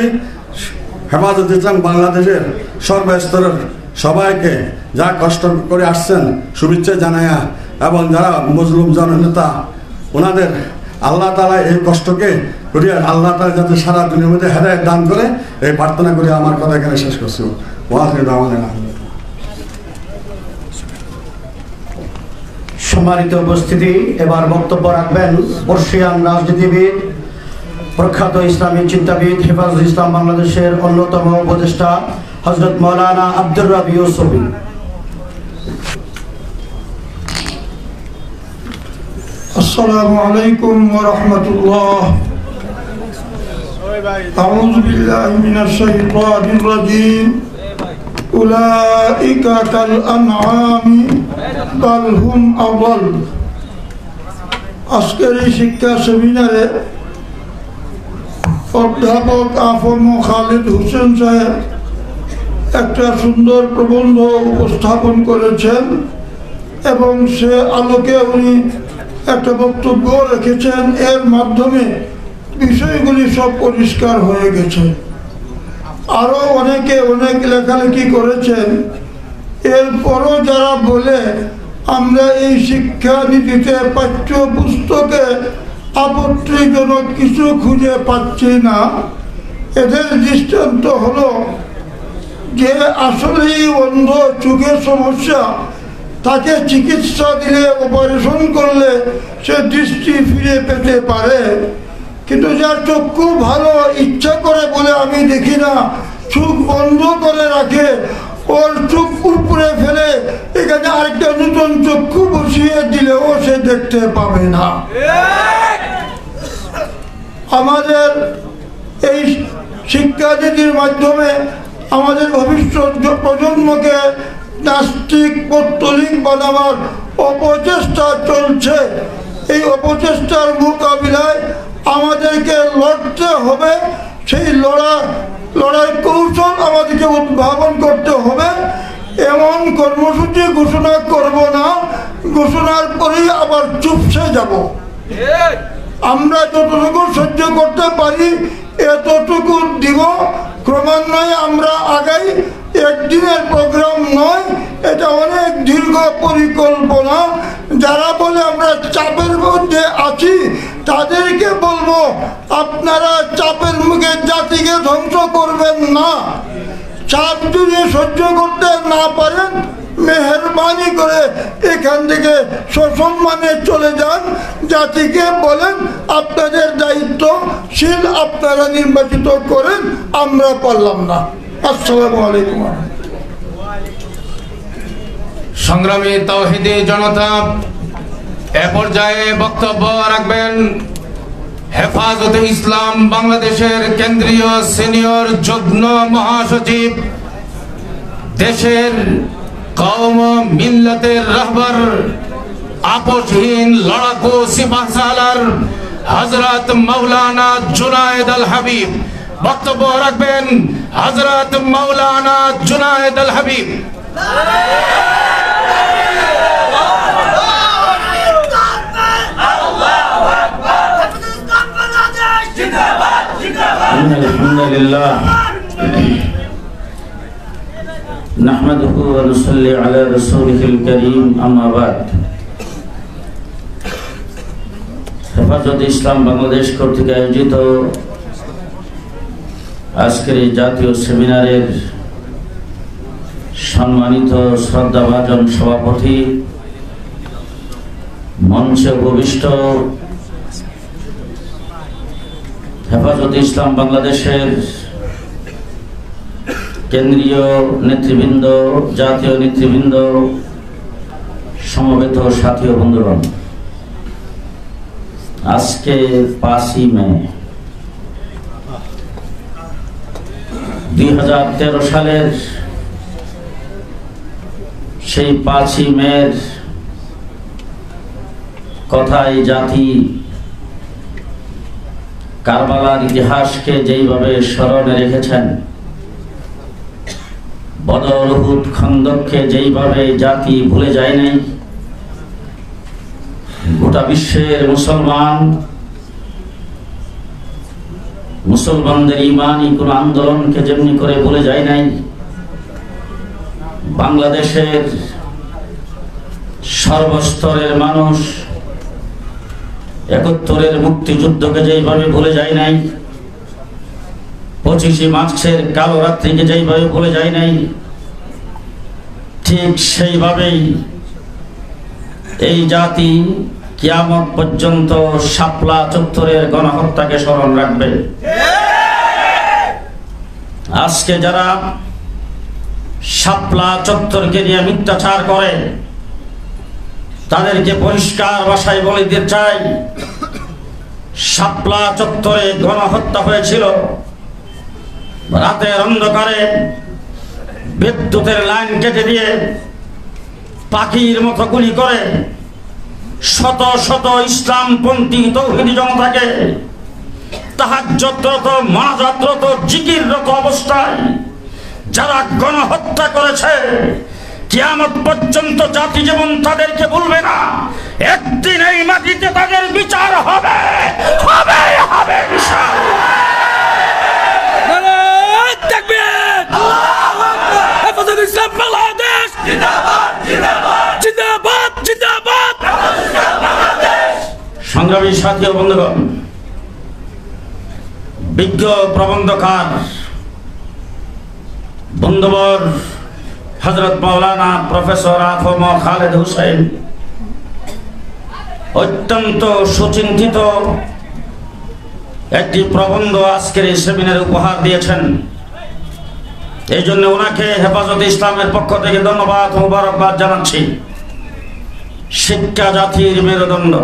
হেফাজত ইসলাম বাংলাদেশের সর্বস্তরের সবাইকে যা কষ্ট করে আসছেন শুভেচ্ছা জানায়া, এবং যারা মজলুম জননেতা ওনাদের আল্লাহ তাআলা এই কষ্টকে করিয়া আল্লাহ তাআলা যাতে সারা দুনিয়ার মধ্যে হেদায়েত দান করে এই প্রার্থনা করে আমার কথা এখানে শেষ করছি। সম্মানিত উপস্থিতি, এবার বক্তব্য রাখবেন বর্ষিয়ান রাজনীতিবিদ, প্রখ্যাত ইসলামী চিন্তাবিদ, হেফাজত ইসলাম বাংলাদেশের অন্যতম উপদেষ্টা হযরত মাওলানা আব্দুর রাব্বি ইউসুফী। আসসালামু আলাইকুম ওয়া রাহমাতুল্লাহ। আউযু বিল্লাহি মিনাশ শাইতানির রাজীম। উলাইকা কাল আনআমি বাল হুম আযাল। আজকের এই শিক্ষা সেমিনারে অধ্যাপক আফম খালিদ হোসেন সাহেব একটা সুন্দর প্রবন্ধ উপস্থাপন করেছেন এবং সে আলোকে উনি একটা বক্তব্য রেখেছেন। এর মাধ্যমে বিষয়গুলি সব পরিষ্কার হয়ে গেছে। আরও অনেকে অনেক লেখালেখি করেছেন। এরপরও যারা বলে আমরা এই শিক্ষানীতিতে পাঠ্য পুস্তকে আপত্তিজনক কিছু খুঁজে পাচ্ছি না, এদের দৃষ্টান্ত হলো যে আসলেই অন্ধ, চোখের সমস্যা, তাকে চিকিৎসা দিলে অপারেশন করলে সে দৃষ্টি ফিরে পেতে পারে, কিন্তু যার চক্ষু ভালো, ইচ্ছা করে বলে আমি দেখি না, চোখ বন্ধ করে রাখে, ওর চোখ উপরে ফেলে এখানে আরেকটা নতুন চক্ষু বসিয়ে দিলেও সে দেখতে পাবে না। আমাদের এই শিক্ষানীতির মাধ্যমে আমাদের ভবিষ্যৎ প্রজন্মকে নাস্তিক পৌত্তলিক বানাবার অপচেষ্টা চলছে। এই অপচেষ্টার মোকাবিলায় আমাদেরকে লড়তে হবে। সেই লড়াই কৌশল আমাদেরকে উদ্ভাবন করতে হবে। এমন কর্মসূচি ঘোষণা করব না, ঘোষণার পরেই আবার চুপসে যাব। আমরা যতটুকু সহ্য করতে পারি এতটুকু দিব। ক্রমান্বয়ে আমরা আগাই। একদিনের প্রোগ্রাম নয়, এটা অনেক দীর্ঘ পরিকল্পনা। যারা বলে আমরা চাপের মধ্যে আছি তাদেরকে বলবো আপনারা চাপের মুখে জাতিকে ধ্বংস করবেন না। চাপ যদি সহ্য করতে না পারেন মেহেরবানি করে এখান থেকে সসম্মানে চলে যান। জাতিকে বলেন আপনাদের দায়িত্বশীল, আপনারা নির্বাচিত করেন, আমরা পারলাম না। আসসালামু আলাইকুম। সংগ্রামী তাওহীদি জনতা, এ পর্যায়ে বক্তব্য রাখবেন হেফাজতে ইসলাম বাংলাদেশের কেন্দ্রীয় সিনিয়র যুগ্ম মহাসচিব, দেশের কওম মিল্লাতের রাহবার আপোষহীন লড়াকু সিপাহসালার হযরত মাওলানা জুনায়েদ আল হাবিব। বক্তব্য রাখবেন হযরত মাওলানা জুনায়েদ আল হাবিব। আলহামদুলিল্লাহ নাহমাদুহু ওয়া নুসাল্লি আলা রাসূলিহিল কারীম, আম্মা বাদ। হেফাজতে ইসলাম বাংলাদেশ কর্তৃক আয়োজিত আজকের এই জাতীয় সেমিনারের সম্মানিত শ্রদ্ধাভাজন সভাপতি, মঞ্চে উপবিষ্ট হেফাজতে ইসলাম বাংলাদেশের কেন্দ্রীয় নেতৃবৃন্দ, জাতীয় নেতৃবৃন্দ, সমবেত সাথী ও বন্ধুগণ, আজকে 5ই মে 2013 সালের সেই 5ই মের কথাই জাতি কারবালার ইতিহাসকে যেইভাবে স্মরণে রেখেছেন, বদর, উহুদ, খন্দককে যেইভাবে জাতি ভুলে যায় নাই, গোটা বিশ্বের মুসলমানদের ইমানি কোন আন্দোলনকে যেমনি করে ভুলে যায় নাই, বাংলাদেশের সর্বস্তরের মানুষ 71-এর মুক্তিযুদ্ধকে যেইভাবে ভুলে যায় নাই, 25শে মার্চের কালো রাত্রিকে যেইভাবে ভুলে যায় নাই, ঠিক সেইভাবেই এই জাতি কিয়ামত পর্যন্ত শাপলা চত্বরের গণহত্যাকে স্মরণ রাখবে। আজকে যারা শাপলা চত্বরকে নিয়ে মিথ্যাচার করে, তাদেরকে পরিষ্কার ভাষায় বলে দিতে চাই, শাপলা চত্বরে গণহত্যা হয়েছিল। রাতের অন্ধকারে বিদ্যুতের লাইন কেটে দিয়ে পাখির মতো গুলি করে শত শত ইসলামপন্থী তৌহিদি জনতাকে তাহাজ্জুদরত, মুনাজাতরত, জিকিররত অবস্থায় যারা গণহত্যা করেছে, কিয়ামত পর্যন্ত জাতি যেমন তাদেরকে ভুলবে না, একদিন এই মাটিতে তাদের বিচার হবে হবে হবে ইনশাআল্লাহ। নারায়ে তাকবীর, আল্লাহু আকবার। হেফাজতে ইসলাম বাংলাদেশ জিন্দাবাদ জিন্দাবাদ জিন্দাবাদ জিন্দাবাদ। সংগ্রামী সাথী ও বন্ধুগণ, বিজ্ঞ প্রবন্ধকার বন্ধুবর হযরত মাওলানা প্রফেসর আফম খালেদ হোসেন অত্যন্ত সুচিন্তিত একটি প্রবন্ধ আজকের এই সেমিনারে উপহার দিয়েছেন। এই জন্য ওনাকে হেফাজতে ইসলামের পক্ষ থেকে ধন্যবাদ ও মোবারকবাদ জানাচ্ছি। শিক্ষা জাতির মেরুদণ্ড।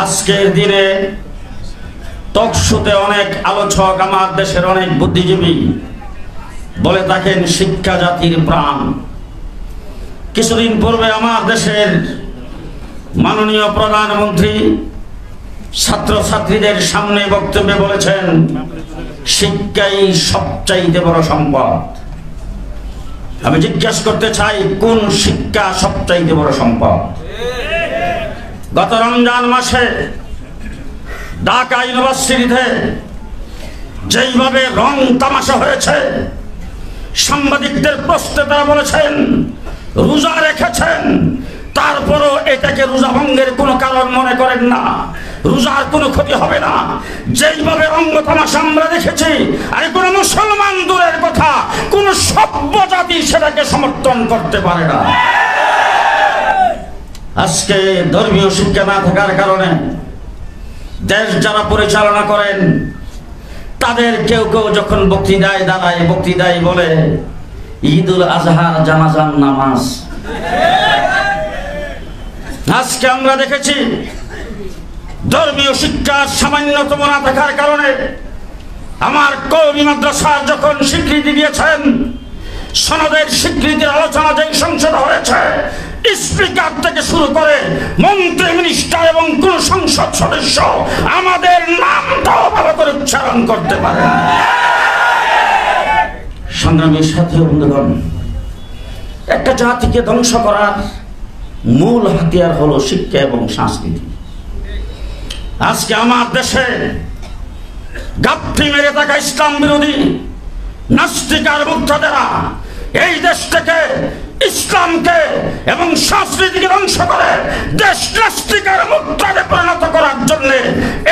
আজকের দিনে টকশোতে অনেক আলোচক, আমার দেশের অনেক বুদ্ধিজীবী বলে থাকেন শিক্ষা জাতির প্রাণ। কিছুদিন পূর্বে আমার দেশের মাননীয় প্রধানমন্ত্রী ছাত্রছাত্রীদের সামনে বক্তব্যে বলেছেন, শিক্ষাই সবচাইতে বড় সম্পদ। আমি জিজ্ঞেস করতে চাই, কোন শিক্ষা সবচাইতে বড় সম্পদ? গত রমজান মাসে ঢাকা ইউনিভার্সিটিতে যেইভাবে রং তামাশা হয়েছে, সাংবাদিকদের প্রশ্নে তারা বলেছেন রোজা রেখেছেন, তারপরও এটাকে রোজা ভঙ্গের কোনো কারণ মনে করেন না, রোজার কোনো ক্ষতি হবে না। যেইভাবে রঙ্গ তামাশা আমরা দেখেছি, আর কোনো মুসলমান দূরের কথা, কোন সভ্য জাতি সেটাকে সমর্থন করতে পারে না। আজকে ধর্মীয় শিক্ষা না থাকার কারণে দেশ যারা পরিচালনা করেন, তাদের কেউ কেউ যখন বক্তৃতায় দাঁড়ায়, বক্তৃতায় বলে ঈদুল আজহার জানাজার নামাজ। আজকে আমরা দেখেছি ধর্মীয় শিক্ষার সামান্যতম না থাকার কারণে আমার কওমি মাদ্রাসা যখন স্বীকৃতি দিয়েছেন, সনদের স্বীকৃতির আলোচনা যেই সংসদ হয়েছে, স্পিকার থেকে শুরু করে মন্ত্রী মিনিস্টার এবং কোন সংসদ সদস্য আমাদের নামটাও ভালো করে উচ্চারণ করতে পারে। সংগ্রামী সাথী ও বন্ধুগণ, একটা জাতিকে ধ্বংস করার মূল হাতিয়ার হলো শিক্ষা এবং সংস্কৃতি। আজকে আমার দেশে গাপ্পি মেরে থাকা ইসলাম বিরোধী নাস্তিক আর মুক্তাদেরা এই দেশ থেকে ইসলামকে এবং সংস্কৃতিকে ধ্বংস করে দেশ নাস্তিকের মুক্তাদে পরিণত করার জন্য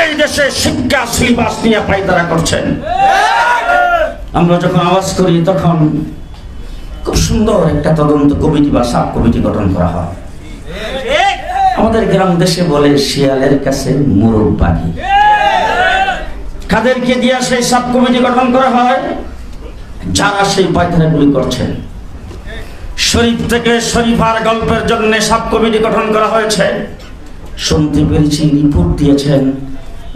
এই দেশে শিক্ষা সিলেবাস নিয়ে পায়তারা করছেন। আমরা যখন আওয়াজ করি তখন খুব সুন্দর একটা তদন্ত কমিটি বা সাব কমিটি গঠন করা হয়। আমাদের গ্রাম দেশে বলে শিয়ালের কাছে মোরগ বাড়ি। কাদেরকে দিয়ে সেই সাব কমিটি গঠন করা হয়? যারা সেই পায়তারাগুলি করছেন। শরীফ থেকে শরীফার গল্পের জন্য সাব কমিটি গঠন করা হয়েছে। শুনতে পেরেছি রিপোর্ট দিয়েছেন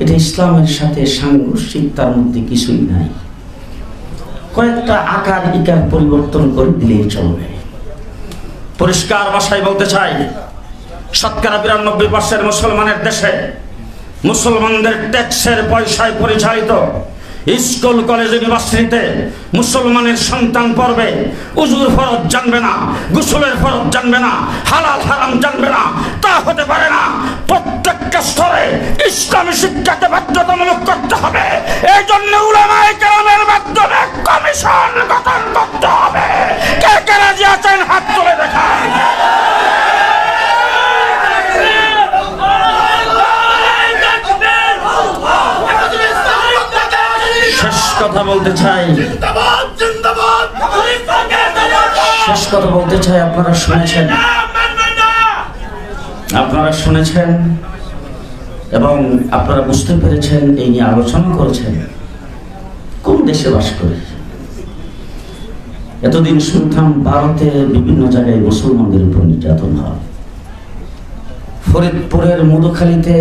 এটা ইসলামের সাথে সাংঘর্ষিক, তার মধ্যে কিছুই নাই, কয়েকটা আকার ইকার পরিবর্তন করে দিলেই চলবে। পরিষ্কার ভাষায় বলতে চাই, শতকরা 92% মুসলমানের দেশে মুসলমানদের ট্যাক্সের পয়সায় পরিচালিত স্কুল কলেজ ইউনিভার্সিটিতে মুসলমানের সন্তান পড়বে, উজুর ফরজ জানবে না, গোসলের ফরজ জানবে না, হালাল হারাম জানবে না, তা হতে পারে না। প্রত্যেকটা স্তরে ইসলামী শিক্ষাকে বাধ্যতামূলক করতে হবে। এই জন্য উলামায়ে কেরামের মাধ্যমে কমিশন গঠন করতে হবে। কে কে রাজি আছেন হাত তুলে দেখান। শেষ কথা বলতে চাই, আপনারা শুনেছেন এবং আপনারা বুঝতে পেরেছেন, এই নিয়ে আলোচনা করেছেন। কোন দেশে বাস করে? এতদিন শুনতাম ভারতে বিভিন্ন জায়গায় মুসলমানদের উপর নির্যাতন হয়। ফরিদপুরের মধুখালীতে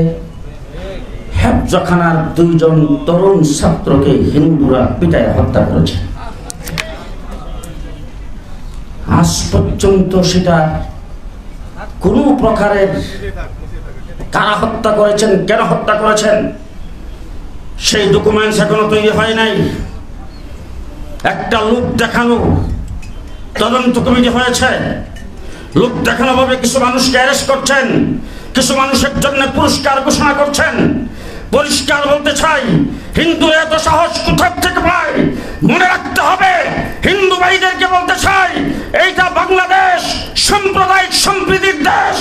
হেফজখানার 2 জন তরুণ ছাত্রকে হিন্দুরা পিটায় হত্যা করেছে। আজ পর্যন্ত সেটা কোন প্রকারের কারা হত্যা করেছেন, কেন হত্যা করেছেন, সেই ডকুমেন্টস এখনো তৈরি হয় নাই। একটা লোক দেখানো তদন্ত কমিটি হয়েছে, লোক দেখানো ভাবে কিছু মানুষকে অ্যারেস্ট করছেন, কিছু মানুষের জন্য পুরস্কার ঘোষণা করছেন। পরিষ্কার বলতে চাই, হিন্দুরা এত সাহস কোথা থেকে পায়? মনে রাখতে হবে, হিন্দু ভাইদেরকে বলতে চাই, এইটা বাংলাদেশ সাম্প্রদায়িক সম্প্রীতির দেশ।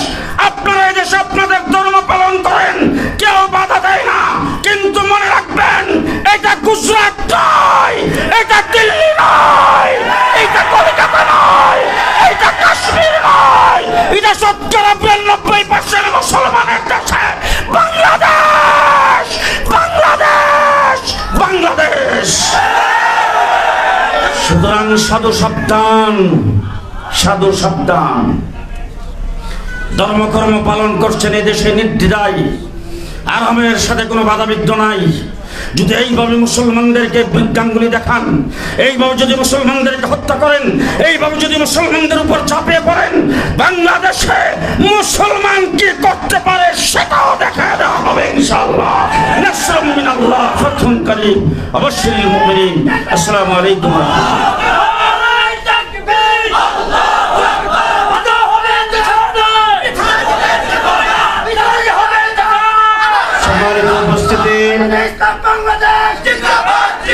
আপনারা এই দেশে আপনাদের ধর্ম পালন করেন, কেউ বাধা দেয় না, কিন্তু মনে রাখবেন এটা গুজরাট নয়, এটা দিল্লি নয়, এটা কলকাতা নয়, এটা কাশ্মীর নয়, এটা 92% মুসলমানের দেশে বাংলাদেশ, বাংলাদেশ, বাংলাদেশ। সুতরাং সাধু সাবধান, সাধু সাবধান। ধর্মকর্ম পালন করছেন এদেশে নির্দ্বিধায়, আরামের সাথে কোনো বাধাবিঘ্ন নাই। যদি এইভাবে মুসলমানদেরকে বিজ্ঞানগুলি দেখান, এইভাবে যদি মুসলমানদেরকে হত্যা করেন, এইভাবে যদি মুসলমানদের উপর চাপিয়ে পড়েন, বাংলাদেশে মুসলমান কি করতে পারে সেটাও দেখা দেওয়া হবে ইনশাআল্লাহ। নাসরুম মিনাল্লাহ, ফাতহুন কারীম, অবশ্যই মুমিনিন। আসসালামু আলাইকুম ওয়া রাহমাতুল্লাহ।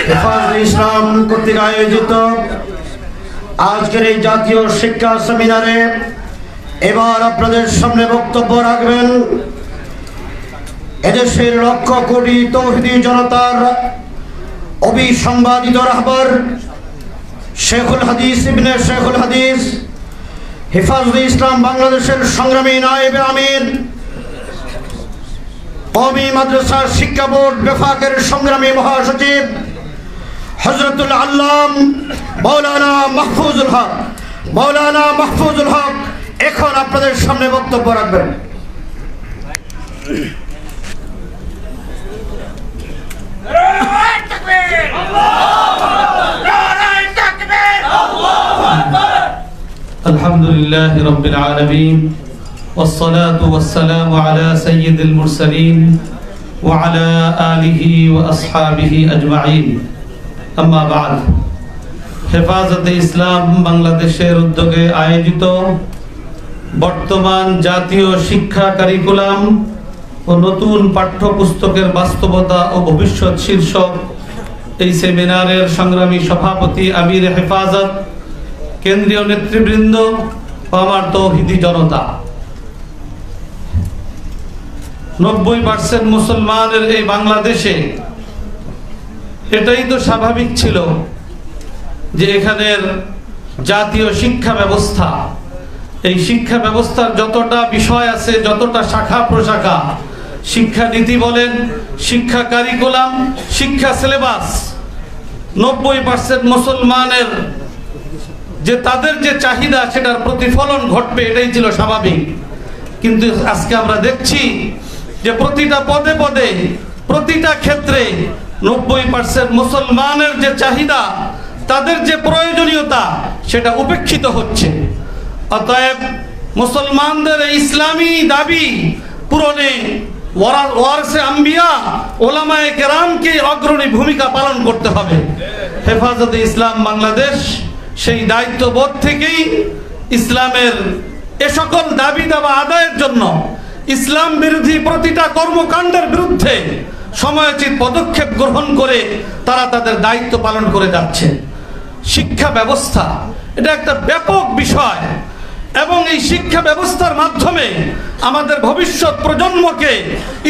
হেফাজতে ইসলাম কর্তৃক আয়োজিত আজকের এই জাতীয় শিক্ষা সেমিনারে এবার আপনাদের সামনে বক্তব্য রাখবেন এদেশের লক্ষ কোটি তৌহিদি জনতার অবিসংবাদিত রাহবার শেখুল হাদিস ইবনে শেখুল হাদিস, হেফাজতে ইসলাম বাংলাদেশের সংগ্রামী নায়েবে আমির, কওমি মাদ্রাসা শিক্ষা বোর্ড বেফাকের সংগ্রামী মহাসচিব হযরতুল আল্লাম মাওলানা মাহফুজুল হক, মাওলানা মাহফুজুল হক এখন আপনাদের সামনে বক্তব্য রাখবেন। الحمد الحمد لله رب العالمين والصلاة والسلام على سيد المرسلين وعلى آله وأصحابه أجمعين أما بعد হেফাজতে ইসলাম বাংলাদেশের উদ্যোগে আয়োজিত বর্তমান জাতীয় শিক্ষা কারিকুলাম ও নতুন পাঠ্যপুস্তকের বাস্তবতা ও ভবিষ্যৎ শীর্ষক এই সেমিনারের সংগ্রামী সভাপতি আমির হেফাজত, কেন্দ্রীয় নেতৃবৃন্দ ও আমার তৌহিদি জনতা, 90% মুসলমানের এই বাংলাদেশে এটাই তো স্বাভাবিক ছিল যে এখানের জাতীয় শিক্ষা ব্যবস্থা, এই শিক্ষা ব্যবস্থার যতটা বিষয় আছে, যতটা শাখা প্রশাখা, শিক্ষা নীতি বলেন, শিক্ষা কারিকুলাম, শিক্ষা সিলেবাস, 90% মুসলমানের যে তাদের যে চাহিদা সেটার প্রতিফলন ঘটবে এটাই ছিল স্বাভাবিক। কিন্তু আজকে আমরা দেখছি যে প্রতিটা পদে পদে, প্রতিটা ক্ষেত্রে 90% মুসলমানের যে চাহিদা, তাদের যে প্রয়োজনীয়তা সেটা উপেক্ষিত হচ্ছে। অতএব মুসলমানদের ইসলামী দাবি পূরণে ওয়ারসে আম্বিয়া ওলামায়ে কেরামকে অগ্রণী ভূমিকা পালন করতে হবে। হেফাজতে ইসলাম বাংলাদেশ সেই দায়িত্ববোধ থেকেই ইসলামের এ সকল দাবি দাবা আদায়ের জন্য ইসলাম বিরোধী প্রতিটা কর্মকাণ্ডের বিরুদ্ধে সময়োচিত পদক্ষেপ গ্রহণ করে তারা তাদের দায়িত্ব পালন করে যাচ্ছে। শিক্ষা ব্যবস্থা এটা একটা ব্যাপক বিষয় এবং এই শিক্ষা ব্যবস্থার মাধ্যমে আমাদের ভবিষ্যৎ প্রজন্মকে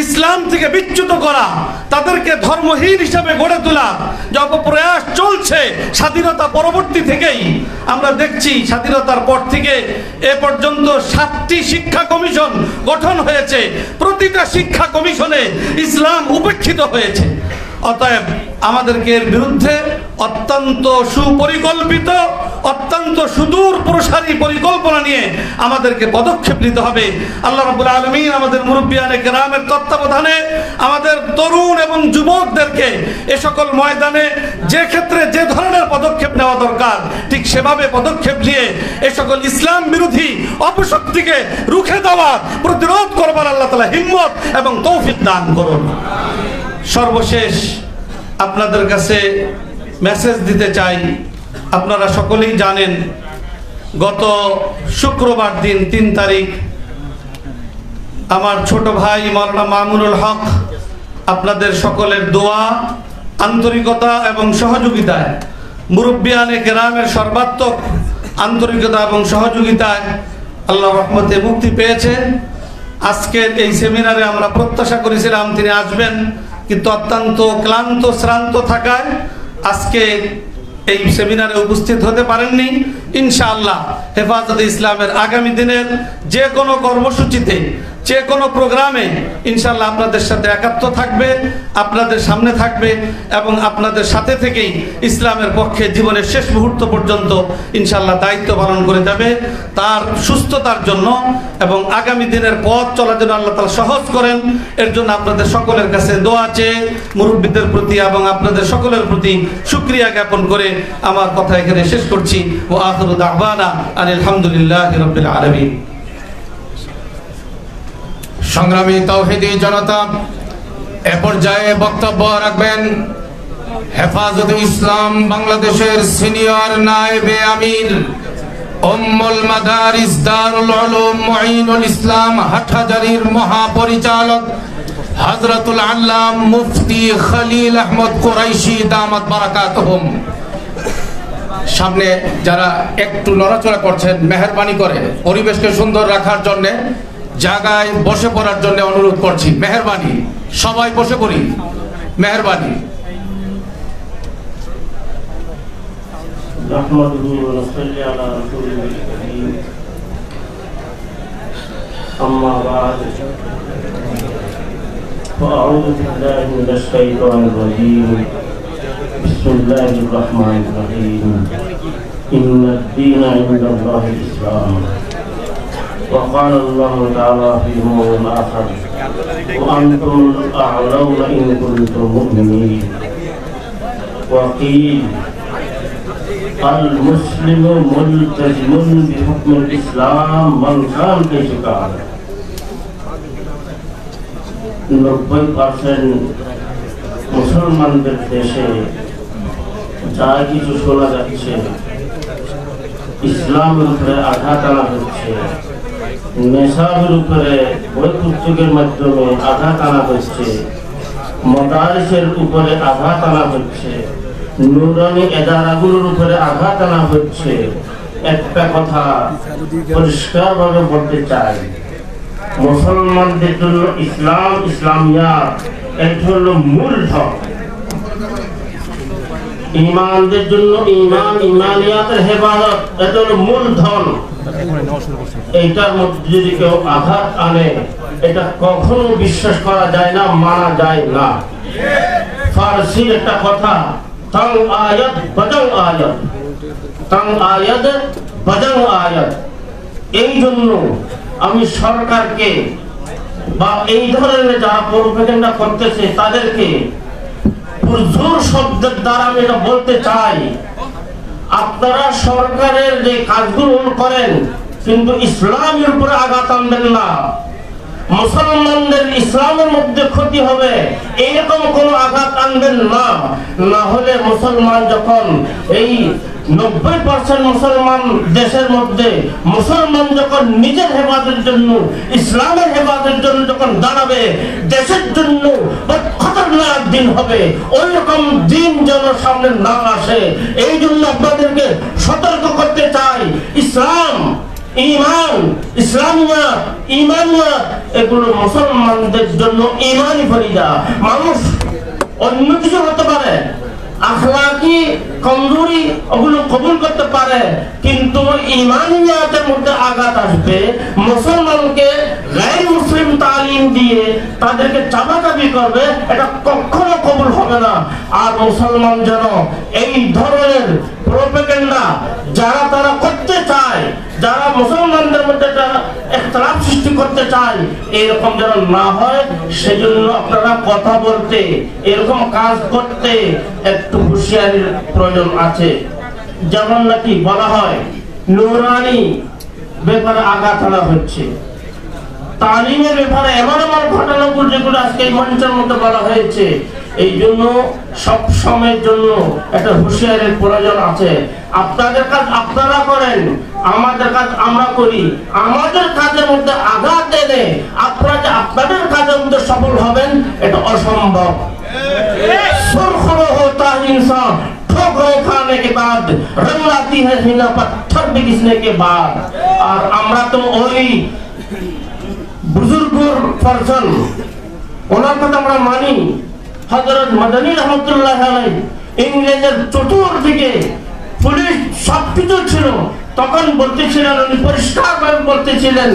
ইসলাম থেকে বিচ্যুত করা, তাদেরকে ধর্মহীন হিসাবে গড়ে তোলা যে অপপ্রয়াস চলছে স্বাধীনতা পরবর্তী থেকেই। আমরা দেখছি স্বাধীনতার পর থেকে এ পর্যন্ত 7টি শিক্ষা কমিশন গঠন হয়েছে, প্রতিটা শিক্ষা কমিশনে ইসলাম উপেক্ষিত হয়েছে। অতএব আমাদেরকে এর বিরুদ্ধে অত্যন্ত সুপরিকল্পিত, অত্যন্ত সুদূর প্রসারী পরিকল্পনা নিয়ে আমাদেরকে পদক্ষেপ নিতে হবে। আল্লাহ রাব্বুল আলামিন আমাদের মুরব্বিয়ানে কেরামের তত্ত্বাবধানে আমাদের তরুণ এবং যুবকদেরকে এ সকল ময়দানে যে ক্ষেত্রে যে ধরনের পদক্ষেপ নেওয়া দরকার ঠিক সেভাবে পদক্ষেপ নিয়ে এ সকল ইসলাম বিরোধী অপশক্তিকে রুখে দেওয়ার, প্রতিরোধ করবার আল্লাহ তাআলা হিম্মত এবং তৌফিক দান করুন। সর্বশেষ আপনাদের কাছে মেসেজ দিতে চাই, আপনারা সকলেই জানেন গত শুক্রবার দিন 3 তারিখ আমার ছোট ভাই মাওলানা মামুনুল হক আপনাদের সকলের দোয়া, আন্তরিকতা এবং সহযোগিতায়, মুরব্বিয়ানে কেরামের সর্বাত্মক আন্তরিকতা এবং সহযোগিতায় আল্লাহর রহমতে মুক্তি পেয়েছে। আজকের এই সেমিনারে আমরা প্রত্যাশা করেছিলাম তিনি আসবেন, কিন্তু অত্যন্ত ক্লান্ত শ্রান্ত থাকায় আজকে এই সেমিনারে উপস্থিত হতে পারেননি। ইনশাআল্লাহ হেফাজতে ইসলামের আগামী দিনের যে কোনো কর্মসূচিতে, যে কোনো প্রোগ্রামে ইনশাআল্লাহ আপনাদের সাথে একাত্ম থাকবে, আপনাদের সামনে থাকবে এবং আপনাদের সাথে থেকেই ইসলামের পক্ষে জীবনের শেষ মুহূর্ত পর্যন্ত ইনশাআল্লাহ দায়িত্ব পালন করে যাবে। তার সুস্থতার জন্য এবং আগামী দিনের পথ চলার জন্য আল্লাহ তাআলা সহজ করেন, এর জন্য আপনাদের সকলের কাছে দোয়া চেয়ে মুরব্বিদের প্রতি এবং আপনাদের সকলের প্রতি শুকরিয়া জ্ঞাপন করে আমার কথা এখানে শেষ করছি। ওয়া আখিরু দাওয়ানা আলহামদুলিল্লাহি রাব্বিল আলামিন। সংগ্রামী তাওহীদি জনতা, এ পর্যায়ে বক্তব্য রাখবেন হেফাজতে ইসলাম বাংলাদেশের সিনিয়র নায়েবে আমির, উম্মুল মাদারিস দারুল উলুম মুঈনুল ইসলাম হাটহাজারীর মহাপরিচালক হযরতুল আল্লাম মুফতি খলিল আহমদ কুরাইশি দামাত বারাকাতুহুম। সামনে যারা একটু নড়াচড়া করছেন মেহেরবানি করে পরিবেশকে সুন্দর রাখার জন্য জায়গায় বসে পড়ার জন্য অনুরোধ করছি। মেহেরবানি, সবাই বসে পড়ি, মেহেরবানি। أما بعد فأعوذ بالله من الشيطان الرجيم بسم الله الرحمن الرحيم إن الدين عند الله الإسلام وقال الله تعالى في موضع آخر وأنتم الأعلون إن كنتم مؤمنين وقيل अल मुस्लिम मुल्तजिमुन बिहुक्मिल इस्लाम मन कान के चुका 90% मुसलमानদের দেশে যা কিছু শোনা যাচ্ছে ইসলামের উপরে আঘাত আনা হচ্ছে, নেশাবের উপরে বই পুস্তকের মাধ্যমে আঘাত আনা হচ্ছে, মাদ্রাসার উপরে আঘাত আনা হচ্ছে, নুরানি ইদারাগুলোর উপরে আঘাত আনা হচ্ছে। একটা কথা পরিষ্কারভাবে বলতে চাই, মুসলমানদের জন্য ইসলাম ইসলামিয়াত এটা হলো মূল ধন। ইমানদের জন্য ইমান ইমানিয়াতের হেফাজত এটা হলো মূল ধন। এইটার মধ্যে যদি কেউ আঘাত আনে এটা কখনো বিশ্বাস করা যায় না, মানা যায় না। ফারসির একটা কথা, তাং আয়াত বাজাং আয়াত, তাং আয়াত বাজাং আয়াত। এই জন্য আমি সরকারকে বা এই ধরনের যারা প্রোপাগান্ডা করতেছে তাদেরকে জোর শব্দের দ্বারা আমি এটা বলতে চাই, আপনারা সরকারের যে কাজগুলো করেন কিন্তু ইসলামের উপরে আঘাত আনবেন না। মুসলমানদের ইসলামের মধ্যে ক্ষতি হবে এইরকম কোনো আঘাত আনবেন না। না হলে মুসলমান যখন এই 90% মুসলমান দেশের মধ্যে মুসলমান যখন নিজের হেফাজতের জন্য ইসলামের হেফাজতের জন্য যখন দাঁড়াবে, দেশের জন্য খতরনাক দিন হবে। ওই রকম দিন যেন সামনে না আসে, এই জন্য আপনাদেরকে সতর্ক করতে চাই। ইসলাম, ইমান, ইসলামিয়াত, ইমানিয়াত এগুলো মুসলমানদের জন্য ইমানি ফরিদা। মানুষ অন্য কিছু হতে পারে, আখলাকি কমজোরি ওগুলো কবুল করতে পারে, কিন্তু ইমানিয়াতের মধ্যে আঘাত আসবে। মুসলমানকে গায়র মুসলিম তালিম দিয়ে তাদেরকে চাপাচাপি করবে, এটা কখনো কবুল হবে না। আর মুসলমান যেন এই ধরনের প্রোপাগান্ডা যারা তারা করতে চায়, যারা মুসলমানদের মধ্যে ইখতিলাফ সৃষ্টি করতে চায়, এরকম যেন না হয় সেজন্য আপনারা কথা বলতে, এরকম কাজ করতে একটু হুঁশিয়ারির প্রয়োজন আছে। যেমন নাকি বলা হয় নুরানি ব্যাপারে আঘাত আনা হচ্ছে, তালিমের ব্যাপারে এমন এমন ঘটনাগুলো যেগুলো আজকে এই মঞ্চের মধ্যে বলা হয়েছে। এই জন্য সব সময়ের জন্য একটা হুঁশিয়ারির প্রয়োজন আছে। আপনাদের কাজ আপনারা করেন, আমাদের কাজ আমরা করি। আমাদের কাজের মধ্যে আঘাত এনে আপনারা যে আপনাদের কাজের মধ্যে সফল হবেন এটা অসম্ভব। সুরখুর হোতা ইনসান ठोकरें खाने के बाद रंग लाती है सीना पत्थर भी घिसने के बाद। और আমরা তো ওই বুজুর্গর পারসন, ওনার কথা আমরা মানি। হযরত মাদানী রহমাতুল্লাহ আলাইহি ইংরেজের চতুর্দিকে পুলিশ সবকিছু ছিল, তখন বলতেছিলেন, উনি পরিষ্কারভাবে বলতেছিলেন,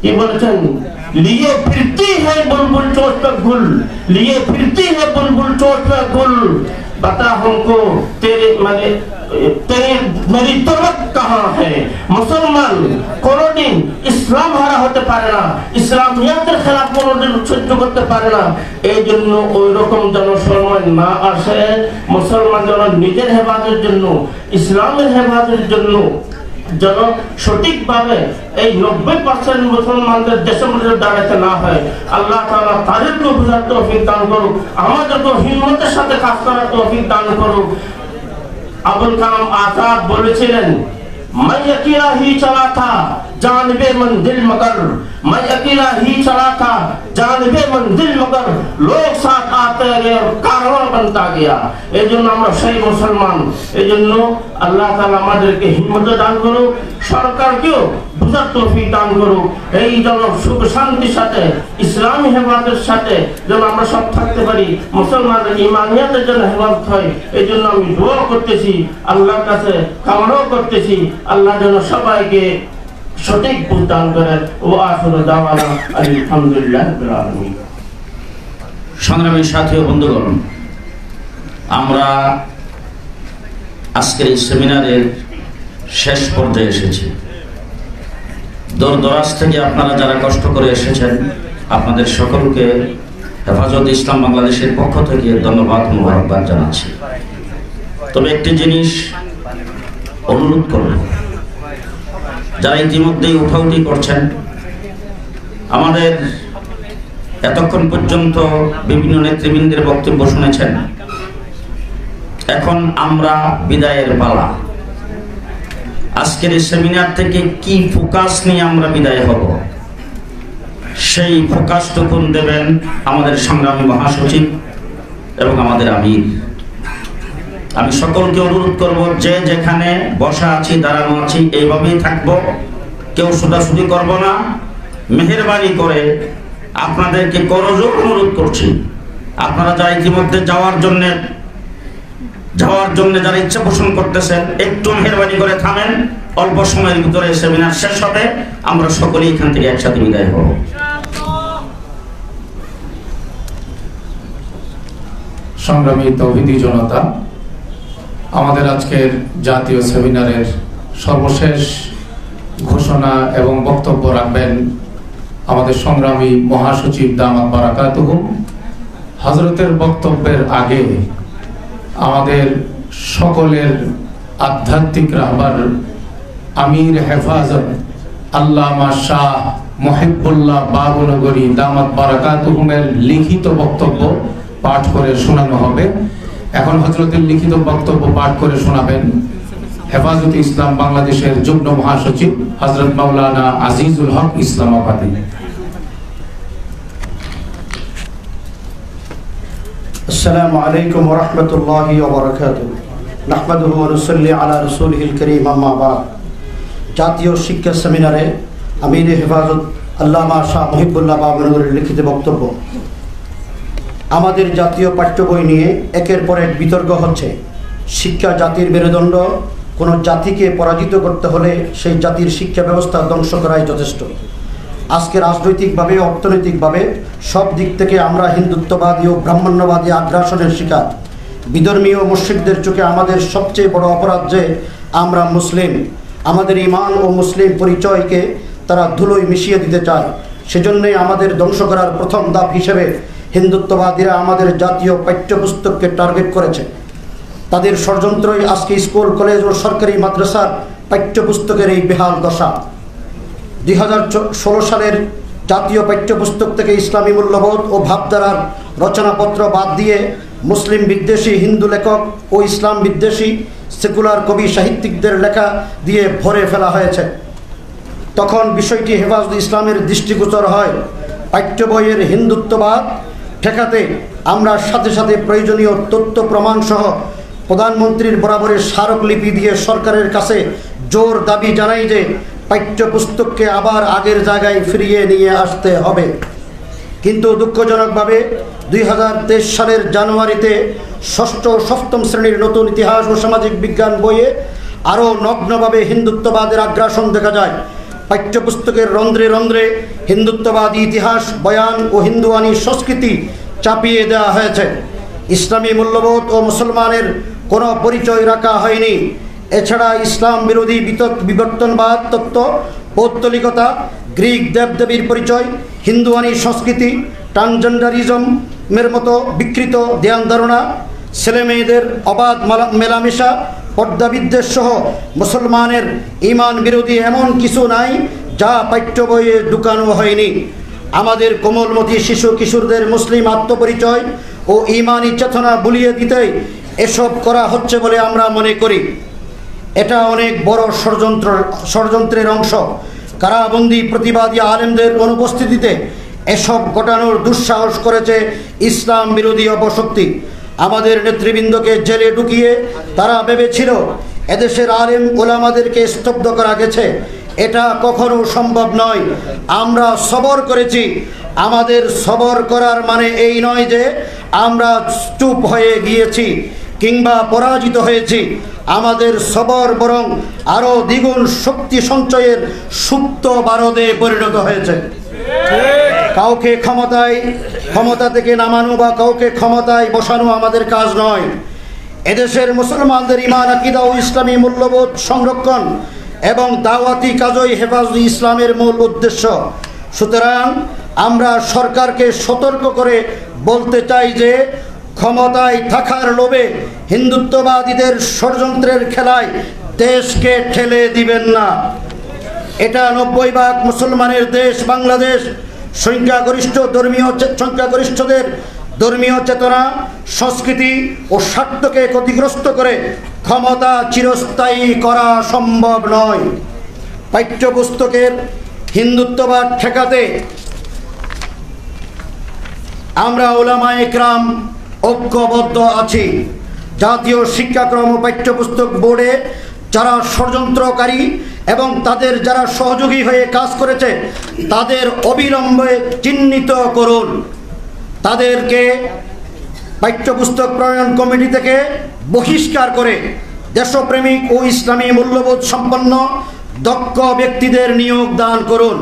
কি বলেছেন, लिए फिरती है बुलबुल चोट पे गुल, लिए फिरती है बुलबुल चोट पे गुल, बता हमको तेरे माने तेरी मेरी दौलत कहाँ है। मुसलमान कोनोदिन इस्लाम हारा होते पारे ना, इस्लामियातेर खिलाफ कोनोदिन সহ্য করতে পারে না। এই জন্য ওই রকম যেন সময় না আসে, মুসলমান যেন নিজের হেফাজতের জন্য, ইসলামের হেফাজতের জন্য যেন সঠিকভাবে এই 90% মুসলমানদের দেশের মধ্যে দাঁড়াতে না হয়। আল্লাহ তাআলা তাদেরকে বুঝার তৌফিক দান করুক, আমাদেরকে হিম্মতের সাথে কাজ করার তৌফিক দান করুক। আবুল কালাম আজাদ বলেছিলেন, मैं अकेला ही चला था जानबे मंजिल मगर, मैं अकेला ही चला था जानबे मंजिल मगर, लोग साथ आते गए और कारवां बनता गया। এই জন্য আমরা সেই মুসলমান। এই জন্য আল্লাহ তাআলা আমাদেরকে হিম্মত দান করুক, সরকারকেও বুঝার তৌফিক দান করুক। এই যেন সুখ শান্তির সাথে ইসলামী হেফাজতের সাথে যেন আমরা সব থাকতে পারি, মুসলমানদের ইমানিয়াতের জন্য হেফাজত হয়। এই জন্য আমি দোয়া করতেছি, আল্লাহর কাছে কামনাও করতেছি, আল্লাহ যেন সবাইকে সঠিক বুঝ দান করেন। ও আখিরু দাওয়ানা আলহামদুলিল্লাহি রাব্বিল আলামিন। সংগ্রামী সাথী ও বন্ধুগণ, আমরা আজকের এই সেমিনারের শেষ পর্যায়ে এসেছি। দূর দরাজ থেকে আপনারা যারা কষ্ট করে এসেছেন, আপনাদের সকলকে হেফাজত ইসলাম বাংলাদেশের পক্ষ থেকে ধন্যবাদ, মোবারকবাদ জানাচ্ছি। তবে একটি জিনিস অনুরোধ করব, যারা ইতিমধ্যেই উঠাউঠি করছেন, আমাদের এতক্ষণ পর্যন্ত বিভিন্ন নেতৃবৃন্দের বক্তব্য শুনেছেন, এখন আমরা বিদায়ের পালা। আজকের এই সেমিনার থেকে কি ফোকাস নিয়ে আমরা বিদায় হব, সেই ফোকাসটুকুন দেবেন আমাদের সংগ্রামী মহাসচিব এবং আমাদের আমির। আমি সকলকে অনুরোধ করব, যে যেখানে বসা আছি, দাঁড়ানো আছি, এইভাবেই থাকবো, কেউ ছোটাছুটি করব না। মেহেরবানি করে আপনাদেরকে করজোর অনুরোধ করছি, আপনারা যা ইতিমধ্যে যাওয়ার জন্য যারা ইচ্ছা পোষণ করতেছেন, একটু মেহেরবানি করে থামেন। অল্প সময়ের ভিতরে সেমিনার শেষ হবে, আমরা সকলেই এখান থেকে একসাথে বিদায় হব। সংগ্রামী তৌহিদি জনতা, আমাদের আজকের জাতীয় সেমিনারের সর্বশেষ ঘোষণা এবং বক্তব্য রাখবেন আমাদের সংগ্রামী মহাসচিব দামাত বারাকাতুহু। হযরতের বক্তব্যের আগে আমাদের সকলের আধ্যাত্মিক রাহবার আমির হেফাজত আল্লামা শাহ মুহিবুল্লাহ বাবুনগরী দামাত বারাকাতুহুমের লিখিত বক্তব্য পাঠ করে শোনানো হবে। এখন হযরতের লিখিত বক্তব্য পাঠ করে শোনাবেন হেফাজতে ইসলাম বাংলাদেশের যুগ্ম মহাসচিব হযরত মাওলানা আজিজুল হক ইসলামাবাদী। আসসালামু আলাইকুম ওয়া রাহমাতুল্লাহি ওয়া বারাকাতুহু। নাহমাদুহু ওয়া নুসাল্লি আলা রাসূলিহিল কারীম, আম্মা বা'দ। জাতীয় শিক্ষা সেমিনারে আমির হেফাজত আল্লামা শাহ মুহিবুল্লাহ বাবুনগরীর লিখিত বক্তব্য। আমাদের জাতীয় পাঠ্য বই নিয়ে একের পর এক বিতর্ক হচ্ছে। শিক্ষা জাতির মেরুদণ্ড। কোনো জাতিকে পরাজিত করতে হলে সেই জাতির শিক্ষা ব্যবস্থা ধ্বংস করাই যথেষ্ট। আজকে রাজনৈতিকভাবে, অর্থনৈতিকভাবে সব দিক থেকে আমরা হিন্দুত্ববাদী ও ব্রাহ্মণ্যবাদী আগ্রাসনের শিকার। বিধর্মীয় মুশরিকদের চোখে আমাদের সবচেয়ে বড় অপরাধ যে আমরা মুসলিম। আমাদের ঈমান ও মুসলিম পরিচয়কে তারা ধুলোয় মিশিয়ে দিতে চায়। সেজন্যই আমাদের ধ্বংস করার প্রথম ধাপ হিসেবে হিন্দুত্ববাদীরা আমাদের জাতীয় পাঠ্যপুস্তককে টার্গেট করেছে। তাদের ষড়যন্ত্রই আজকে স্কুল, কলেজ ও সরকারি মাদ্রাসার পাঠ্যপুস্তকের এই বেহাল দশা। 2016 সালের জাতীয় পাঠ্যপুস্তক থেকে ইসলামী মূল্যবোধ ও ভাবধারার রচনাপত্র বাদ দিয়ে মুসলিম বিদ্বেষী হিন্দু লেখক ও ইসলাম বিদ্বেষী সেকুলার কবি সাহিত্যিকদের লেখা দিয়ে ভরে ফেলা হয়েছে। তখন বিষয়টি হেফাজতে ইসলামের দৃষ্টিগোচর হয়। পাঠ্য বইয়ের হিন্দুত্ববাদ ঠেকাতে আমরা সাথে সাথে প্রয়োজনীয় তথ্য প্রমাণ সহ প্রধানমন্ত্রীর বরাবরের স্মারকলিপি দিয়ে সরকারের কাছে জোর দাবি জানাই যে পাঠ্যপুস্তককে আবার আগের জায়গায় ফিরিয়ে নিয়ে আসতে হবে। কিন্তু দুঃখজনকভাবে 2023 সালের জানুয়ারিতে ষষ্ঠ ও সপ্তম শ্রেণীর নতুন ইতিহাস ও সামাজিক বিজ্ঞান বইয়ে আরও নগ্নভাবে হিন্দুত্ববাদের আগ্রাসন দেখা যায়। পাঠ্যপুস্তকের রন্ধ্রে রন্ধ্রে হিন্দুত্ববাদী ইতিহাস, বয়ান ও হিন্দুয়ানি সংস্কৃতি চাপিয়ে দেওয়া হয়েছে। ইসলামী মূল্যবোধ ও মুসলমানের কোনো পরিচয় রাখা হয়নি। এছাড়া ইসলাম বিরোধী বিবর্তনবাদ তত্ত্ব, পৌত্তলিকতা, গ্রিক দেবদেবীর পরিচয়, হিন্দুয়ানি সংস্কৃতি, ট্রান্সজেন্ডারিজমের মতো বিকৃত ধ্যান ধারণা, ছেলেমেয়েদের অবাধ মেলামেশা, পর্দাবিদ্বেষ সহ মুসলমানের ঈমান বিরোধী এমন কিছু নাই যা পাঠ্য বইয়ে ঢুকানো হয়নি। আমাদের কোমলমতি শিশু কিশোরদের মুসলিম আত্মপরিচয় ও ঈমানি চেতনা বুলিয়ে দিতেই এসব করা হচ্ছে বলে আমরা মনে করি। এটা অনেক বড় ষড়যন্ত্রের অংশ। কারাবন্দী প্রতিবাদী আলেমদের অনুপস্থিতিতে এসব ঘটানোর দুঃসাহস করেছে ইসলাম বিরোধী অপশক্তি। আমাদের নেতৃবৃন্দকে জেলে ঢুকিয়ে তারা ভেবেছিল এদেশের আলেম ওলামাদেরকে স্তব্ধ করা গেছে। এটা কখনো সম্ভব নয়। আমরা সবর করেছি। আমাদের সবর করার মানে এই নয় যে আমরা চুপ হয়ে গিয়েছি কিংবা পরাজিত হয়েছি। আমাদের সবর বরং আরো দ্বিগুণ শক্তি সঞ্চয়ের সুপ্ত বারদে পরিণত হয়েছে। কাউকে ক্ষমতা থেকে নামানো বা কাউকে ক্ষমতায় বসানো আমাদের কাজ নয়। এদেশের মুসলমানদের ঈমান, আকীদা ও ইসলামী মূল্যবোধ সংরক্ষণ এবং দাওয়াতি কাজই হেফাজতে ইসলামের মূল উদ্দেশ্য। সুতরাং আমরা সরকারকে সতর্ক করে বলতে চাই যে ক্ষমতায় থাকার লোভে হিন্দুত্ববাদীদের ষড়যন্ত্রের খেলায় দেশকে ঠেলে দিবেন না। এটা 90% মুসলমানের দেশ বাংলাদেশ। সংখ্যাগরিষ্ঠদের ধর্মীয় চেতনা, সংস্কৃতি ও স্বার্থকে ক্ষতিগ্রস্ত করে ক্ষমতা চিরস্থায়ী করা সম্ভব নয়। পাঠ্যপুস্তকের হিন্দুত্ববাদ ঠেকাতে আমরা উলামায়ে কেরাম ঐক্যবদ্ধ আছি। জাতীয় শিক্ষাক্রম ও পাঠ্যপুস্তক বোর্ডে যারা ষড়যন্ত্রকারী এবং তাদের যারা সহযোগী হয়ে কাজ করেছে তাদের অবিলম্বে চিহ্নিত করুন। তাদেরকে পাঠ্যপুস্তক প্রণয়ন কমিটি থেকে বহিষ্কার করে দেশপ্রেমিক ও ইসলামী মূল্যবোধ সম্পন্ন দক্ষ ব্যক্তিদের নিয়োগ দান করুন।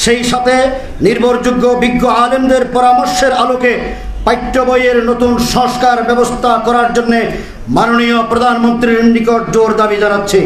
সেই সাথে নির্ভরযোগ্য বিজ্ঞ আলেমদের পরামর্শের আলোকে পাঠ্য বইয়ের নতুন সংস্কার ব্যবস্থা করার জন্য মাননীয় প্রধানমন্ত্রীর নিকট জোর দাবি জানাচ্ছি।